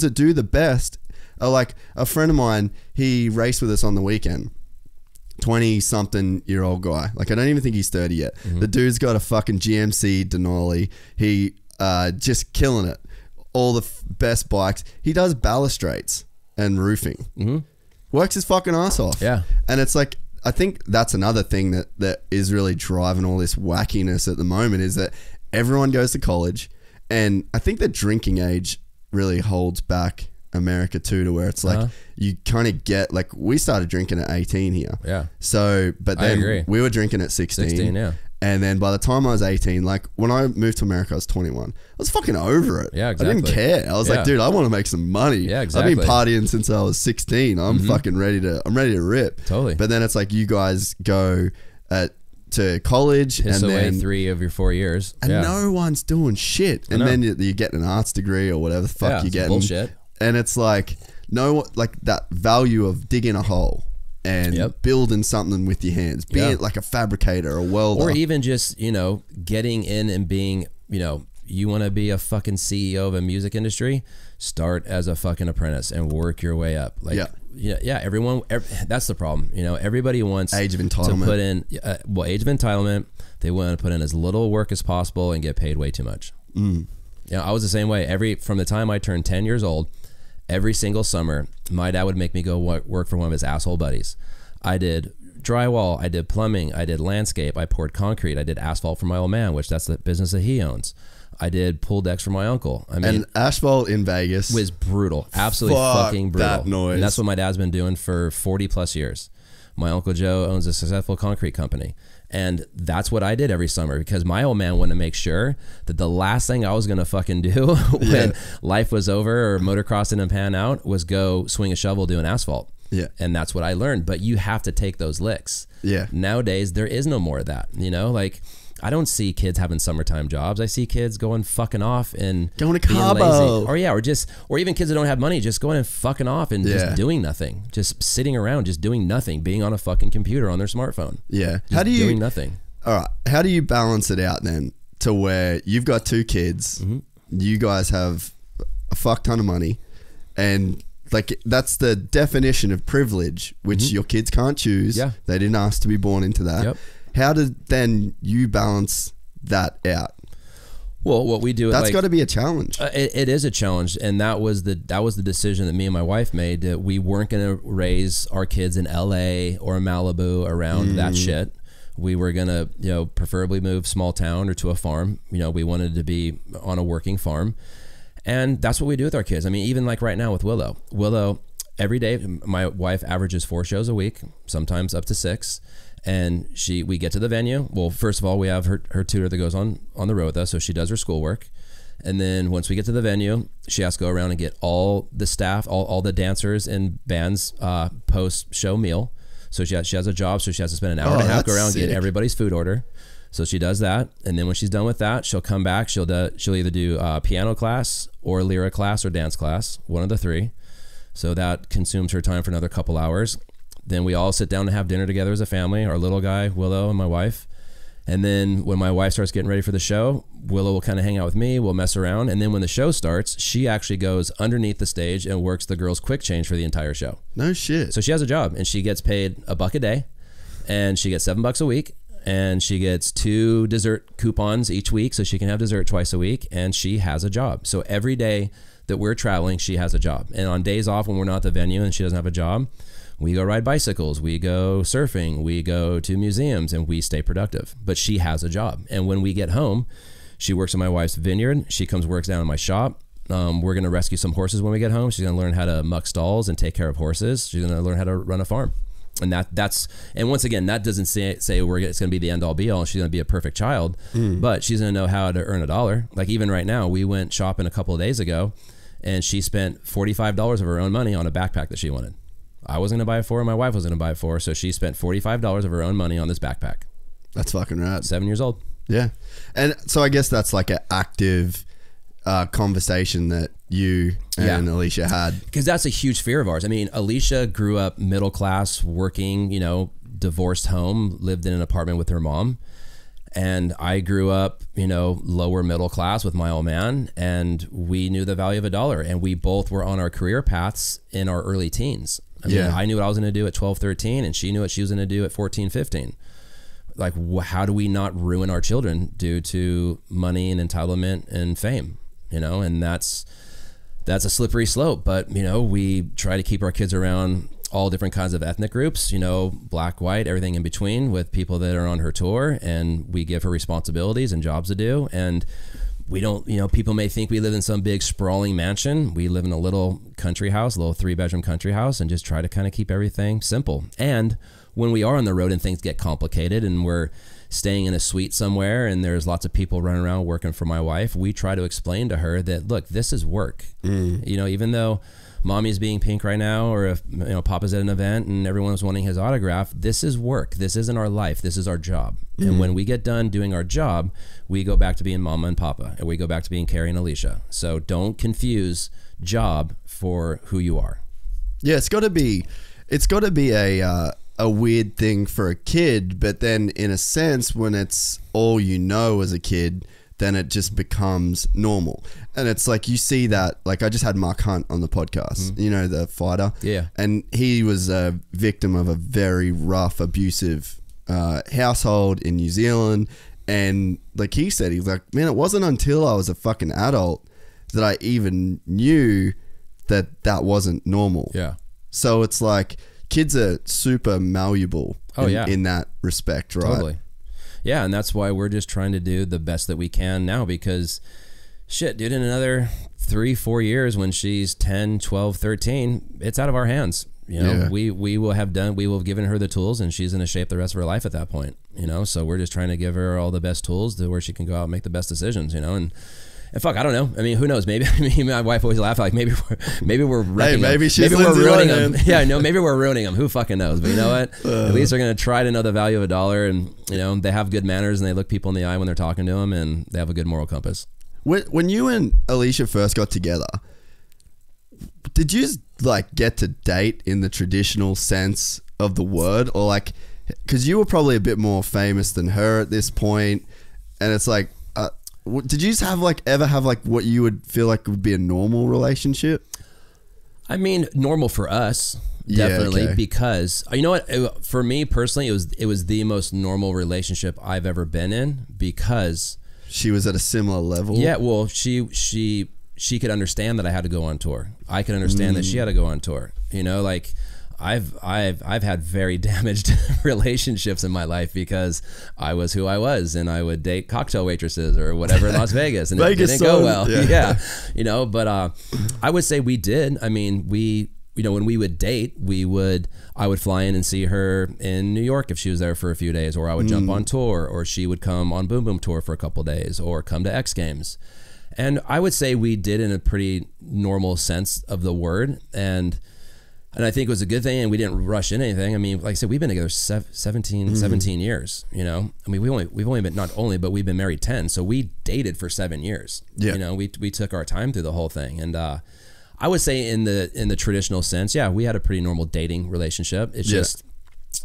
that do the best are like a friend of mine. He raced with us on the weekend. 20-something-year-old guy. Like I don't even think he's 30 yet. The dude's got a fucking GMC Denali. He just killing it. All the best bikes. He does balustrades and roofing. Works his fucking ass off. Yeah. And it's like, I think that's another thing that is really driving all this wackiness at the moment, is that everyone goes to college, and I think the drinking age really holds back America too, to where it's like you kind of get, like we started drinking at 18 here. Yeah. So, but then we were drinking at 16. 16, yeah. And then by the time I was 18, like when I moved to America, I was 21. I was fucking over it. Yeah, exactly. I didn't care. I was like, dude, I want to make some money. Yeah, exactly. I've been partying since I was 16. I'm fucking ready to rip. Totally. But then it's like you guys go to college Piss and away then 3 of your 4 years. And no one's doing shit. And then you get an arts degree or whatever the fuck you're getting. Bullshit. And it's like, like that value of digging a hole and building something with your hands, being like a fabricator, a welder, or even just getting in and being, you want to be a fucking CEO of a music industry, start as a fucking apprentice and work your way up. Like, everyone, that's the problem. You know, everybody wants age of entitlement. to put in, age of entitlement. They want to put in as little work as possible and get paid way too much. You know, I was the same way. From the time I turned 10 years old, every single summer, my dad would make me go work for one of his asshole buddies. I did drywall, I did plumbing, I did landscape, I poured concrete, I did asphalt for my old man, which that's the business that he owns. I did pool decks for my uncle. I mean, and asphalt in Vegas was brutal, absolutely fucking brutal. That noise. And that's what my dad's been doing for 40 plus years. My Uncle Joe owns a successful concrete company. And that's what I did every summer, because my old man wanted to make sure that the last thing I was going to fucking do when life was over or motocross didn't pan out was go swing a shovel doing asphalt. Yeah. And that's what I learned. But you have to take those licks. Yeah. Nowadays, there is no more of that. You know, like, I don't see kids having summertime jobs. I see kids going fucking off and going to being Cabo. lazy. Or even kids that don't have money, just going and fucking off and just doing nothing. Just sitting around, just doing nothing, being on a fucking computer on their smartphone. Yeah. Just doing nothing. All right. How do you balance it out then to where you've got 2 kids, you guys have a fuck ton of money, and like that's the definition of privilege, which your kids can't choose. Yeah. They didn't ask to be born into that. Yep. How did then you balance that out? Well, what we do, that's got to be a challenge. It is a challenge, and that was the decision that me and my wife made. That we weren't going to raise our kids in LA or Malibu around that shit. We were going to, you know, preferably move small town or to a farm. You know, we wanted to be on a working farm, and that's what we do with our kids. I mean, even like right now with Willow, every day my wife averages 4 shows a week, sometimes up to 6. And we get to the venue. Well, first of all, we have her tutor that goes on the road with us, so she does her schoolwork. And then once we get to the venue, she has to go around and get all the staff, all the dancers and bands post-show meal. So she has a job, so she has to spend an hour and a half go around and get everybody's food order. So she does that, and then when she's done with that, she'll come back. She'll either do piano class or lyric class or dance class, one of the 3. So that consumes her time for another couple hours. Then we all sit down and have dinner together as a family, our little guy, Willow, and my wife. And then when my wife starts getting ready for the show, Willow will kind of hang out with me, we'll mess around. And then when the show starts, she actually goes underneath the stage and works the girls' quick change for the entire show. No shit. So she has a job, and she gets paid $1 a day, and she gets $7 a week, and she gets 2 dessert coupons each week, so she can have dessert twice a week, and she has a job. So every day that we're traveling, she has a job. And on days off when we're not at the venue and she doesn't have a job, we go ride bicycles, we go surfing, we go to museums, and we stay productive. But she has a job. And when we get home, she works in my wife's vineyard. She works down in my shop. We're going to rescue some horses when we get home. She's going to learn how to muck stalls and take care of horses. She's going to learn how to run a farm. And and once again, that doesn't say it's going to be the end all be all. She's going to be a perfect child, but she's going to know how to earn $1. Like even right now, we went shopping a couple of days ago, and she spent $45 of her own money on a backpack that she wanted. I wasn't going to buy it for her. My wife was going to buy it for her. So she spent $45 of her own money on this backpack. That's fucking rad. 7 years old. Yeah. And so I guess that's like an active conversation that you and Alicia had. Because that's a huge fear of ours. I mean, Alicia grew up middle class, working, you know, divorced home, lived in an apartment with her mom. And I grew up, you know, lower middle class with my old man, and we knew the value of $1, and we both were on our career paths in our early teens. I mean, I knew what I was going to do at 12, 13, and she knew what she was going to do at 14, 15. Like, how do we not ruin our children due to money and entitlement and fame, you know? And that's a slippery slope, but, you know, we try to keep our kids around all different kinds of ethnic groups, you know, black, white, everything in between, with people that are on her tour, and we give her responsibilities and jobs to do. And we don't, you know, people may think we live in some big sprawling mansion. We live in a little country house, a little 3-bedroom country house, and just try to kind of keep everything simple. And when we are on the road and things get complicated and we're staying in a suite somewhere and there's lots of people running around working for my wife, we try to explain to her that, look, this is work. You know, even though mommy's being pink right now, or if, you know, Papa's at an event and everyone's wanting his autograph, this is work. This isn't our life. This is our job. And when we get done doing our job, we go back to being Mama and Papa, and we go back to being Carey and Alicia. So don't confuse job for who you are. Yeah, it's got to be a weird thing for a kid, but then in a sense, when it's all you know as a kid, then it just becomes normal. And it's like, you see that, like I just had Mark Hunt on the podcast, you know, the fighter. Yeah. And he was a victim of a very rough, abusive household in New Zealand. And like he said, he's like, man, it wasn't until I was a fucking adult that I even knew that that wasn't normal. Yeah. So it's like kids are super malleable in that respect, right? Totally. Yeah, and that's why we're just trying to do the best that we can now, because shit, dude, in another 3-4 years when she's 10, 12, 13, it's out of our hands. You know, we will have given her the tools, and she's going to shape the rest of her life at that point, you know? So we're just trying to give her all the best tools to where she can go out and make the best decisions, you know? And fuck, I don't know. I mean, who knows? Maybe my wife always laughs like maybe we're wrecking maybe them. She's maybe we're ruining them. Lohan. Yeah, no, maybe we're ruining them. Who fucking knows? But you know what? At least they're gonna try to know the value of a dollar, and you know they have good manners, and they look people in the eye when they're talking to them, and they have a good moral compass. When you and Alicia first got together, did you like get to date in the traditional sense of the word, or like, because you were probably a bit more famous than her at this point, and it's like. Did you ever have what you would feel like would be a normal relationship? I mean, normal for us, definitely, okay. Because you know what? For me personally, it was the most normal relationship I've ever been in, because she was at a similar level. Yeah, well, she could understand that I had to go on tour. I could understand that she had to go on tour. You know, like. I've had very damaged relationships in my life because I was who I was, and I would date cocktail waitresses or whatever in Las Vegas, and it didn't go well. Yeah. You know, but I would say we did. I mean, you know, when we would date, I would fly in and see her in New York if she was there for a few days, or I would jump on tour, or she would come on Boom Boom tour for a couple days, or come to X Games. And I would say we did in a pretty normal sense of the word, and I think it was a good thing, and we didn't rush in anything. I mean, like I said, we've been together 17 years, you know? I mean, we've only been, not only, but we've been married 10. So we dated for 7 years. Yeah. You know, we took our time through the whole thing. And I would say in the traditional sense, yeah, we had a pretty normal dating relationship. It's just,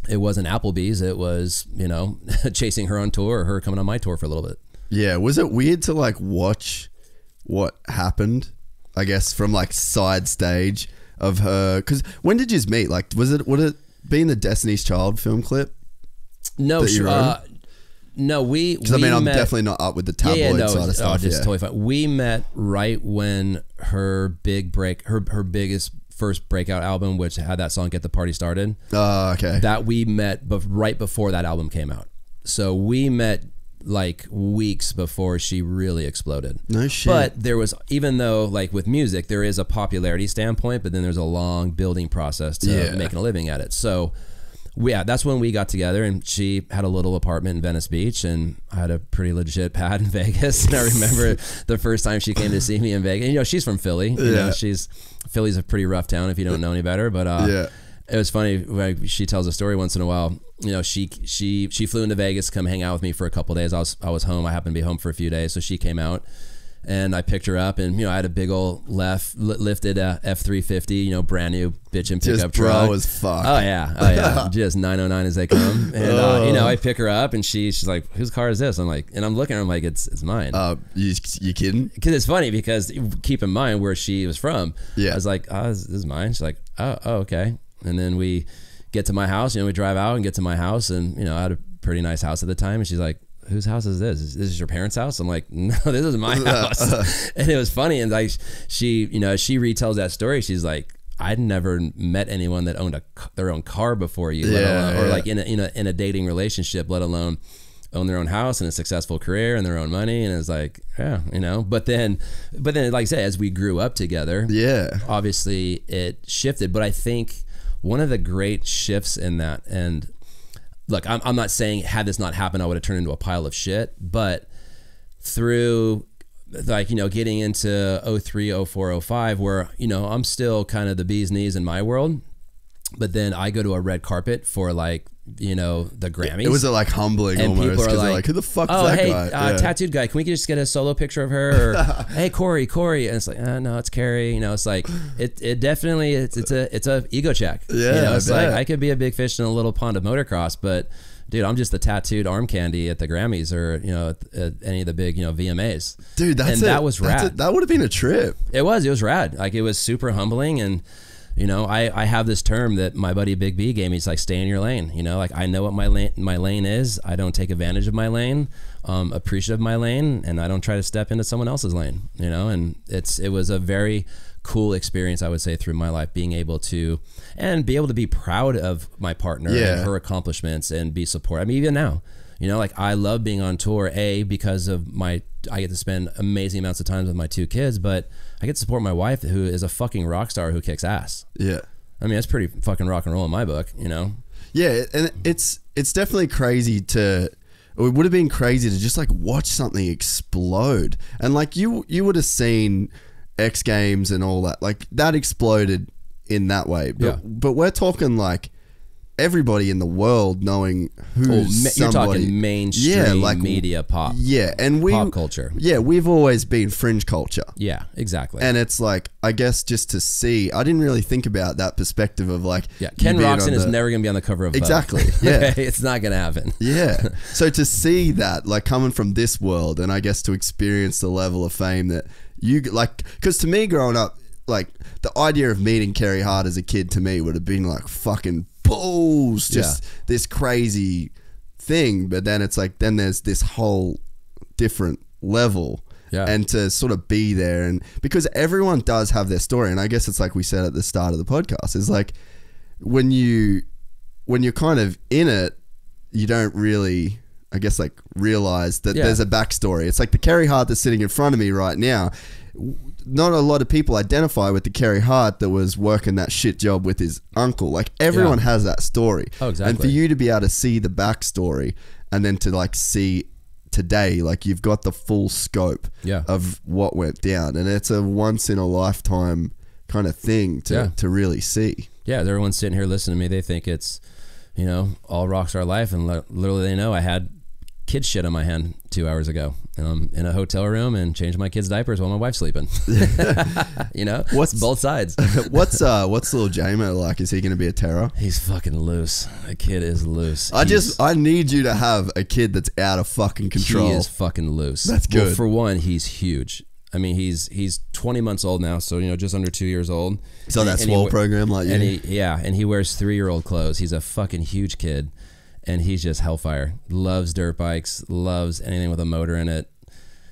it wasn't Applebee's. It was, you know, chasing her on tour, or her coming on my tour for a little bit. Yeah. Was it weird to like watch what happened, I guess, from like side stage of her? Because when did you meet? Like, would it be in the Destiny's Child film clip? No, no, we. Because I mean, I'm definitely not up with the tabloid side of stuff. Just totally fine. We met right when her big break, her biggest first breakout album, which had that song "Get the Party Started." Oh, okay. That we met, but right before that album came out. So we met like weeks before she really exploded. No shit. But there was, even though like with music, there is a popularity standpoint, but then there's a long building process to making a living at it. So that's when we got together, and she had a little apartment in Venice Beach, and I had a pretty legit pad in Vegas. And I remember the first time she came to see me in Vegas, and, you know, she's from Philly. You know, Philly's a pretty rough town if you don't know any better, but it was funny. Like, she tells a story once in a while. You know, she flew into Vegas to come hang out with me for a couple of days. I was home. I happened to be home for a few days, so she came out, and I picked her up, and you know, I had a big old lifted F350, you know, brand new bitchin' pickup truck. Bro as fuck. Oh yeah, just 909 as they come. And you know, I pick her up, and she's like, "Whose car is this?" I'm like, and I'm looking at her, I'm like, "It's mine." You kidding? Because it's funny, because keep in mind where she was from. Yeah, I was like, "Oh, this is mine." She's like, "Oh, okay." And then we get to my house, you know, we drive out and get to my house, and, you know, I had a pretty nice house at the time, and she's like, "Whose house is this? Is this your parents' house?" I'm like, "No, this is my house." And it was funny, and like, she, you know, she retells that story. She's like, "I'd never met anyone that owned their own car before you, let alone, or like in a dating relationship, let alone own their own house and a successful career and their own money." And it's like, yeah, you know, but then like I said, as we grew up together, obviously it shifted. But I think one of the great shifts in that, and look, I'm not saying had this not happened, I would have turned into a pile of shit, but through, like, you know, getting into 03, 04, 05, where, you know, I'm still kind of the bee's knees in my world, but then I go to a red carpet for, like, you know, the Grammys. It was like humbling, and almost, because they're like, "Who the fuck is that guy? Tattooed guy. Can we just get a solo picture of her?" Or, "Hey, Corey," and it's like, "No, it's Carey." You know, it's like it definitely it's a ego check. Yeah, you know, it's like I could be a big fish in a little pond of motocross, but dude, I'm just the tattooed arm candy at the Grammys or, you know, at any of the big, you know, VMAs. Dude, that was rad. That would have been a trip. It was rad. Like, it was super humbling. And, you know, I have this term that my buddy Big B gave me. It's like, stay in your lane. You know, like, I know what my lane is. I don't take advantage of my lane, appreciative of my lane, and I don't try to step into someone else's lane, you know. And it was a very cool experience, I would say, through my life, being able to be proud of my partner and her accomplishments and be supportive. I mean, even now, you know, like, I love being on tour, because of I get to spend amazing amounts of time with my 2 kids, but I get to support my wife, who is a fucking rock star who kicks ass. Yeah. I mean, that's pretty fucking rock and roll in my book, you know? Yeah. And it's definitely crazy it would have been crazy to just like watch something explode. And like you would have seen X Games and all that, like that exploded in that way. But we're talking like everybody in the world knowing who's you're somebody. Talking mainstream media, pop. Yeah, and pop culture. Yeah, we've always been fringe culture. Yeah, exactly. And it's like, I guess just to see, I didn't really think about that perspective of like, Ken Roxon is never going to be on the cover of Vogue. Exactly. Yeah, okay? It's not going to happen. Yeah. So to see that, like, coming from this world, and I guess to experience the level of fame that you like, because to me growing up, like the idea of meeting Carey Hart as a kid to me would have been like fucking balls, just this crazy thing. But then it's like, then there's this whole different level. Yeah. And to sort of be there, and because everyone does have their story, and I guess it's like we said at the start of the podcast, is like when you're kind of in it, you don't really, I guess, like realize that there's a backstory. It's like the Carey Hart that's sitting in front of me right now. Not a lot of people identify with the Carey Hart that was working that shit job with his uncle. Like everyone has that story. Oh, exactly. And for you to be able to see the backstory and then to like see today, like you've got the full scope of what went down, and it's a once in a lifetime kind of thing to really see. Yeah, everyone's sitting here listening to me. They think it's, you know, all rockstar life, and literally they know I had kid shit on my hand 2 hours ago, and I'm in a hotel room and changing my kids' diapers while my wife's sleeping. You know, what's both sides? What's little J-Mo like? Is he going to be a terror? He's fucking loose. The kid is loose. I need you to have a kid that's out of fucking control. He is fucking loose. That's good. Well, for one, he's huge. I mean, he's 20 months old now, so, you know, just under 2 years old. So that swole program like you. And he wears 3-year-old clothes. He's a fucking huge kid. And he's just hellfire. Loves dirt bikes, loves anything with a motor in it.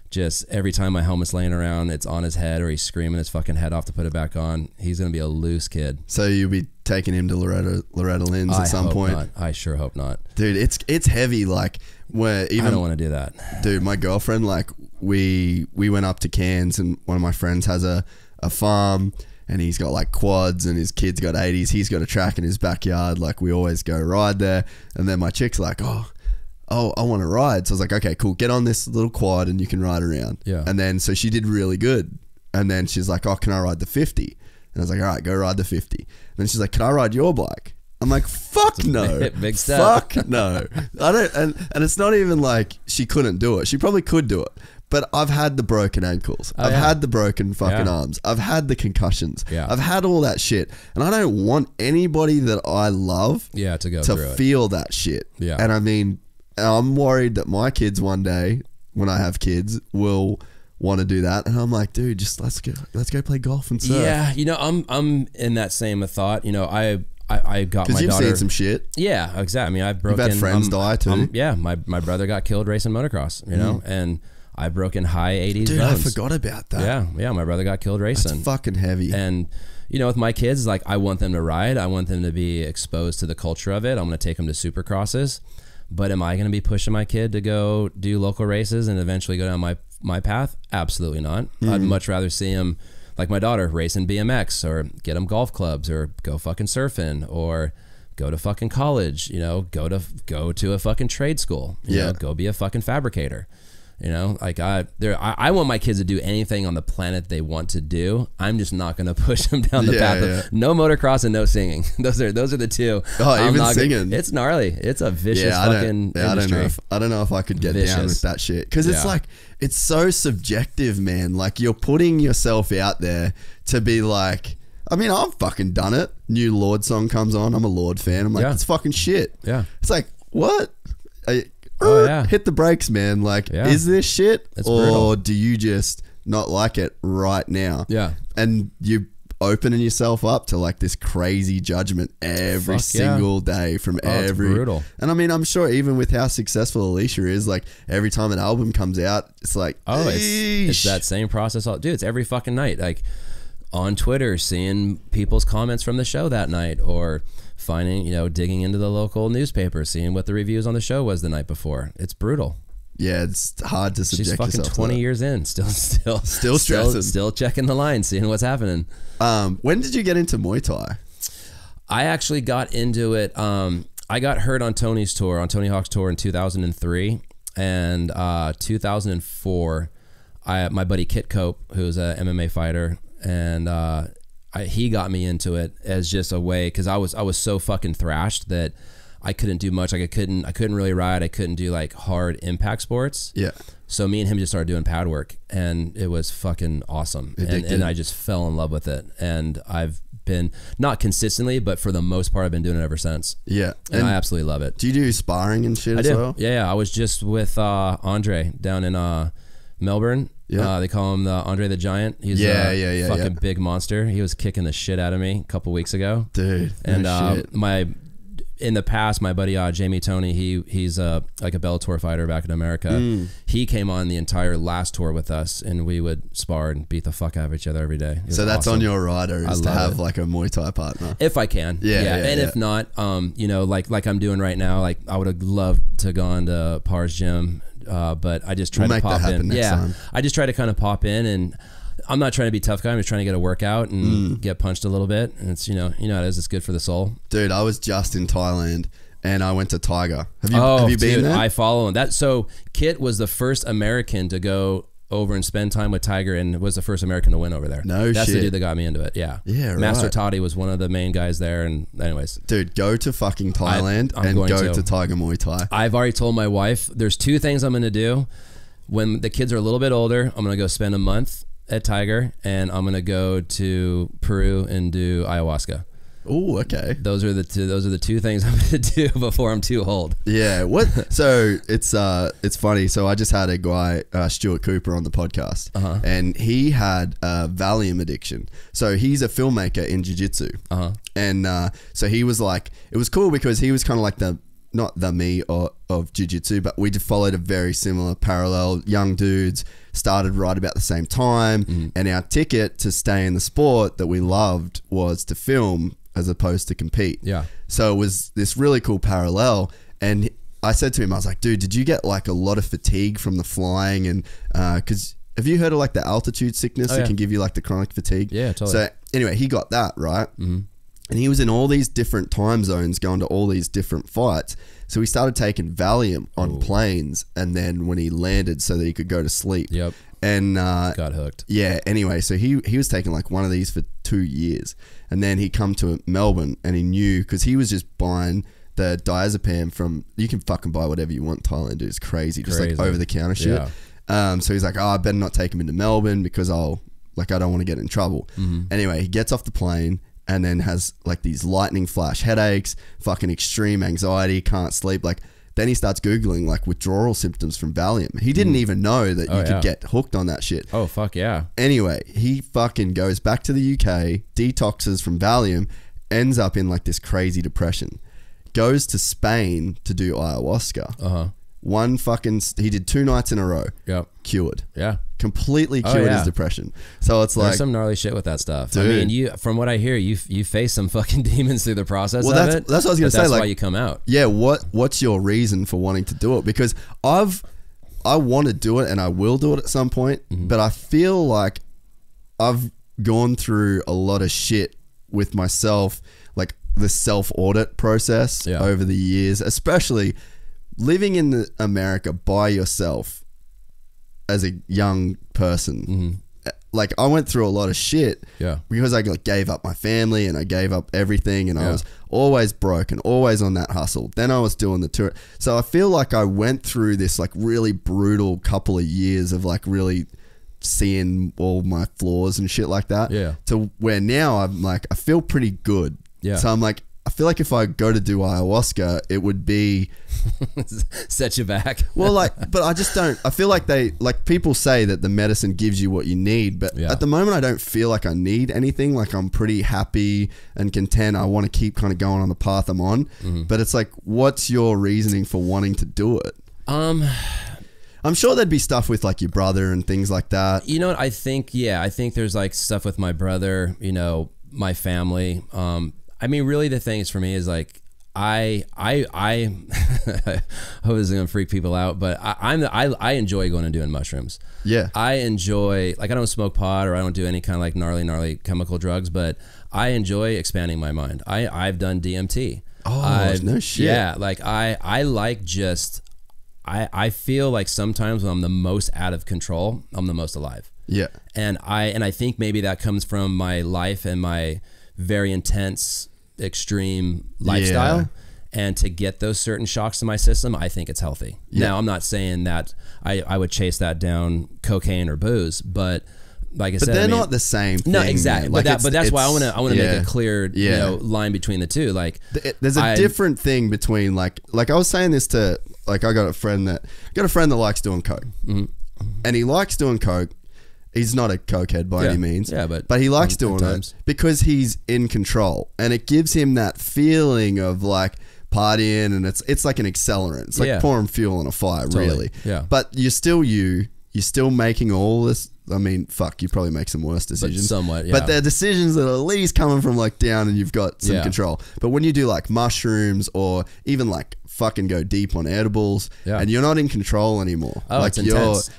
Just every time my helmet's laying around, it's on his head, or he's screaming his fucking head off to put it back on. He's going to be a loose kid. So you'll be taking him to Loretta Lynn's at some point? Not. I sure hope not. Dude, it's heavy. Like, I don't want to do that. Dude, my girlfriend, like, we went up to Cairns, and one of my friends has a farm, and he's got like quads, and his kid's got 80s. He's got a track in his backyard. Like, we always go ride there. And then my chick's like, oh, I want to ride. So I was like, okay, cool. Get on this little quad and you can ride around. Yeah. And then, so she did really good. And then she's like, oh, can I ride the 50? And I was like, all right, go ride the 50. And then she's like, can I ride your bike? I'm like, fuck no. Big step. Fuck no. I don't, and it's not even like she couldn't do it. She probably could do it. But I've had the broken ankles. I've had the broken fucking arms. I've had the concussions. I've had all that shit. And I don't want anybody that I love to feel that shit. And I mean, I'm worried that my kids one day, when I have kids, will want to do that. And I'm like, dude, just let's go play golf and surf. Yeah, you know, I'm in that same thought. You know, I got my daughter. Because you've seen some shit. Yeah, exactly. I mean, I've broken. You've had friends die too. My brother got killed racing motocross. You know, and I've broken high 80s Dude, bones. I forgot about that. Yeah, my brother got killed racing. That's fucking heavy. And, you know, with my kids, like, I want them to ride. I want them to be exposed to the culture of it. I'm going to take them to supercrosses. But am I going to be pushing my kid to go do local races and eventually go down my path? Absolutely not. I'd much rather see him, like my daughter, racing BMX, or get him golf clubs, or go fucking surfing, or go to fucking college, you know, go to a fucking trade school, you know, go be a fucking fabricator. You know, like I want my kids to do anything on the planet they want to do. I'm just not going to push them down the path of no motocross and no singing. Those are the two. Oh, even singing. It's gnarly. It's a vicious fucking industry. I don't know if I could get down with that shit, because it's like, it's so subjective, man. Like, you're putting yourself out there to be like, I mean, I've fucking done it. New Lorde song comes on. I'm a Lorde fan. I'm like, it's fucking shit. Yeah. It's like, what? hit the brakes, man. Like, is this shit? It's or brutal. do you just not like it right now? Yeah. And you opening yourself up to like this crazy judgment every single day from every. It's brutal. And I mean, I'm sure even with how successful Alicia is, like every time an album comes out, it's like, it's that same process. Dude, it's every fucking night. Like on Twitter, seeing people's comments from the show that night, or finding, digging into the local newspaper, seeing what the reviews on the show was the night before. It's brutal. Yeah, it's hard to subject yourself to that. She's fucking 20 years in, still stressing, still checking the line, seeing what's happening. When did you get into Muay Thai? I actually got into it. I got hurt on Tony Hawk's tour in 2003, and 2004. My buddy Kit Cope, who's a MMA fighter, and he got me into it as just a way, because I was so fucking thrashed that I couldn't do much. Like I couldn't really ride. I couldn't do like hard impact sports. Yeah. So me and him just started doing pad work, and it was fucking awesome. And I just fell in love with it. And I've been, not consistently, but for the most part, I've been doing it ever since. Yeah. And I absolutely love it. Do you do sparring and shit as well? Yeah. I was just with Andre down in Melbourne. Yeah. They call him Andre the Giant. He's a fucking big monster. He was kicking the shit out of me a couple weeks ago. Dude. And in the past, my buddy Jamie Toney, he's like a Bellator fighter back in America. He came on the entire last tour with us, and we would spar and beat the fuck out of each other every day. So that's awesome. On your rider is to have like a Muay Thai partner, if I can. If not, like I'm doing right now, like I would have loved to go on to Par's gym, but I just try to pop in. I just try to kind of pop in, and I'm not trying to be a tough guy. I'm just trying to get a workout and get punched a little bit. And it's, how it is. It's good for the soul. Dude, I was just in Thailand and I went to Tiger. Have you been there? I follow him. So Kit was the first American to go over and spend time with Tiger, and was the first American to win over there. That's the dude that got me into it. Yeah. Yeah, right. Master Toddy was one of the main guys there. And anyways. Dude, go to fucking Thailand and go to Tiger Muay Thai. I've already told my wife, there's 2 things I'm going to do. When the kids are a little bit older, I'm going to go spend a month at Tiger, and I'm gonna go to Peru and do ayahuasca. Oh, okay. Those are the 2 things I'm gonna do before I'm too old. Yeah. What? So it's funny. So I just had a guy, Stuart Cooper, on the podcast, and he had a Valium addiction. So he's a filmmaker in jiu-jitsu, and so he was like, it was cool because he was kind of like not the me of jiu-jitsu, but we just followed a very similar parallel. Young dudes, started right about the same time, and our ticket to stay in the sport that we loved was to film as opposed to compete. Yeah. So it was this really cool parallel, and I said to him, I was like, dude, did you get like a lot of fatigue from the flying? And because have you heard of like the altitude sickness that can give you like the chronic fatigue? Yeah, totally. So anyway, he got that, right? And he was in all these different time zones, going to all these different fights. So he started taking Valium on planes, and then when he landed, so that he could go to sleep. Yep. And got hooked. Yeah. Anyway, so he was taking like one of these for 2 years, and then he come to Melbourne, and he knew, because he was just buying the diazepam from, you can fucking buy whatever you want in Thailand, dude. It's crazy. Just like over the counter shit. Yeah. So he's like, I better not take him into Melbourne because I don't want to get in trouble. Anyway, he gets off the plane, and then has like these lightning flash headaches, fucking extreme anxiety, can't sleep. Like, then he starts Googling like withdrawal symptoms from Valium. He didn't even know that you could get hooked on that shit. Oh, fuck yeah. Anyway, he fucking goes back to the UK, detoxes from Valium, ends up in like this crazy depression, goes to Spain to do ayahuasca. He did 2 nights in a row. Yep. Cured. Yeah. Completely cured his depression. So it's like, there's some gnarly shit with that stuff. Dude. I mean, from what I hear, you face some fucking demons through the process of it. That's what I was gonna say. That's like, why you come out. Yeah. What's your reason for wanting to do it? Because I want to do it, and I will do it at some point. But I feel like I've gone through a lot of shit with myself, like the self-audit process over the years, especially living in America by yourself as a young person. Like, I went through a lot of shit because I like gave up my family, and I gave up everything, and I was always broke and always on that hustle. Then I was doing the tour. So I feel like I went through this like really brutal couple of years of like really seeing all my flaws and shit like that, to where now I'm like, I feel pretty good. So I'm like, I feel like if I go to do ayahuasca, it would be set you back. Well, like, but I just don't. I feel like people say that the medicine gives you what you need, but at the moment I don't feel like I need anything. Like I'm pretty happy and content. I want to keep kind of going on the path I'm on. But it's like, what's your reasoning for wanting to do it? I'm sure there'd be stuff with like your brother and things like that. You know what? I think there's like stuff with my brother, you know, my family. I mean, really the thing is for me is like, I hope this is gonna freak people out, but I enjoy going and doing mushrooms. Yeah. I enjoy, like, I don't smoke pot or I don't do any kind of like gnarly chemical drugs, but I enjoy expanding my mind. I've done DMT. Oh, no shit. Yeah. Like I like just, I feel like sometimes when I'm the most out of control, I'm the most alive. Yeah. And I think maybe that comes from my life and my very intense, extreme lifestyle. Yeah. And to get those certain shocks to my system, I think it's healthy. Yeah. Now, I'm not saying that I would chase that down cocaine or booze, but like I said, they're not the same thing. No, exactly. Like but that's why I want to make a clear Yeah. you know, line between the two. Like there's a different thing between like I was saying this to, like, I got a friend that likes doing coke, and he likes doing coke. He's not a cokehead by any means, but he likes doing it because he's in control, and it gives him that feeling of like partying, and it's like an accelerant. It's like pouring fuel on a fire, really. Yeah. But you're still making all this. I mean, fuck, you probably make some worse decisions. But somewhat, yeah. But they're decisions that are at least coming from like down, and you've got some control. But when you do like mushrooms or even like fucking go deep on edibles, and you're not in control anymore. Oh, like it's intense.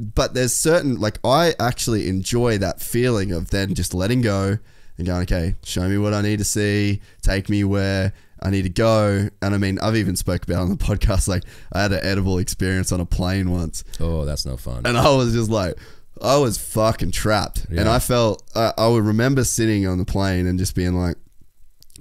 But there's certain, like, I actually enjoy that feeling of then just letting go and going, okay, show me what I need to see, take me where I need to go. And I mean, I've even spoke about on the podcast, like, I had an edible experience on a plane once. Oh, that's no fun. And I was just like, I was fucking trapped. Yeah. And I felt, I would remember sitting on the plane and just being like,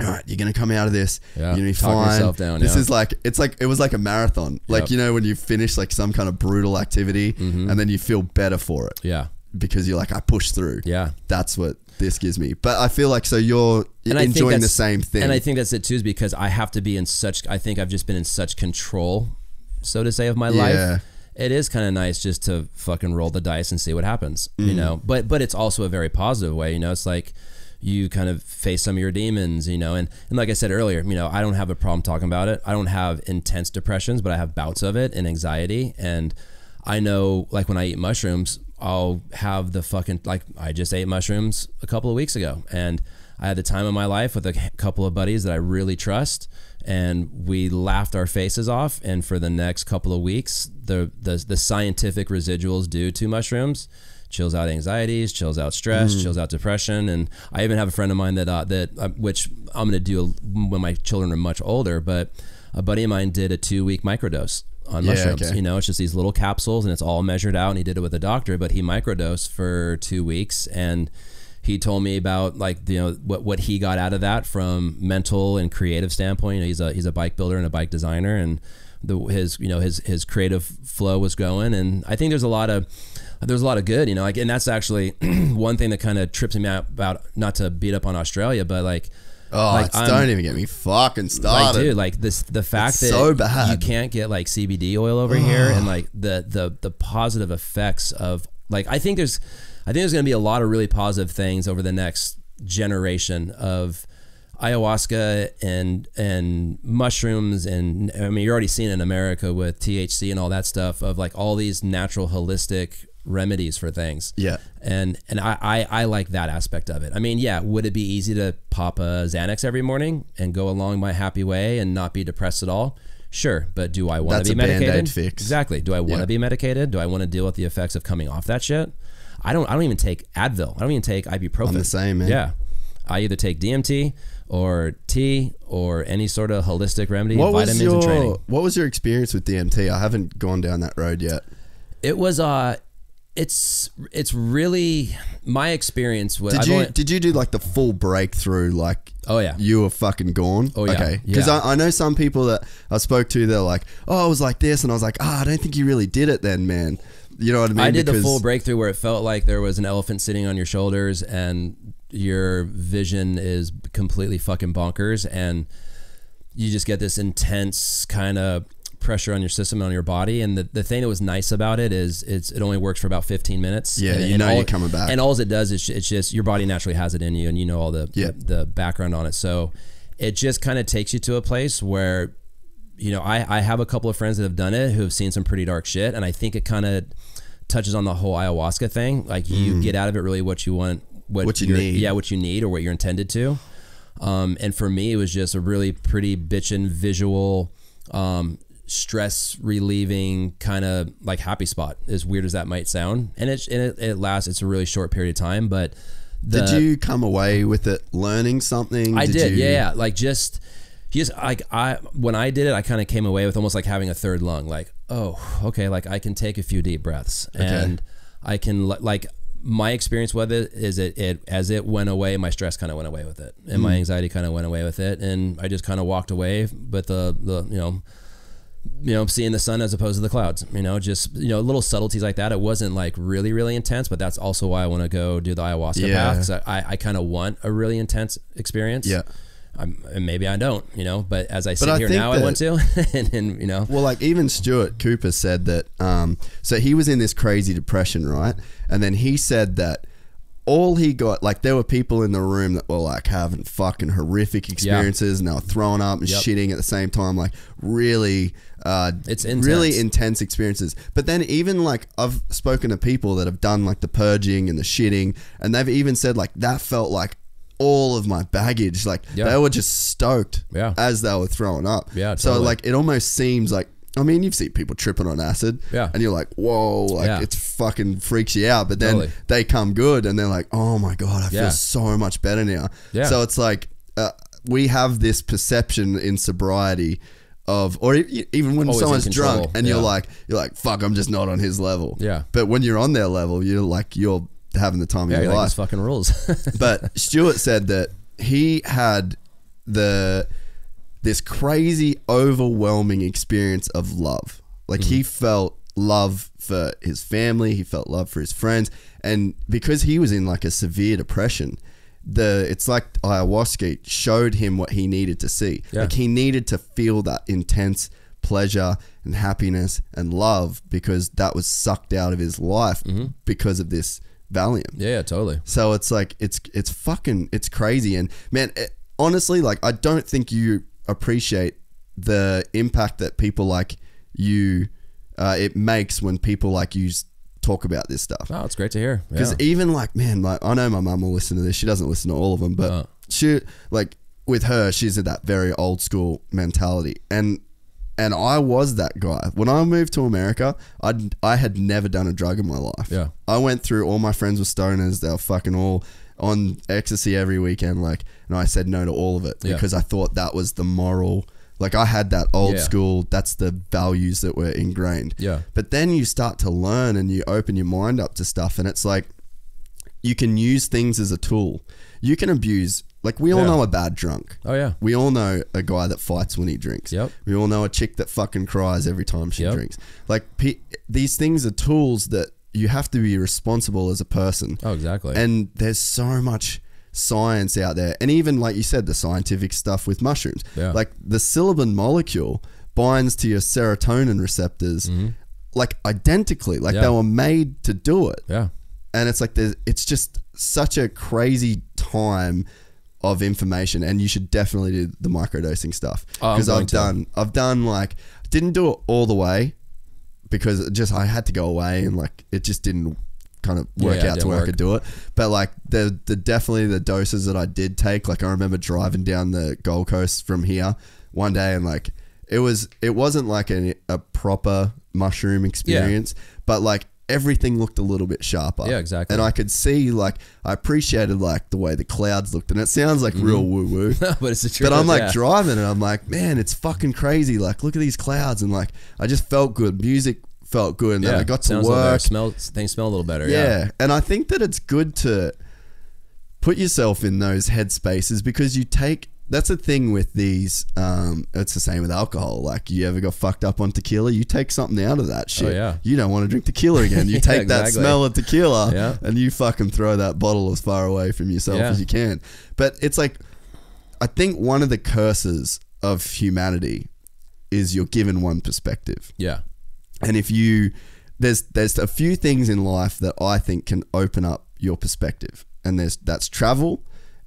all right, you're going to come out of this. Yeah. You're going to be Talk fine. yourself down, this is like, it was like a marathon. Like, you know, when you finish like some kind of brutal activity and then you feel better for it. Yeah. Because you're like, I pushed through. Yeah. That's what this gives me. But I feel like, so you're enjoying the same thing. And I think that's it too, is because I have to be in such, I think I've just been in such control, so to say, of my life. It is kind of nice just to fucking roll the dice and see what happens, you know, but it's also a very positive way, you know, it's like, you kind of face some of your demons, you know, and like I said earlier, you know, I don't have a problem talking about it. I don't have intense depressions, but I have bouts of it and anxiety. And I know, like, when I eat mushrooms, I'll have the fucking, like, I just ate mushrooms a couple of weeks ago, and I had the time of my life with a couple of buddies that I really trust, and we laughed our faces off. And for the next couple of weeks, the scientific residuals due to mushrooms chills out anxieties, chills out stress, chills out depression. And I even have a friend of mine that which I'm going to do when my children are much older, but a buddy of mine did a 2-week microdose on mushrooms. Okay. You know, it's just these little capsules and it's all measured out, and he did it with a doctor, but he microdosed for 2 weeks, and he told me about, like, you know, what he got out of that from mental and creative standpoint. You know, he's a bike builder and a bike designer, and his creative flow was going. And I think there's a lot of good, you know, like, and that's actually one thing that kind of trips me out about, not to beat up on Australia, but like, don't even get me fucking started. Like, dude, like the fact that so bad. You can't get like CBD oil over here, and like the positive effects of, like, I think there's going to be a lot of really positive things over the next generation of ayahuasca and mushrooms. And I mean, you're already seeing in America with THC and all that stuff, of like all these natural holistic remedies for things. Yeah. And I like that aspect of it. I mean, yeah, would it be easy to pop a Xanax every morning and go along my happy way and not be depressed at all? Sure, but do I want to be medicated? Band-Aid fix. Exactly. Do I want to be medicated? Do I want to deal with the effects of coming off that shit? I don't even take Advil. I don't even take ibuprofen. I'm the same, man. Yeah. I either take DMT or tea or any sort of holistic remedy, vitamins and training. What was your experience with DMT? I haven't gone down that road yet. It was it's really my experience with. Did you do like the full breakthrough? Like, oh yeah, you were fucking gone. Oh yeah, okay. Because I know some people that I spoke to, they're like, oh, I was like this, and I was like, I don't think you really did it then, man. You know what I mean? I did the full breakthrough where it felt like there was an elephant sitting on your shoulders, and your vision is completely fucking bonkers, and you just get this intense kind of pressure on your system and on your body. And the thing that was nice about it is it only works for about 15 minutes. Yeah, and, you know you're coming back. And all it does is it's just your body naturally has it in you, and you know all the background on it. So it just kind of takes you to a place where, you know, I have a couple of friends that have done it who have seen some pretty dark shit, and I think it kind of touches on the whole ayahuasca thing. Like you get out of it really what you want, what you need. Yeah, what you need or what you're intended to. And for me, it was just a really pretty bitchin' visual, stress relieving kind of like happy spot, as weird as that might sound. And it lasts, it's a really short period of time, but did you come away with it learning something? I did. Yeah. Like just when I did it, I kind of came away with almost like having a third lung, like, oh, okay. Like I can take a few deep breaths and I can like my experience with it is as it went away, my stress kind of went away with it, and my anxiety kind of went away with it. And I just kind of walked away with the you know, seeing the sun as opposed to the clouds, you know, just, you know, little subtleties like that. It wasn't like really, really intense, but that's also why I want to go do the ayahuasca path. 'Cause I kind of want a really intense experience. Yeah. And maybe I don't, you know, but as I sit here now, I want to, and you know. Well, like even Stuart Cooper said that, so he was in this crazy depression, right? And then he said that all he got, like there were people in the room that were like having fucking horrific experiences and they were throwing up and shitting at the same time, like really, it's intense. Really intense experiences. But then even like I've spoken to people that have done like the purging and the shitting, and they've even said like that felt like all of my baggage, like they were just stoked as they were throwing up. Yeah, totally. So like it almost seems like, I mean, you've seen people tripping on acid and you're like, whoa, like it's fucking freaks you out. But then they come good and they're like, oh my God, I feel so much better now. Yeah. So it's like, we have this perception in sobriety of, or even when someone's drunk and you're like, fuck, I'm just not on his level. Yeah. But when you're on their level, you're having the time of your life. Like, fucking rules. But Stuart said that he had this crazy overwhelming experience of love. Like he felt love for his family, he felt love for his friends, and because he was in like a severe depression, it's like ayahuasca showed him what he needed to see. Like he needed to feel that intense pleasure and happiness and love, because that was sucked out of his life because of this Valium. Yeah, totally. So it's like it's crazy. And man, honestly, like I don't think you appreciate the impact that people like you it makes when people like you talk about this stuff. Oh, it's great to hear. Because even like, man, like I know my mum will listen to this. She doesn't listen to all of them, but she, like with her, she's in that very old school mentality, and I was that guy. When I moved to America, I had never done a drug in my life. Yeah, I went through, all my friends were stoners. They were fucking all on ecstasy every weekend, like, and I said no to all of it because I thought that was the moral. Like I had that old school, that's the values that were ingrained. Yeah. But then you start to learn and you open your mind up to stuff, and it's like you can use things as a tool. You can abuse, like we all know a bad drunk. Oh yeah. We all know a guy that fights when he drinks. Yep. We all know a chick that fucking cries every time she drinks. Like these things are tools that you have to be responsible as a person. Oh, exactly. And there's so much science out there, and even like you said, the scientific stuff with mushrooms, like the psilocybin molecule binds to your serotonin receptors like identically, like they were made to do it. Yeah. And it's like it's just such a crazy time of information, and you should definitely do the microdosing stuff, because I've done like, didn't do it all the way because I had to go away, and like it just didn't kind of work out to where I could do it. But like the definitely the doses that I did take, like I remember driving down the Gold Coast from here one day, and like it wasn't like a proper mushroom experience, but like everything looked a little bit sharper. Yeah, exactly. And I could see, like, I appreciated like the way the clouds looked, and it sounds like real woo woo, but it's the truth. But I'm like driving and I'm like, man, it's fucking crazy. Like, look at these clouds, and like I just felt good. Music felt good, and then I got to work. Things smell a little better. Yeah, and I think that it's good to put yourself in those headspaces, because you take that's the thing with these. It's the same with alcohol. Like, you ever got fucked up on tequila? You take something out of that shit. Oh, yeah. You don't want to drink tequila again. You take that smell of tequila Yeah. and you fucking throw that bottle as far away from yourself as you can. But it's like, I think one of the curses of humanity is you're given one perspective. Yeah. And if you, there's a few things in life that I think can open up your perspective, and that's travel,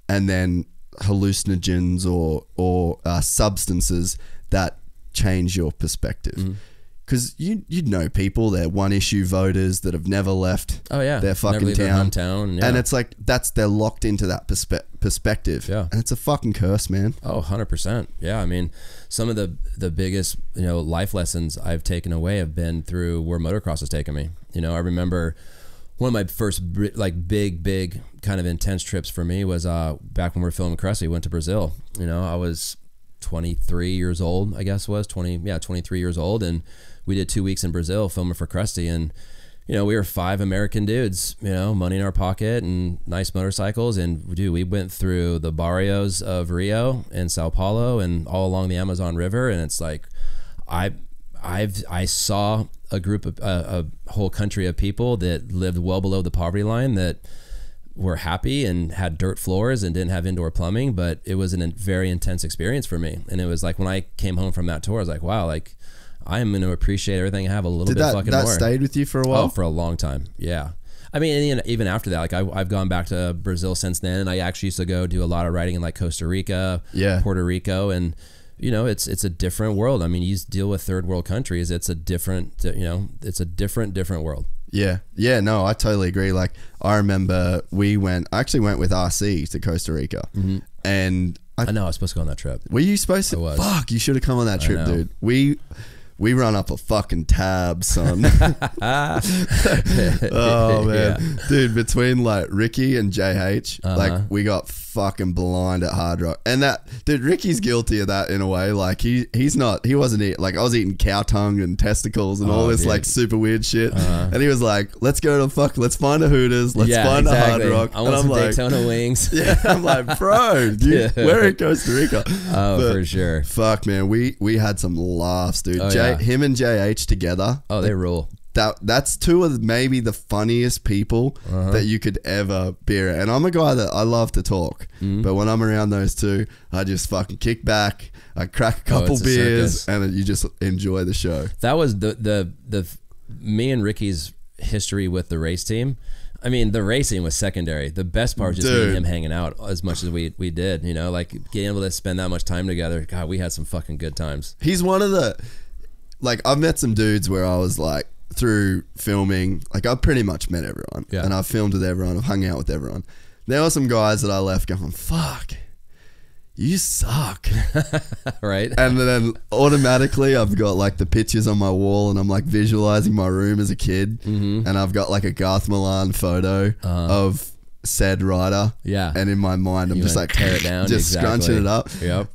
and then hallucinogens or substances that change your perspective. Because you'd know people, they're one issue voters that have never left their fucking town. And it's like, they're locked into that perspective. Yeah. And it's a fucking curse, man. Oh, 100%. Yeah. I mean, some of the biggest, life lessons I've taken away have been through where motocross has taken me. I remember one of my first like big kind of intense trips for me was back when we were filming Cressy. We went to Brazil. I was 23 years old, I guess was 23 years old, and we did 2 weeks in Brazil filming for Crusty, and we were 5 American dudes, money in our pocket and nice motorcycles, and dude, we went through the barrios of Rio and Sao Paulo and all along the Amazon River, and it's like I saw a group of a whole country of people that lived well below the poverty line, that were happy and had dirt floors and didn't have indoor plumbing, but it was a very intense experience for me. And it was like, when I came home from that tour, I was like, wow, like, I am going to appreciate everything I have a little bit fucking more. Did that stayed with you for a while? Oh, for a long time. Yeah. I mean, even after that, like I've gone back to Brazil since then, and I actually used to go do a lot of riding in like Costa Rica, Puerto Rico, and it's a different world. I mean, you deal with third world countries. It's a different, it's a different world. Yeah, no, I totally agree. Like, I remember I actually went with RC to Costa Rica, and I know I was supposed to go on that trip. Were you supposed to? Fuck, you should have come on that trip, dude. We run up a fucking tab, son. Oh man, dude, between like Ricky and JH, like we got fucking blind at Hard Rock, and that dude, Ricky's guilty of that in a way. Like he wasn't eating, like I was eating cow tongue and testicles and all this like super weird shit, and he was like, let's find a Hooters, let's find a Hard Rock. I want some Daytona wings. Yeah, I'm like, bro, we're in Costa Rica. Oh, for sure. Fuck, man, we had some laughs, dude. Him and JH together. Oh, they rule. That's two of maybe the funniest people that you could ever be around. And I'm a guy that I love to talk, but when I'm around those two, I just fucking kick back, I crack a couple beers, and you just enjoy the show. That was the me and Ricky's history with the race team. I mean, the racing was secondary. The best part was just me and him hanging out as much as we did, like getting able to spend that much time together. God, we had some fucking good times. He's one of the, like, I've met some dudes where I was like, through filming, like I've pretty much met everyone, and I've filmed with everyone, I've hung out with everyone. There were some guys that I left going, fuck, you suck. Right. And then automatically I've got like the pictures on my wall, and I'm like visualizing my room as a kid, and I've got like a Garth Milan photo of said rider, and in my mind I'm just like, tear it down, just scrunching it up.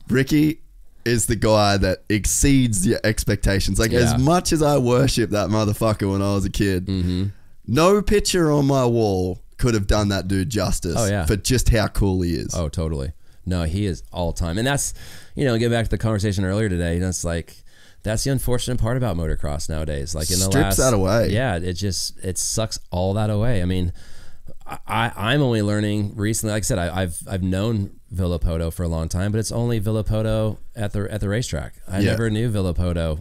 Ricky is the guy that exceeds your expectations. Like, as much as I worship that motherfucker when I was a kid, no picture on my wall could have done that dude justice for just how cool he is. Oh, totally. No, he is all time. And that's, get back to the conversation earlier today, it's like, that's the unfortunate part about motocross nowadays. Like, in the strips that away. Yeah, it sucks all that away. I mean, I'm only learning recently. Like I said, I've known Villapoto for a long time, but it's only Villapoto at the racetrack. I never knew Villapoto,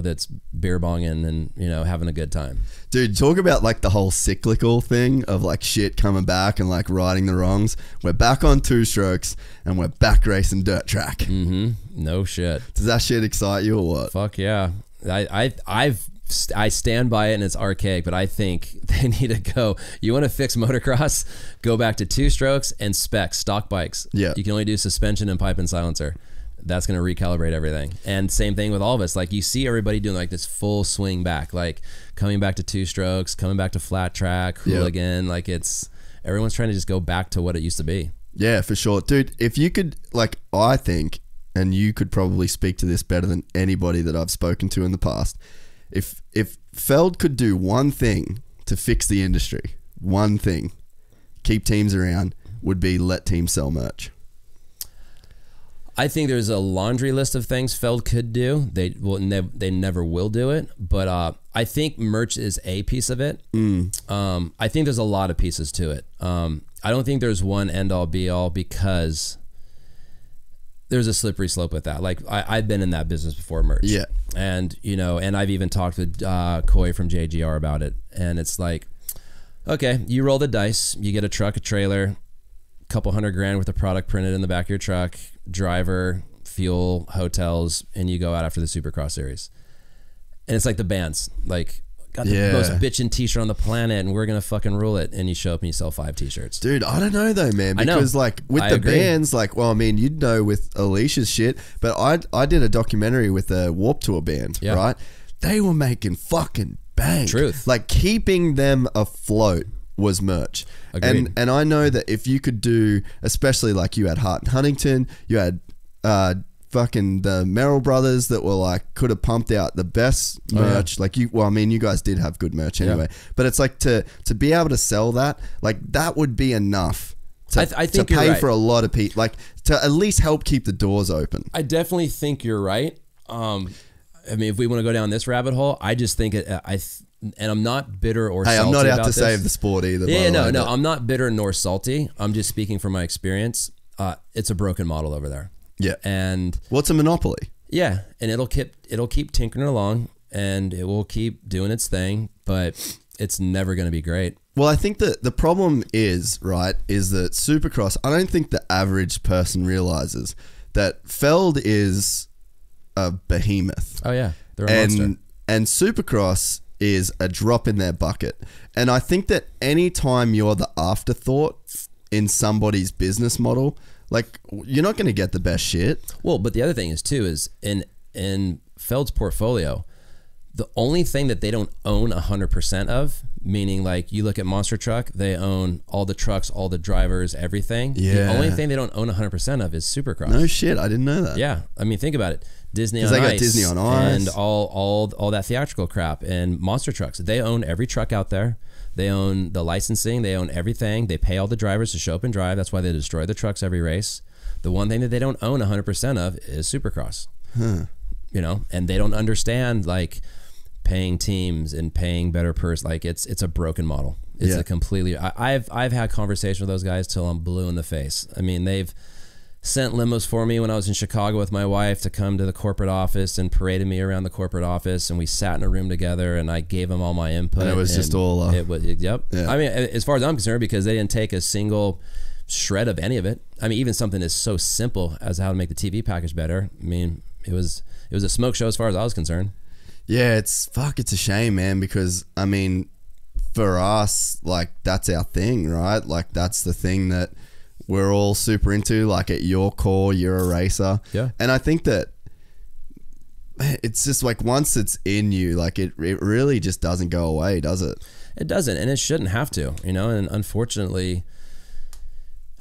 that's beer bonging and having a good time. Dude, talk about like the whole cyclical thing of like shit coming back and like righting the wrongs. We're back on two strokes and we're back racing dirt track. No shit. Does that shit excite you or what? Fuck yeah. I stand by it, and it's archaic, but I think they need to go. You want to fix motocross? Go back to two strokes and stock bikes. Yeah. You can only do suspension and pipe and silencer. That's going to recalibrate everything. And same thing with all of us. Like, you see everybody doing like this full swing back, like coming back to two strokes, coming back to flat track, hooligan. Like, everyone's trying to just go back to what it used to be. Yeah, for sure. Dude, if you could, like, I think, and you could probably speak to this better than anybody that I've spoken to in the past, if Feld could do one thing to fix the industry, one thing, keep teams around, would be let teams sell merch. I think there's a laundry list of things Feld could do. They never will do it, but I think merch is a piece of it. I think there's a lot of pieces to it. I don't think there's one end all be all, because there's a slippery slope with that. Like I've been in that business before, merch. Yeah. And and I've even talked with Coy from JGR about it. And it's like, okay, you roll the dice, you get a truck, a trailer, couple $100,000 worth of product printed in the back of your truck, driver, fuel, hotels, and you go out after the Supercross series. And it's like the bands, like, got the most bitchin' t-shirt on the planet, and we're gonna fucking rule it. And you show up and you sell 5 t-shirts. Dude, I don't know though, man, because like with the bands, like, well, I mean, you'd know with Alicia's shit, but I did a documentary with a Warped Tour band, right? They were making fucking bank. Truth. Like, keeping them afloat was merch. Agreed. And I know that if you could do, especially like you had Hart and Huntington, you had fucking the Merrill brothers that were like, could have pumped out the best merch. Like you guys did have good merch anyway, but it's like to be able to sell that, like that would be enough to, I think to pay right. for a lot of people, like to at least help keep the doors open. I definitely think you're right. I mean, if we want to go down this rabbit hole, I just think and I'm not bitter or salty. I'm not out about to this. save the sport either. Yeah, no, I'm not bitter nor salty. I'm just speaking from my experience. It's a broken model over there. Yeah. And what's a monopoly? Yeah, and it'll keep tinkering along, and it will keep doing its thing, but it's never going to be great. Well, I think that the problem is that Supercross, I don't think the average person realizes that Feld is a behemoth. Oh yeah, they're a monster. And Supercross is a drop in their bucket. And I think that anytime you're the afterthought in somebody's business model, like, you're not going to get the best shit. Well, but the other thing is too, is in Feld's portfolio, the only thing that they don't own 100% of, meaning like you look at Monster Truck, they own all the trucks, all the drivers, everything. Yeah. The only thing they don't own 100% of is Supercross. No shit, I didn't know that. Yeah, I mean, think about it. Disney on Ice. Because they got Ice. Disney on Ice. And all that theatrical crap. And Monster Trucks, they own every truck out there. They own the licensing. They own everything. They pay all the drivers to show up and drive. That's why they destroy the trucks every race. The one thing that they don't own 100% of is Supercross. You know, and they don't understand like paying teams and paying better purse. Like it's a broken model. It's a completely. I've had conversations with those guys till I'm blue in the face. I mean, they've sent limos for me when I was in Chicago with my wife to come to the corporate office and paraded me around the corporate office, and we sat in a room together and I gave them all my input. And it was just all it was Yeah. I mean, as far as I'm concerned, because they didn't take a single shred of any of it. I mean, even something as so simple as how to make the TV package better. I mean, it was a smoke show as far as I was concerned. Yeah, it's a shame, man, because I mean, for us, like, that's our thing, right? Like, that's the thing that we're all super into. Like, at your core, you're a racer. Yeah. And I think that it's just like, once it's in you, like, it really just doesn't go away, does it? It doesn't, and it shouldn't have to, you know. And unfortunately,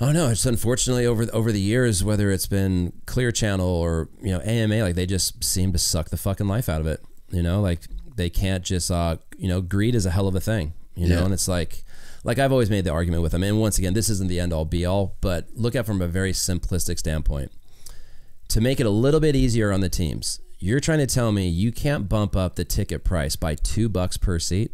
oh no, it's unfortunately over the years, whether it's been Clear Channel or, you know, AMA, like, they just seem to suck the fucking life out of it. You know, like, they can't just you know, greed is a hell of a thing, you know. And it's like I've always made the argument with them, and once again, this isn't the end all be all, but look at it from a very simplistic standpoint. To make it a little bit easier on the teams, you're trying to tell me you can't bump up the ticket price by $2 per seat?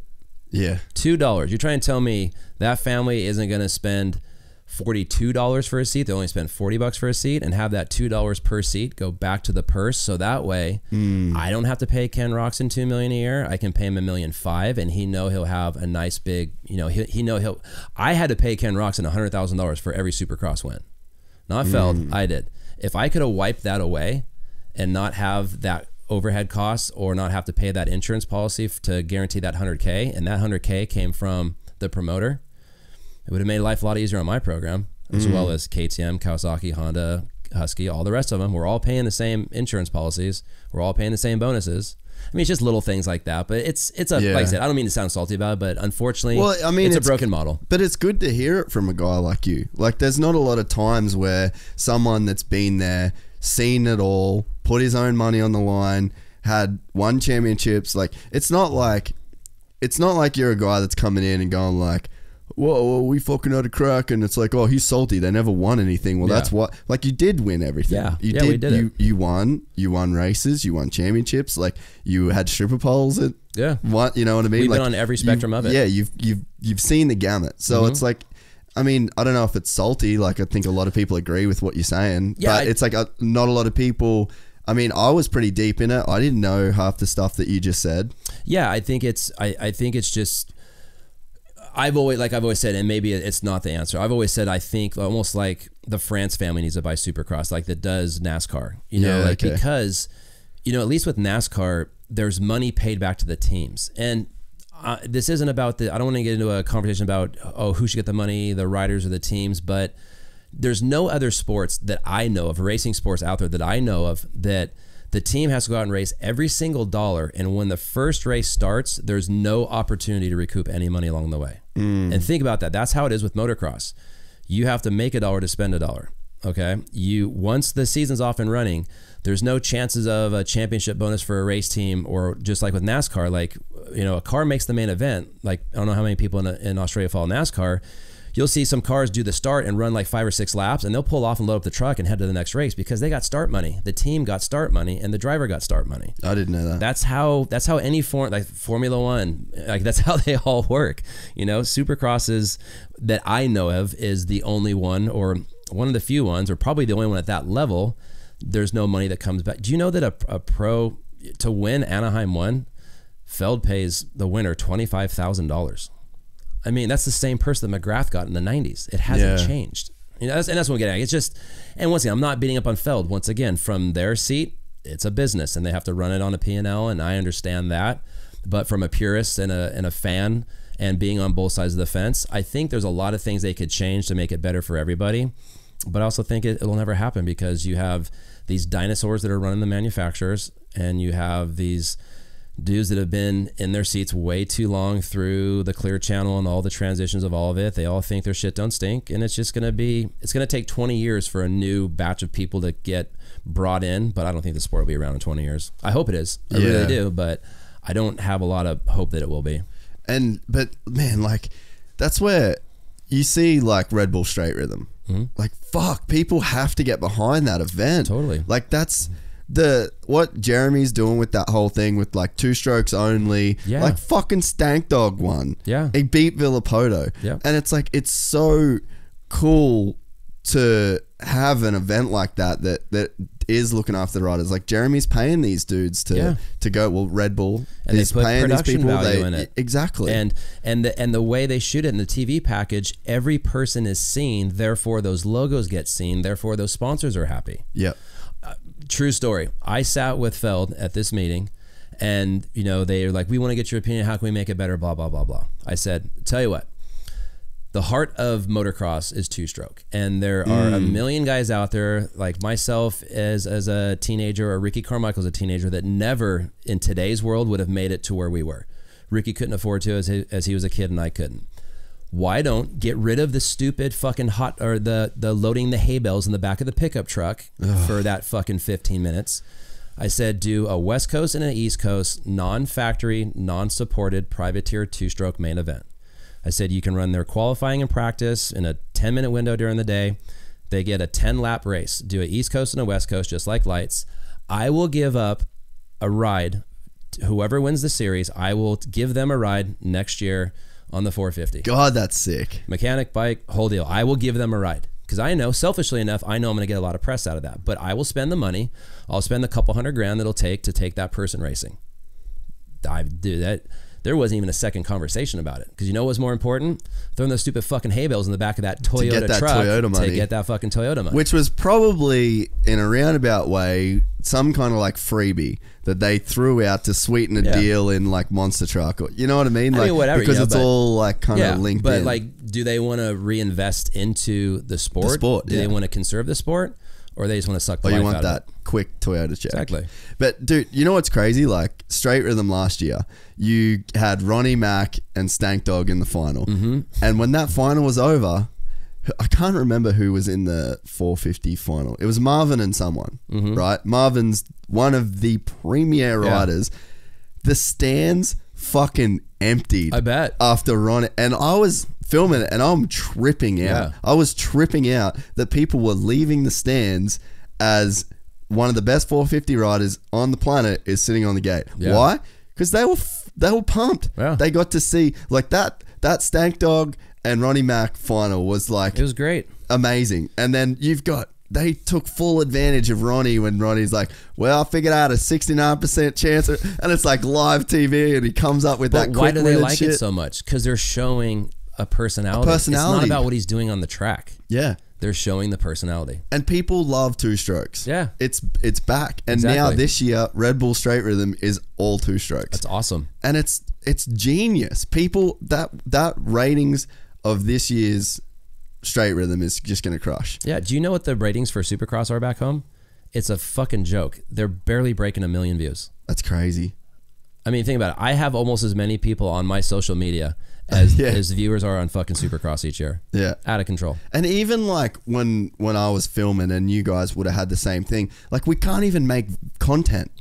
Yeah. $2. You're trying to tell me that family isn't going to spend $42 for a seat? They only spend $40 for a seat, and have that $2 per seat go back to the purse, so that way I don't have to pay Ken Roxon $2 million a year. I can pay him $1.5 million, and he'll have a nice big, you know, I had to pay Ken Roxon $100,000 for every Supercross win. Not Feld, I did. If I could have wiped that away and not have that overhead costs or not have to pay that insurance policy to guarantee that $100K, and that $100K came from the promoter, it would have made life a lot easier on my program, as well as KTM, Kawasaki, Honda, Husky, all the rest of them. We're all paying the same insurance policies. We're all paying the same bonuses. I mean, it's just little things like that, but it's like I said, I don't mean to sound salty about it, but unfortunately, I mean, it's a broken model. But it's good to hear it from a guy like you. Like, there's not a lot of times where someone that's been there, seen it all, put his own money on the line, had won championships. Like, it's not like you're a guy that's coming in and going like, whoa, we fucking had a crack, and it's like, oh, he's salty. They never won anything. Well, that's what. Like, you did win everything. Yeah, we did it. You won races. You won championships. Like, you had stripper poles. What, you know what I mean? We've like, been on every spectrum of it. Yeah, you've seen the gamut. So it's like, I mean, I don't know if it's salty. Like, I think a lot of people agree with what you're saying. Yeah, but it's like not a lot of people. I mean, I was pretty deep in it. I didn't know half the stuff that you just said. Yeah, I think it's just. I've always said, and maybe it's not the answer. I've always said, I think almost like the France family needs to buy Supercross, like that does NASCAR. You know, because, you know, at least with NASCAR, there's money paid back to the teams. And this isn't about I don't want to get into a conversation about, oh, who should get the money, the riders or the teams, but there's no other sports that I know of, racing sports out there that I know of, that the team has to go out and raise every single dollar, and when the first race starts, there's no opportunity to recoup any money along the way. And think about that. That's how it is with motocross. You have to make $1 to spend $1. Okay, once the season's off and running, there's no chances of a championship bonus for a race team, or just like with NASCAR, like, you know, a car makes the main event. Like, I don't know how many people in Australia follow NASCAR. You'll see some cars do the start and run like 5 or 6 laps, and they'll pull off and load up the truck and head to the next race because they got start money. The team got start money, and the driver got start money. I didn't know that. That's how any form, like Formula One, like that's how they all work. You know, Supercrosses that I know of is the only one, or one of the few ones, or probably the only one at that level. There's no money that comes back. Do you know that a pro, to win Anaheim 1, Feld pays the winner $25,000? I mean, that's the same person that McGrath got in the 90s. It hasn't changed. You know, and that's what I'm getting at. It's just, and once again, I'm not beating up on Feld. Once again, from their seat, it's a business, and they have to run it on a P&L, and I understand that. But from a purist and a fan, and being on both sides of the fence, I think there's a lot of things they could change to make it better for everybody. But I also think it'll never happen, because you have these dinosaurs that are running the manufacturers, and you have these dudes that have been in their seats way too long through the Clear Channel and all the transitions of all of it. They all think their shit don't stink, and it's just going to take 20 years for a new batch of people to get brought in, but I don't think the sport will be around in 20 years. I hope it is. I really do, but I don't have a lot of hope that it will be. But man, like, that's where you see like Red Bull Straight Rhythm. Like, fuck, people have to get behind that event. Totally. Like, that's what Jeremy's doing with that whole thing with like 2 strokes only. Like, fucking Stank Dog won. He beat Villapoto. And it's like, it's so cool to have an event like that is looking after the riders. Like, Jeremy's paying these dudes to go. Well, Red Bull and is they put paying these people value in it. Exactly. And the way they shoot it in the TV package, every person is seen, therefore those logos get seen, therefore those sponsors are happy. True story. I sat with Feld at this meeting, and you know, they're like, we want to get your opinion, how can we make it better, blah blah blah blah. I said, tell you what, the heart of motocross is 2-stroke, and there are a million guys out there like myself as a teenager, or Ricky Carmichael as a teenager, that never in today's world would have made it to where we were. Ricky couldn't afford to as he was a kid, and I couldn't. Why don't get rid of the stupid fucking the loading the hay bales in the back of the pickup truck for that fucking 15 minutes. I said, do a West Coast and an East Coast non-factory, non-supported privateer 2-stroke main event. I said, you can run their qualifying and practice in a 10-minute window during the day. They get a 10-lap race. Do an East Coast and a West Coast, just like lights. I will give up a ride. Whoever wins the series, I will give them a ride next year on the 450. God, that's sick. Mechanic, bike, whole deal. I will give them a ride, because I know, selfishly enough, I know I'm going to get a lot of press out of that. But I will spend the money. I'll spend the couple $100,000 that'll take to take that person racing. There wasn't even a second conversation about it, because you know what was more important? Throwing those stupid fucking hay bales in the back of that Toyota truck to get that fucking Toyota money. Which was probably, in a roundabout way, some kind of like freebie that they threw out to sweeten a deal in like Monster Truck, or you know what I mean? Like, I mean, whatever, because it's all like kind of linked in. But like, do they want to reinvest into the sport? Do they want to conserve the sport? Or they just want to suck the life out of it. You want that quick Toyota check. Exactly. But dude, you know what's crazy? Like, Straight Rhythm last year, you had Ronnie Mack and Stank Dog in the final. And when that final was over, I can't remember who was in the 450 final. It was Marvin and someone, right? Marvin's one of the premier riders. The stands fucking emptied. I bet. After Ronnie. And I was filming it, and I'm tripping out. Yeah. I was tripping out that people were leaving the stands as one of the best 450 riders on the planet is sitting on the gate. Yeah. Why? Because they were pumped. Yeah. They got to see like that Stank Dog and Ronnie Mac final was like It was great. amazing. And then they took full advantage of Ronnie when Ronnie's like, well, I figured out a 69% chance. And it's like live TV and he comes up with that. Why do they like shit. it so much? Because they're showing a personality. It's not about what he's doing on the track. Yeah. They're showing the personality. And people love two strokes. Yeah. It's back. And Exactly. now this year, Red Bull Straight Rhythm is all two strokes. That's awesome. And it's genius. People, that ratings of this year's Straight Rhythm is just going to crush. Yeah. Do you know what the ratings for Supercross are back home? It's a fucking joke. They're barely breaking 1 million views. That's crazy. I mean, think about it. I have almost as many people on my social media as viewers are on fucking Supercross each year. Yeah. Out of control. And even like when I was filming and you guys would have had the same thing, like we can't even make content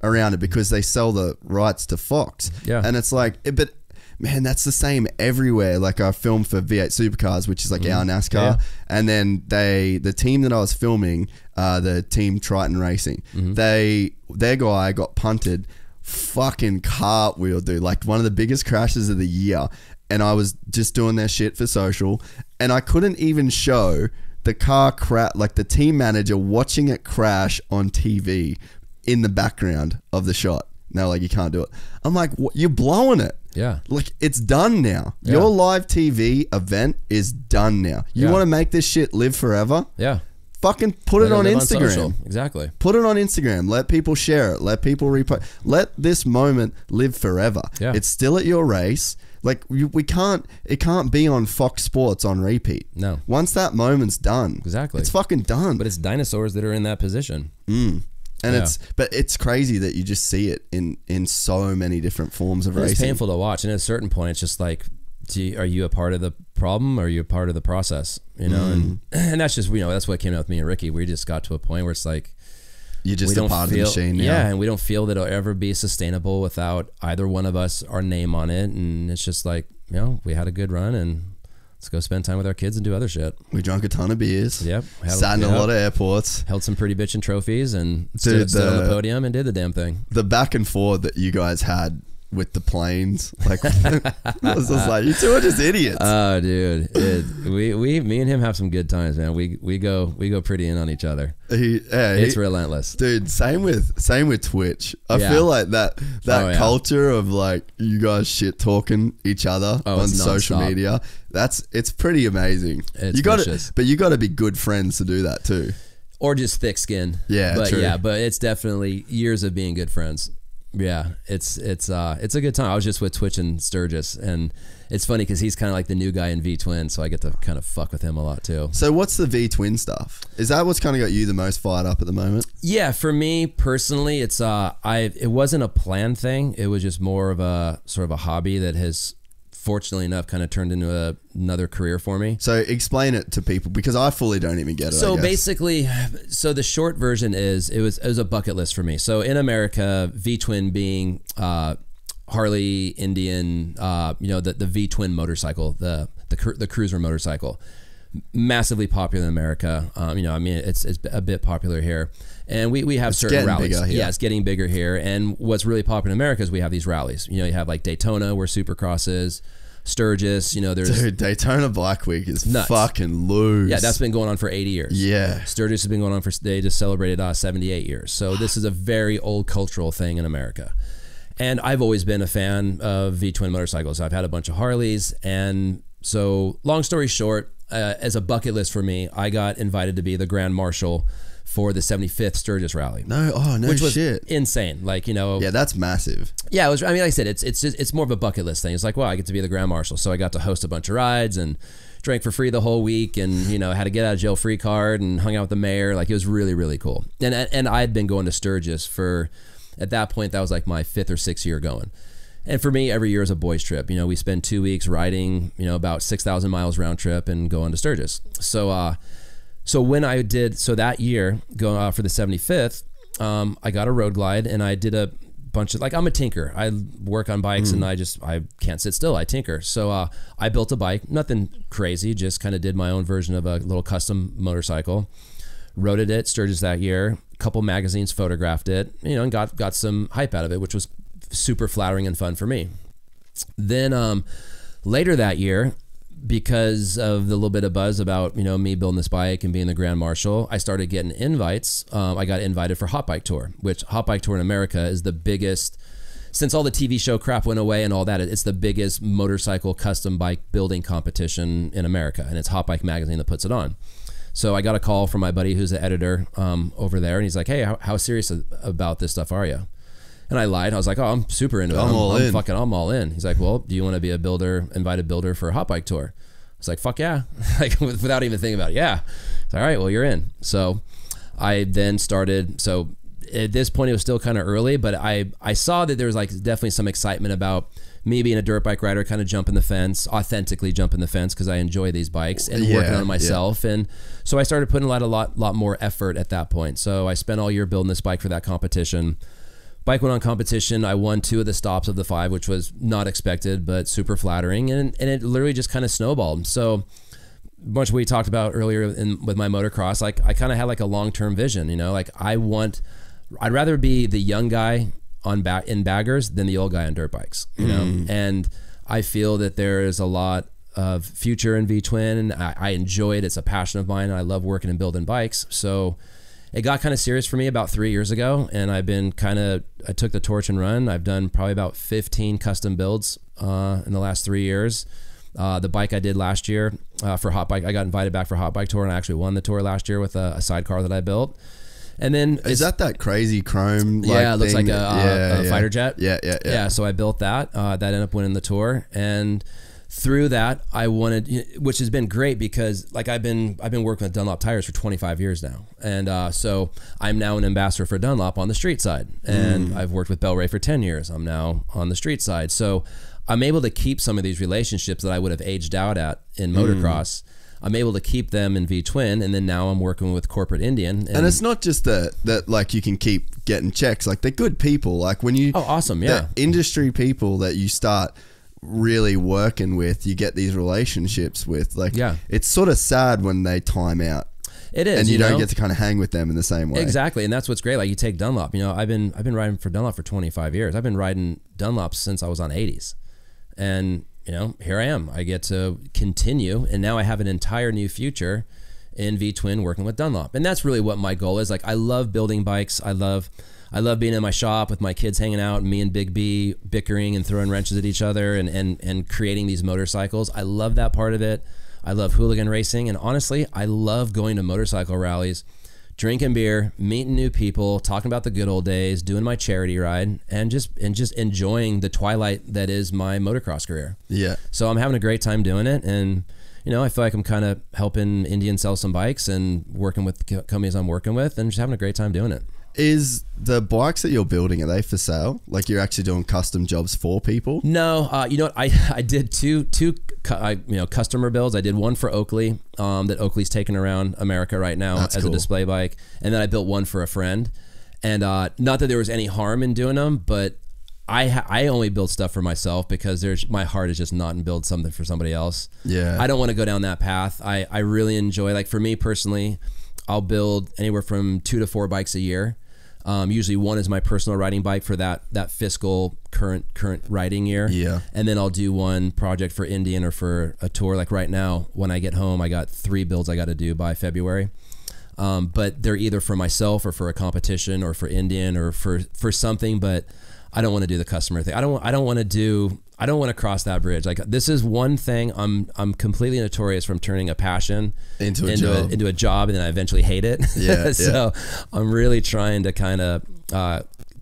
around it because they sell the rights to Fox. Yeah. And it's like, but man, that's the same everywhere. Like I filmed for V8 Supercars, which is like our NASCAR. Yeah. And then the team that I was filming, the team Triton Racing, their guy got punted, fucking cartwheel, dude. Like one of the biggest crashes of the year. And I was just doing their shit for social. And I couldn't even show the car crash, like the team manager watching it crash on TV in the background of the shot. No, like you can't do it. I'm like, what? You're blowing it. Yeah. Like it's done now. Yeah. Your live TV event is done now. You want to make this shit live forever? Yeah. Fucking put it on Instagram. social. Exactly. Put it on Instagram. Let people share it. Let people repost. Let this moment live forever. Yeah. It's still at your race. Like it can't be on Fox Sports on repeat. No. Once that moment's done. Exactly. It's fucking done. But it's dinosaurs that are in that position. And it's crazy that you just see it in so many different forms of racing. It's painful to watch, and at a certain point, it's just like, are you a part of the problem or are you a part of the process? You know, and that's just that's what came out with me and Ricky. We just got to a point where it's like you're just a part of the machine now. Yeah, and we don't feel that it'll ever be sustainable without either one of us, our name on it, and it's just like we had a good run and let's go spend time with our kids and do other shit. We drank a ton of beers. Yep. Sat in a lot of airports. Held some pretty bitchin' trophies and stood on the podium and did the damn thing. The back and forth that you guys had with the planes, like, I was just like, you two are just idiots. Oh, dude, me and him have some good times, man. We go pretty in on each other. It's relentless, dude. Same with Twitch. I feel like that culture of like you guys shit talking each other on social media. It's pretty amazing. It's you got to be good friends to do that too, or just thick skin. Yeah, but true. but it's definitely years of being good friends. Yeah, it's a good time. I was just with Twitch and Sturgis, and it's funny because he's kind of like the new guy in V Twin, so I get to kind of fuck with him a lot too. So what's the V Twin stuff? Is that what's kind of got you the most fired up at the moment? Yeah, for me personally, it's it wasn't a planned thing. It was just more of a sort of a hobby that has, fortunately enough, kind of turned into another career for me. So explain it to people because I fully don't even get it. So basically, the short version is it was a bucket list for me. So in America, V-twin being Harley, Indian, the V-twin motorcycle, the cruiser motorcycle, massively popular in America. It's a bit popular here. And we have certain rallies. Yeah, it's getting bigger here. And what's really popular in America is we have these rallies. You have like Daytona where Supercross is, Sturgis, there's... Dude, Daytona Bike Week is nuts. Fucking loose. Yeah, that's been going on for 80 years. Yeah. Sturgis has been going on they just celebrated 78 years. So this is a very old cultural thing in America. And I've always been a fan of V-twin motorcycles. I've had a bunch of Harleys. And so long story short, as a bucket list for me, I got invited to be the Grand Marshal for the 75th Sturgis Rally. Which was insane. Like, yeah, that's massive. Yeah, it was. I mean, like I said, it's more of a bucket list thing. It's like, well, I get to be the Grand Marshal, so I got to host a bunch of rides and drank for free the whole week, and had a get out of jail free card and hung out with the mayor. Like, it was really, really cool. And I had been going to Sturgis for, at that point, that was like my 5th or 6th year going. And for me, every year is a boys trip. We spend 2 weeks riding, about 6,000 miles round trip and go on to Sturgis. So when I did, that year, going for the 75th, I got a road glide and I did a bunch of, like, I'm a tinker. I work on bikes and I can't sit still. I tinker. So I built a bike, nothing crazy, just kind of did my own version of a little custom motorcycle. Rode it at Sturgis that year. A couple magazines photographed it, you know, and got some hype out of it, which was super flattering and fun for me. Then later that year, because of the little bit of buzz about, you know, me building this bike and being the Grand Marshal, I started getting invites. I got invited for Hot Bike Tour, which Hot Bike Tour in America is the biggest, since all the TV show crap went away and all that, it's the biggest motorcycle custom bike building competition in America. And it's Hot Bike Magazine that puts it on. So I got a call from my buddy who's the editor over there. And he's like, hey, how serious about this stuff are you? And I lied. I was like, oh, I'm super into it. I'm all in. He's like, well, do you want to be a builder, invited builder for a Hot Bike Tour? I was like, fuck yeah. Like, without even thinking about it. Yeah. It's all right, well, you're in. So I then started. So at this point, it was still kind of early, but I saw that there was, like, definitely some excitement about me being a dirt bike rider, kind of jumping the fence, authentically jumping the fence, because I enjoy these bikes and working on myself. And so I started putting a lot more effort at that point. So I spent all year building this bike for that competition. Bike went on competition. I won 2 of the stops of the 5, which was not expected, but super flattering. And it literally just kind of snowballed. So much of what we talked about earlier with my motocross, like, I kind of had like a long-term vision, you know, like I'd rather be the young guy in baggers than the old guy on dirt bikes, you know? And I feel that there is a lot of future in V-twin. I enjoy it. It's a passion of mine. And I love working and building bikes. So it got kind of serious for me about 3 years ago, and I took the torch and run. I've done probably about 15 custom builds in the last 3 years. The bike I did last year for Hot Bike, I got invited back for Hot Bike Tour, and I actually won the tour last year with a sidecar that I built. And then is that crazy chrome? Yeah, it looks like a fighter jet. Yeah. So I built that. That ended up winning the tour, and through that, I wanted, which has been great because, like, I've been working with Dunlop tires for 25 years now, and so I'm now an ambassador for Dunlop on the street side, and I've worked with Bel-Ray for 10 years. I'm now on the street side, so I'm able to keep some of these relationships that I would have aged out at in motocross. I'm able to keep them in V-twin, and then now I'm working with corporate Indian. And it's not just that like you can keep getting checks. Like, they're good people. Like, when you awesome, yeah, the industry people that you start really working with, you get these relationships with, like, it's sort of sad when they time out. It is, and you don't get to kind of hang with them in the same way. Exactly, and that's what's great. Like, you take Dunlop. You know, I've been riding for Dunlop for 25 years. I've been riding Dunlop since I was on 80s, and you know, here I am. I get to continue, and now I have an entire new future in V-twin working with Dunlop, and that's really what my goal is. Like, I love building bikes. I love being in my shop with my kids hanging out, and me and Big B bickering and throwing wrenches at each other and creating these motorcycles. I love that part of it. I love hooligan racing, and honestly, I love going to motorcycle rallies, drinking beer, meeting new people, talking about the good old days, doing my charity ride, and just enjoying the twilight that is my motocross career. Yeah. So I'm having a great time doing it, and you know, I feel like I'm kind of helping Indian sell some bikes and working with the companies I'm working with, and just having a great time doing it. Is the bikes that you're building, are they for sale? Like, you're actually doing custom jobs for people? No, you know what? I did two customer builds. I did one for Oakley that Oakley's taking around America right now. That's as cool. A display bike, and then I built one for a friend. And not that there was any harm in doing them, but I only build stuff for myself because my heart is just not in build something for somebody else. Yeah, I don't want to go down that path. I really enjoy, like, for me personally, I'll build anywhere from 2 to 4 bikes a year. Usually one is my personal riding bike for that fiscal current riding year. Yeah. And then I'll do one project for Indian or for a tour. Like right now, when I get home, I got 3 builds I got to do by February. But they're either for myself or for a competition or for Indian or for something, but I don't want to do the customer thing. I don't want to cross that bridge. Like, this is one thing I'm completely notorious from turning a passion into a job, and then I eventually hate it. Yeah. So I'm really trying to kind of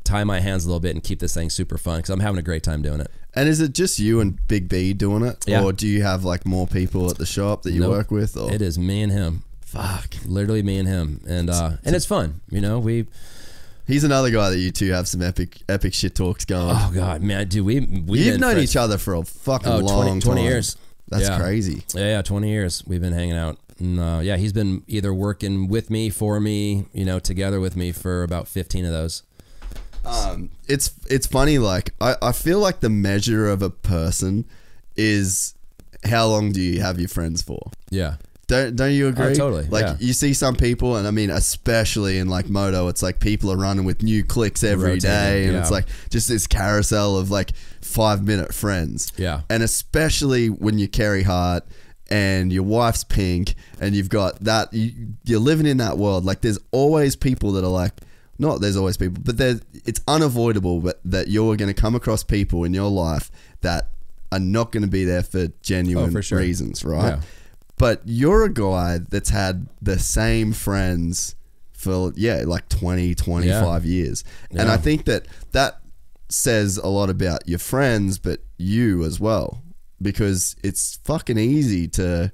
tie my hands a little bit and keep this thing super fun because I'm having a great time doing it. And is it just you and Big B doing it? Yeah. Or do you have like more people at the shop that you work with? Or? It is me and him. Fuck. Literally me and him. And it's fun. You know, he's another guy that you two have some epic shit talks going. Oh God, man, dude, you've known each other for a fucking long time. 20 years. That's crazy. Yeah, 20 years we've been hanging out. And, yeah, he's been either working with me, for me, you know, together with me for about 15 of those. It's funny. Like I feel like the measure of a person is how long do you have your friends for? Yeah. Don't you agree? Oh, totally. Like yeah. you see some people, and I mean, especially in like moto, it's like people are running with new clicks every day, and it's like just this carousel of like 5-minute friends. Yeah. And especially when you're Carey Hart and your wife's pink, and you've got that, you're living in that world. Like there's always people that are like, not there's always people, but it's unavoidable that you're going to come across people in your life that are not going to be there for genuine reasons, right? Yeah. But you're a guy that's had the same friends for, like 20, 25 years. Yeah. And I think that says a lot about your friends, but you as well. Because it's fucking easy to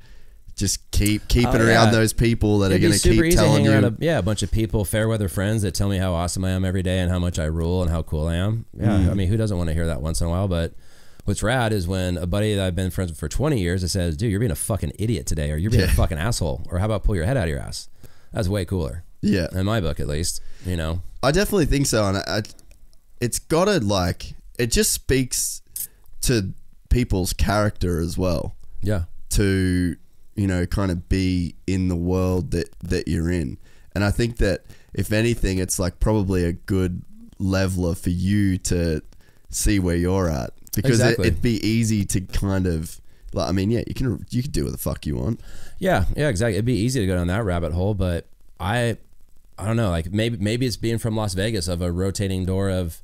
just keep it around those people that are going to keep telling you. A bunch of people, fair weather friends that tell me how awesome I am every day and how much I rule and how cool I am. Yeah, I mean, who doesn't want to hear that once in a while? But what's rad is when a buddy that I've been friends with for 20 years that says, dude, you're being a fucking idiot today, or you're being a fucking asshole, or how about pull your head out of your ass? That's way cooler. Yeah. In my book, at least, you know. I definitely think so. And it's got to, like, it just speaks to people's character as well. Yeah. To, you know, kind of be in the world that you're in. And I think that, if anything, it's like probably a good leveler for you to see where you're at. Because it'd be easy to kind of, like, I mean, you can do what the fuck you want. Yeah, exactly. It'd be easy to go down that rabbit hole, but I don't know, like maybe it's being from Las Vegas, of a rotating door of,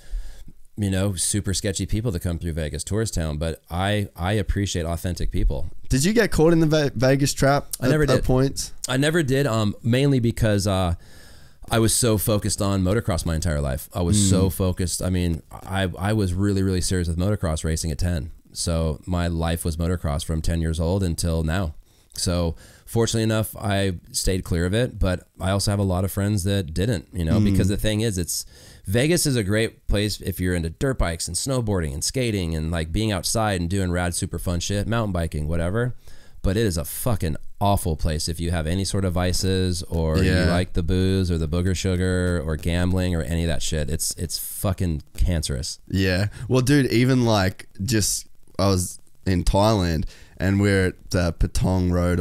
you know, super sketchy people that come through Vegas, tourist town, but I appreciate authentic people. Did you get caught in the Vegas trap I never did. At points? I never did, mainly because I was so focused on motocross my entire life. I was so focused. I mean, I was really, really serious with motocross racing at 10. So my life was motocross from 10 years old until now. So fortunately enough, I stayed clear of it, but I also have a lot of friends that didn't, you know, because the thing is, Vegas is a great place if you're into dirt bikes and snowboarding and skating and like being outside and doing rad, super fun shit, mountain biking, whatever. But it is a fucking awful place if you have any sort of vices, or you like the booze or the booger sugar or gambling or any of that shit. It's fucking cancerous. Yeah. Well, dude, even like I was in Thailand and we're at Patong Road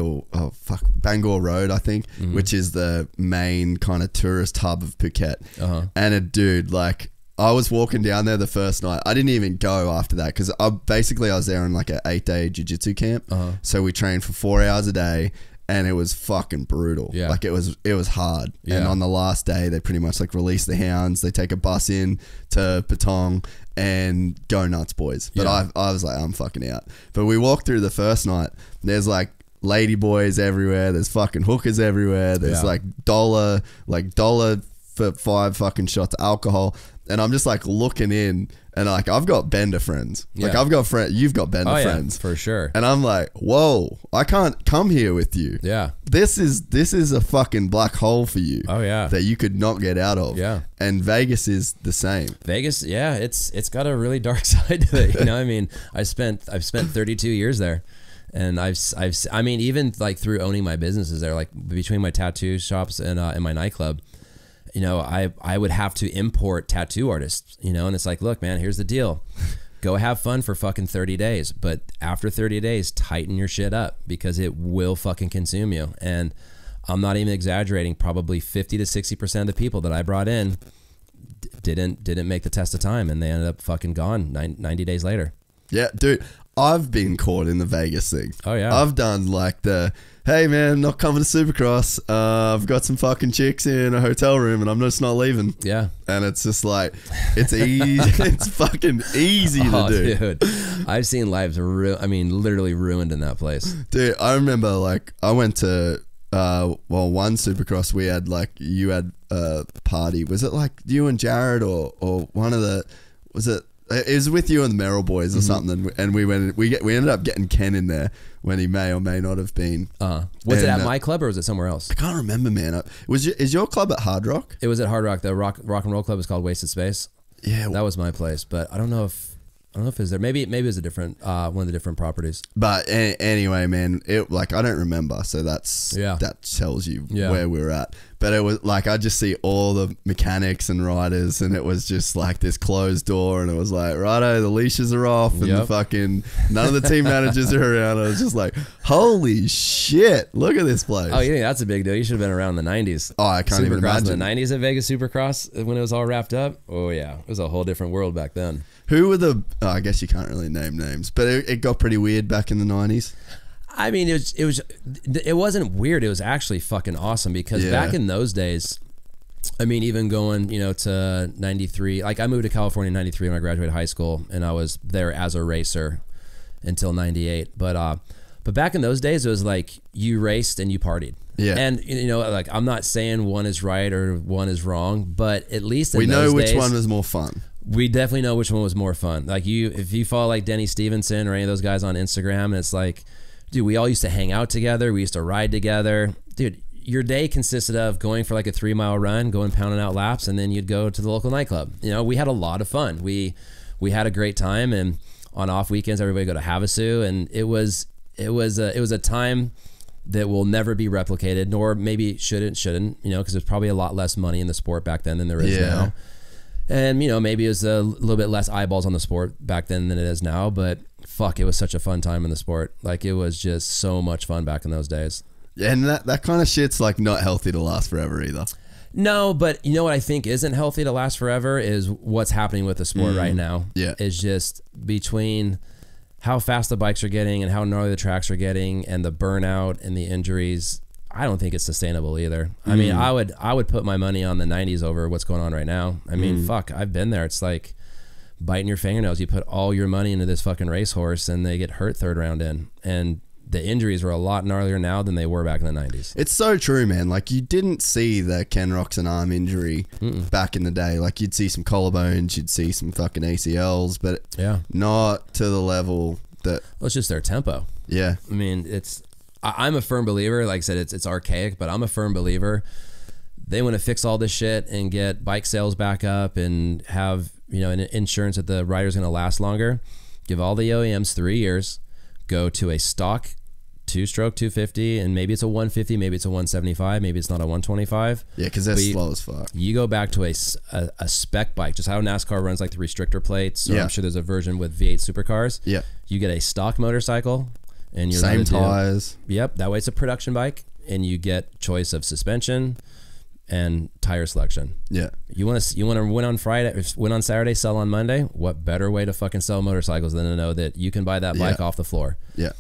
Bangor Road, I think, which is the main kind of tourist hub of Phuket. And a dude, like, I was walking down there the first night. I didn't even go after that because I was there in like an 8-day jiu-jitsu camp. So we trained for 4 hours a day, and it was fucking brutal. Yeah. Like it was hard. Yeah. And on the last day, they pretty much like release the hounds. They take a bus in to Patong and go nuts, boys. But I was like, I'm fucking out. But we walked through the first night. There's like lady boys everywhere. There's fucking hookers everywhere. There's like dollar for 5 fucking shots of alcohol. And I'm just like looking in, and like I've got bender friends. Like I've got you've got bender friends for sure. And I'm like, whoa, I can't come here with you. Yeah, this is a fucking black hole for you. Oh yeah, that you could not get out of. Yeah, and Vegas is the same. Vegas, yeah, it's got a really dark side to it. You know, I mean, I've spent 32 years there. And I mean, even like through owning my businesses there, like between my tattoo shops and my nightclub, you know, I would have to import tattoo artists, you know, and it's like, look, man, here's the deal. Go have fun for fucking 30 days. But after 30 days, tighten your shit up because it will fucking consume you. And I'm not even exaggerating. Probably 50 to 60% of the people that I brought in didn't make the test of time, and they ended up fucking gone 90 days later. Yeah, dude, I've been caught in the Vegas thing. Oh yeah. I've done like hey man, not coming to Supercross. I've got some fucking chicks in a hotel room and I'm just not leaving. Yeah. And it's just like, it's easy. It's fucking easy to do. Dude, I've seen lives literally ruined in that place. Dude, I remember like I went to one Supercross we had, like, you had a party. Was it like you and Jared or one of the, was it was with you and the Merrill boys or something, and we ended up getting Ken in there when he may or may not have been. Was it at my club or was it somewhere else? I can't remember, man. Is your club at Hard Rock? It was at Hard Rock. The rock and roll club is called Wasted Space. Yeah, that was my place, but I don't know if I don't know if it was there. Maybe it was a different one of the different properties. But anyway, man, it like I don't remember, so that tells you where we were at. But it was like I just see all the mechanics and riders, and it was just like this closed door, and it was like, righto, the leashes are off, and the fucking none of the team managers are around. I was just like, holy shit, look at this place. Oh, you think that's a big deal? You should have been around in the 90s. Oh, I can't even imagine. In the 90s at Vegas Supercross when it was all wrapped up. Oh yeah, it was a whole different world back then. Who were the? Oh, I guess you can't really name names, but it got pretty weird back in the 90s. I mean, it wasn't weird. It was actually fucking awesome because back in those days, I mean, even going, to 93, like I moved to California in 93 when I graduated high school, and I was there as a racer until 98. But back in those days, it was like you raced and you partied. Yeah. And, like I'm not saying one is right or one is wrong, but at least we know which one was more fun. We definitely know which one was more fun. Like if you follow like Denny Stevenson or any of those guys on Instagram, and it's like, dude, we all used to hang out together. We used to ride together. Dude, your day consisted of going for like a 3-mile run, going pounding out laps, and then you'd go to the local nightclub. We had a lot of fun. We had a great time, and on off weekends, everybody would go to Havasu, and it was a time that will never be replicated, nor maybe shouldn't, because there's probably a lot less money in the sport back then than there is now. And, maybe it was a little bit less eyeballs on the sport back then than it is now, but fuck, it was such a fun time in the sport. Like, it was just so much fun back in those days. And that kind of shit's like not healthy to last forever either. No, but you know what I think isn't healthy to last forever is what's happening with the sport right now. Yeah. Is just between how fast the bikes are getting and how gnarly the tracks are getting and the burnout and the injuries. I don't think it's sustainable either. I mean, I would put my money on the 90s over what's going on right now. I mean, fuck, I've been there. It's like biting your fingernails. You put all your money into this fucking racehorse and they get hurt third round in. And the injuries are a lot gnarlier now than they were back in the 90s. It's so true, man. Like, you didn't see the Ken Roxon arm injury back in the day. Like, you'd see some collarbones, you'd see some fucking ACLs, but not to the level that... Well, it's just their tempo. Yeah. I mean, I'm a firm believer. Like I said, it's archaic, but I'm a firm believer. They want to fix all this shit and get bike sales back up and have, an insurance that the rider's going to last longer. Give all the OEMs 3 years, go to a stock 2-stroke 250, and maybe it's a 150, maybe it's a 175, maybe it's not a 125. Yeah, because they're slow as fuck. You go back to a spec bike, just how NASCAR runs like the restrictor plates. So I'm sure there's a version with V8 supercars. Yeah. You get a stock motorcycle. And you're same tires. Yep, that way it's a production bike, and you get choice of suspension and tire selection. Yeah, you want to win on Friday, win on Saturday, sell on Monday. What better way to fucking sell motorcycles than to know that you can buy that bike off the floor? Yeah,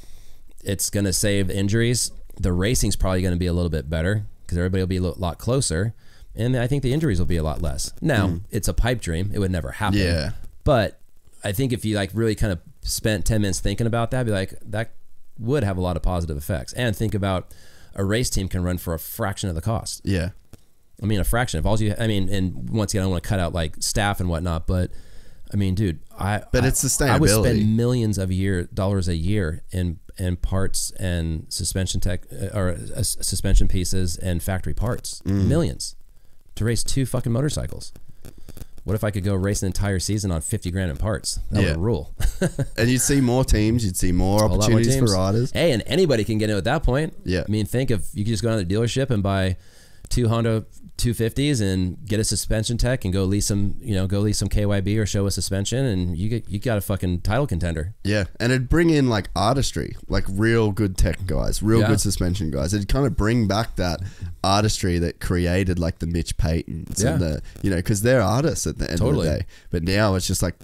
it's gonna save injuries. The racing's probably gonna be a little bit better because everybody will be a lot closer, and I think the injuries will be a lot less. Now, it's a pipe dream; it would never happen. Yeah, but I think if you like really kind of spent 10 minutes thinking about that, be like that would have a lot of positive effects. And think about a race team can run for a fraction of the cost. Yeah. I mean, a fraction of all you, and once again, I don't want to cut out like staff and whatnot, but I mean, dude, it's sustainability. I would spend millions of dollars a year in parts and suspension suspension pieces and factory parts, millions to race 2 fucking motorcycles. What if I could go race an entire season on 50 grand in parts? That would rule. And you'd see more teams. You'd see more opportunities for riders. Hey, and anybody can get in at that point. Yeah. I mean, think if you could just go down to the dealership and buy 2 Honda 250s and get a suspension tech and go lease some KYB or show a suspension, and you got a fucking title contender. Yeah, and it'd bring in like artistry, like real good tech guys, real good suspension guys. It'd kind of bring back that artistry that created like the Mitch Paytons and the, because they're artists at the end of the day. But now it's just like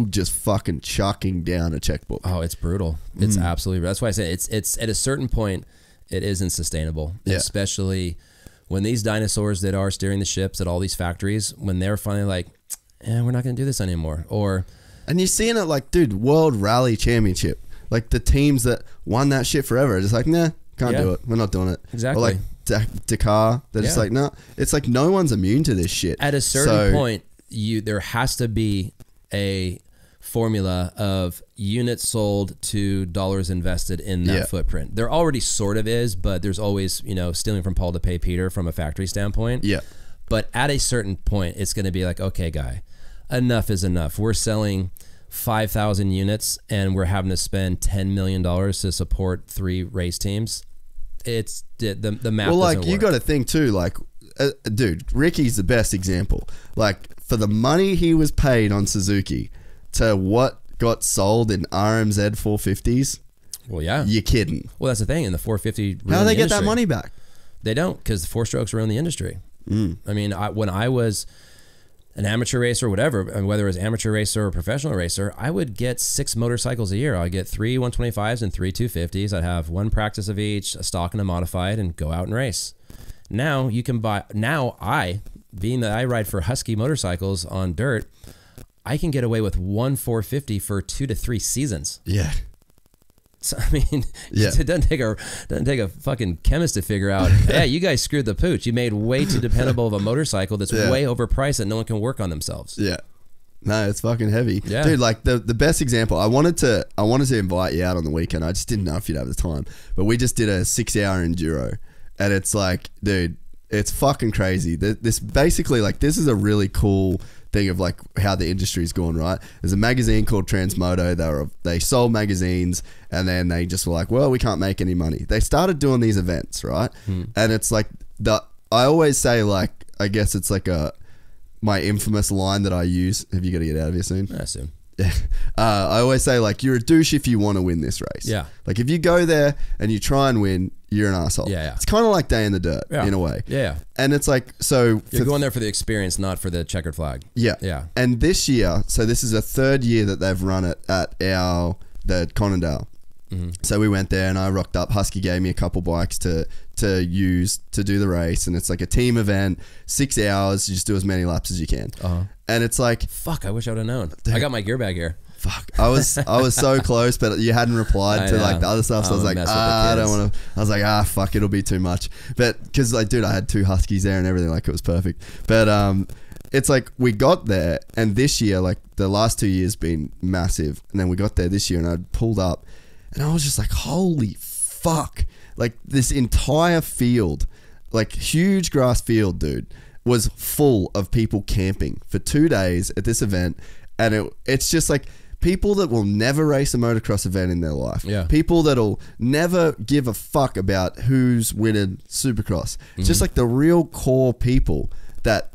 just fucking chucking down a checkbook. Oh, it's brutal. It's absolutely. That's why I say it's at a certain point it isn't sustainable, especially when these dinosaurs that are steering the ships at all these factories, when they're finally like, we're not going to do this anymore. And you're seeing it like, dude, World Rally Championship. Like the teams that won that shit forever are just like, nah, can't do it. We're not doing it. Exactly. Or like Dakar, they're just like, no. It's like no one's immune to this shit. At a certain point, there has to be a formula of units sold to dollars invested in that footprint. There already sort of is, but there's always, stealing from Paul to pay Peter from a factory standpoint. Yeah. But at a certain point, it's going to be like, okay, guy, enough is enough. We're selling 5,000 units and we're having to spend $10 million to support 3 race teams. It's the math. Well, like doesn't you work. got to think too, like, dude, Ricky's the best example. Like for the money he was paid on Suzuki to what got sold in RMZ 450s. Well, yeah. You're kidding. Well, that's the thing. In the 450, How do they get industry. that money back? They don't, because the 4-strokes ruin the industry. I mean, when I was an amateur racer or whatever, and whether it was amateur racer or professional racer, I would get 6 motorcycles a year. I'd get 3 125s and 3 250s. I'd have 1 practice of each, a stock and a modified, and go out and race. Now you can buy, being that I ride for Husky motorcycles on dirt, I can get away with 1 450 for 2 to 3 seasons. Yeah. So, I mean, it doesn't take a fucking chemist to figure out, yeah, you guys screwed the pooch. You made way too dependable of a motorcycle that's way overpriced that no one can work on themselves. Yeah. No, it's fucking heavy. Yeah. Dude, like the best example, I wanted to invite you out on the weekend. I just didn't know if you'd have the time. But we just did a 6-hour enduro. And it's like, dude, it's fucking crazy. This basically, like, this is a really cool thing of like how the industry's gone, right? There's a magazine called Transmoto. They sold magazines and then they just were like, well, we can't make any money. They started doing these events, right? And it's like I always say, like, I guess it's like my infamous line that I use. Have you got to get out of here soon? Yeah, soon. Yeah. I always say, like, you're a douche if you want to win this race. Yeah. Like, if you go there and you try and win, you're an asshole. Yeah. It's kind of like Day in the Dirt in a way. Yeah. And it's like, so you're going there for the experience, not for the checkered flag. Yeah. Yeah. And this year, so this is a 3rd year that they've run it at the Conondale. So we went there and I rocked up. Husky gave me a couple bikes to use to do the race, and it's like a team event, 6 hours. You just do as many laps as you can. And it's like, fuck, I wish I would have known. I got my gear bag here. Fuck, I was so close, but you hadn't replied to like the other stuff, so I was like, I don't want to. I was like, fuck, it'll be too much. But because, like, dude, I had 2 Huskies there and everything, like, it was perfect. But it's like we got there, and this year, like the last 2 years been massive, and then we got there this year, and I pulled up, and I was just like, holy fuck, like this entire field, like huge grass field, dude, was full of people camping for 2 days at this event, and it's just like people that will never race a motocross event in their life. Yeah. People that'll never give a fuck about who's winning supercross. It's just like the real core people that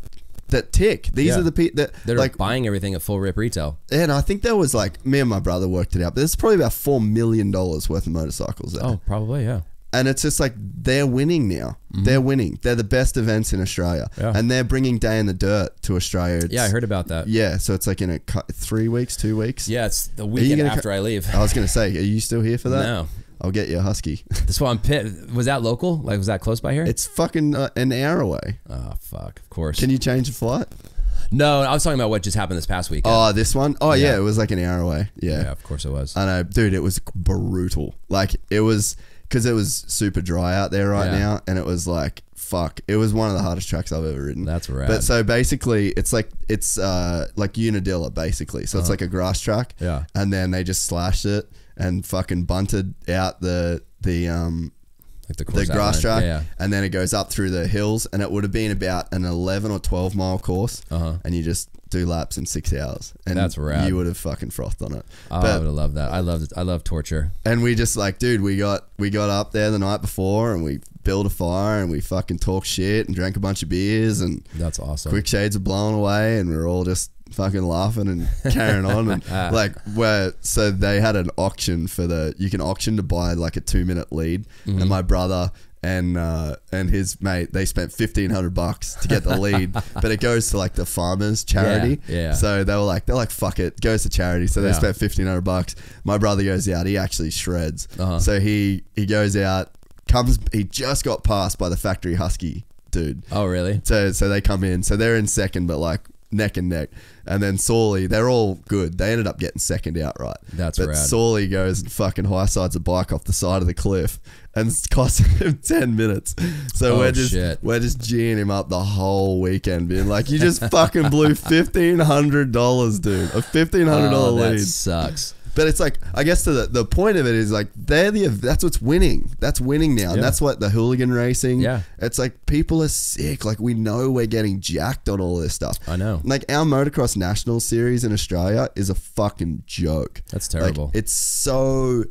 tick. These are the people that they're like buying everything at full rip retail. And I think there was like, me and my brother worked it out, but there's probably about $4 million worth of motorcycles there. Oh, probably, yeah. And it's just like, they're winning now. They're winning. They're the best events in Australia. Yeah. And they're bringing Day in the Dirt to Australia. Yeah, I heard about that. Yeah, so it's like in 3 weeks, 2 weeks. Yeah, it's the weekend after I leave. I was going to say, are you still here for that? No. I'll get you a Husky. That's why I'm pissed. Was that local? Like, was that close by here? It's fucking an hour away. Oh, fuck. Of course. Can you change the flight? No, I was talking about what just happened this past weekend. Oh, this one? Oh, yeah, it was like an hour away. Yeah. Yeah, of course it was. I know. Dude, it was brutal. Like, it was, because it was super dry out there right now, and it was like, fuck. It was one of the hardest tracks I've ever ridden. That's rad. But so basically, it's like Unadilla, basically. So it's like a grass track. Yeah. And then they just slashed it and fucking bunted out the grass track, and then it goes up through the hills, and it would have been about an 11 or 12 mile course, and you just do laps in 6 hours, and that's rad. You would have fucking frothed on it. Oh, I would have loved that. I love torture. And we just like, dude, we got up there the night before, and we built a fire, and we fucking talked shit and drank a bunch of beers, and that's awesome. Quick shades were blowing away, and we were all just fucking laughing and carrying on, and so they had an auction you can auction to buy like a 2-minute lead, and my brother and his mate, they spent $1,500 to get the lead, but it goes to like the farmers charity. Yeah. So they're like fuck it, goes to charity. So they spent $1,500. My brother goes out, he actually shreds. So he goes out, he just got passed by the factory Husky dude. Oh really? So they come in, so they're in second, but like neck and neck, and then Sawley, they're all good. They ended up getting second outright. That's but rad. Sawley goes and fucking high sides a bike off the side of the cliff, and it's costing him 10 minutes. So we're just G'ing him up the whole weekend, being like, you just fucking blew $1,500, dude, a $1,500 lead. That sucks. But it's like, I guess the point of it is like that's what's winning. That's winning now. And that's what the hooligan racing. Yeah. It's like people are sick. Like we know we're getting jacked on all this stuff. I know. Like our motocross national series in Australia is a fucking joke. That's terrible. Like, it's so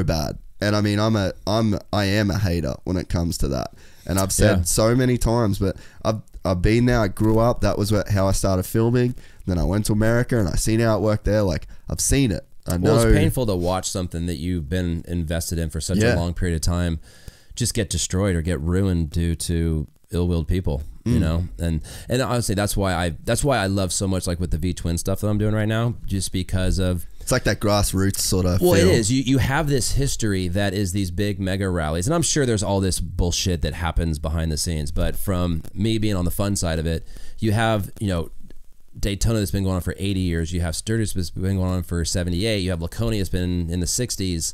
bad. And I mean, I am a hater when it comes to that. And I've said so many times, but I've been there. I grew up. That was how I started filming. Then I went to America and I seen how it worked there. Like I've seen it. I know. Well, it's painful to watch something that you've been invested in for such a long period of time just get destroyed or get ruined due to ill-willed people, you know? And honestly, that's why I love so much, like with the V-twin stuff that I'm doing right now, just because of... It's like that grassroots sort of Well, feel. it is. You have this history that is these big mega rallies, and I'm sure there's all this bullshit that happens behind the scenes, but from me being on the fun side of it, you have, you know, Daytona that's been going on for 80 years. You have Sturgis that's been going on for 78. You have Laconia that's been in the 60s.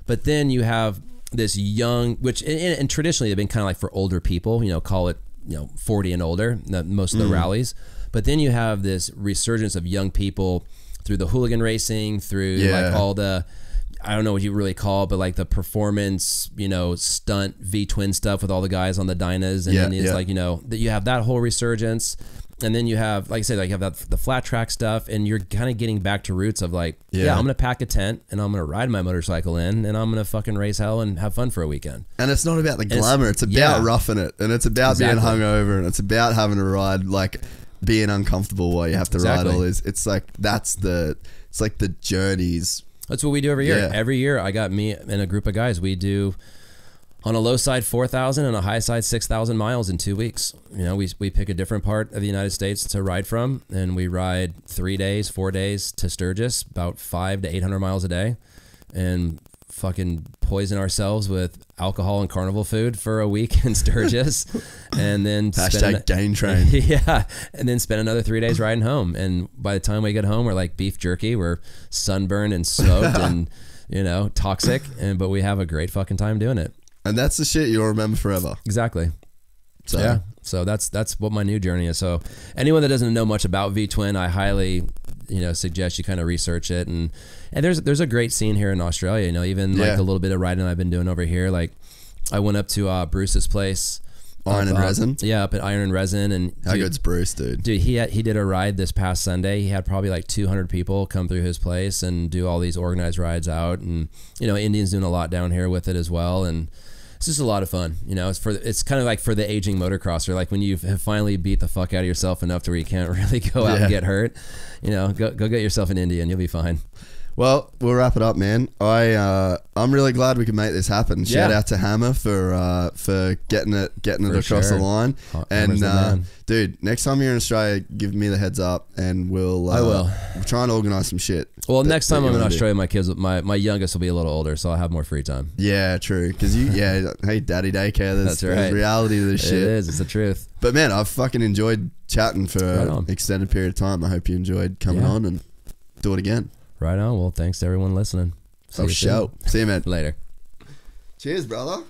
But then you have this young, which, and traditionally they've been kind of like for older people, you know, call it, you know, 40 and older, most of the rallies. But then you have this resurgence of young people through the hooligan racing, through like all the, I don't know what you really call it, but like the performance, you know, stunt V-twin stuff with all the guys on the dynas. And then it's like, you know, that you have that whole resurgence. And then you have, like I said, like you have the flat track stuff, and you're kind of getting back to roots of like, I'm going to pack a tent and I'm going to ride my motorcycle in and I'm going to fucking race hell and have fun for a weekend. And it's not about the glamour. It's about roughing it. And it's about being hungover, and it's about having to ride, like being uncomfortable while you have to ride all this. It's like, it's like the journeys. That's what we do every year. Yeah. Every year I got me and a group of guys, we do on a low side 4,000 and a high side 6,000 miles in 2 weeks. You know, we pick a different part of the United States to ride from, and we ride 3 days, 4 days to Sturgis, about 500 to 800 miles a day, and fucking poison ourselves with alcohol and carnival food for a week in Sturgis, and then gain train. And then spend another 3 days riding home. And by the time we get home, we're like beef jerky, we're sunburned and smoked and, you know, toxic, but we have a great fucking time doing it. And that's the shit you'll remember forever. Exactly. So so that's what my new journey is. So anyone that doesn't know much about V-twin, I highly, you know, suggest you kind of research it. And there's a great scene here in Australia. You know, even like a little bit of riding I've been doing over here. Like I went up to Bruce's place. Iron and Resin? Yeah, up at Iron and Resin. And how good's Bruce, dude? Dude, he did a ride this past Sunday. He had probably like 200 people come through his place and do all these organized rides out. And, you know, Indians doing a lot down here with it as well. And it's just a lot of fun. You know, it's kind of like for the aging motocrosser, like when you have finally beat the fuck out of yourself enough to where you can't really go out and get hurt, you know, go get yourself an Indian, you'll be fine. Well, we'll wrap it up, man. I'm really glad we could make this happen. Shout out to Hammer for getting it across the line. And dude, next time you're in Australia, give me the heads up, and we'll try and organize some shit. Well, next time I'm in Australia, my youngest will be a little older, so I'll have more free time. Yeah, true. Because hey, daddy daycare. There's reality to this shit. It is. It's the truth. But man, I've fucking enjoyed chatting for an extended period of time. I hope you enjoyed coming on and do it again. Right on. Well, thanks to everyone listening. See you, man. Later. Cheers, brother.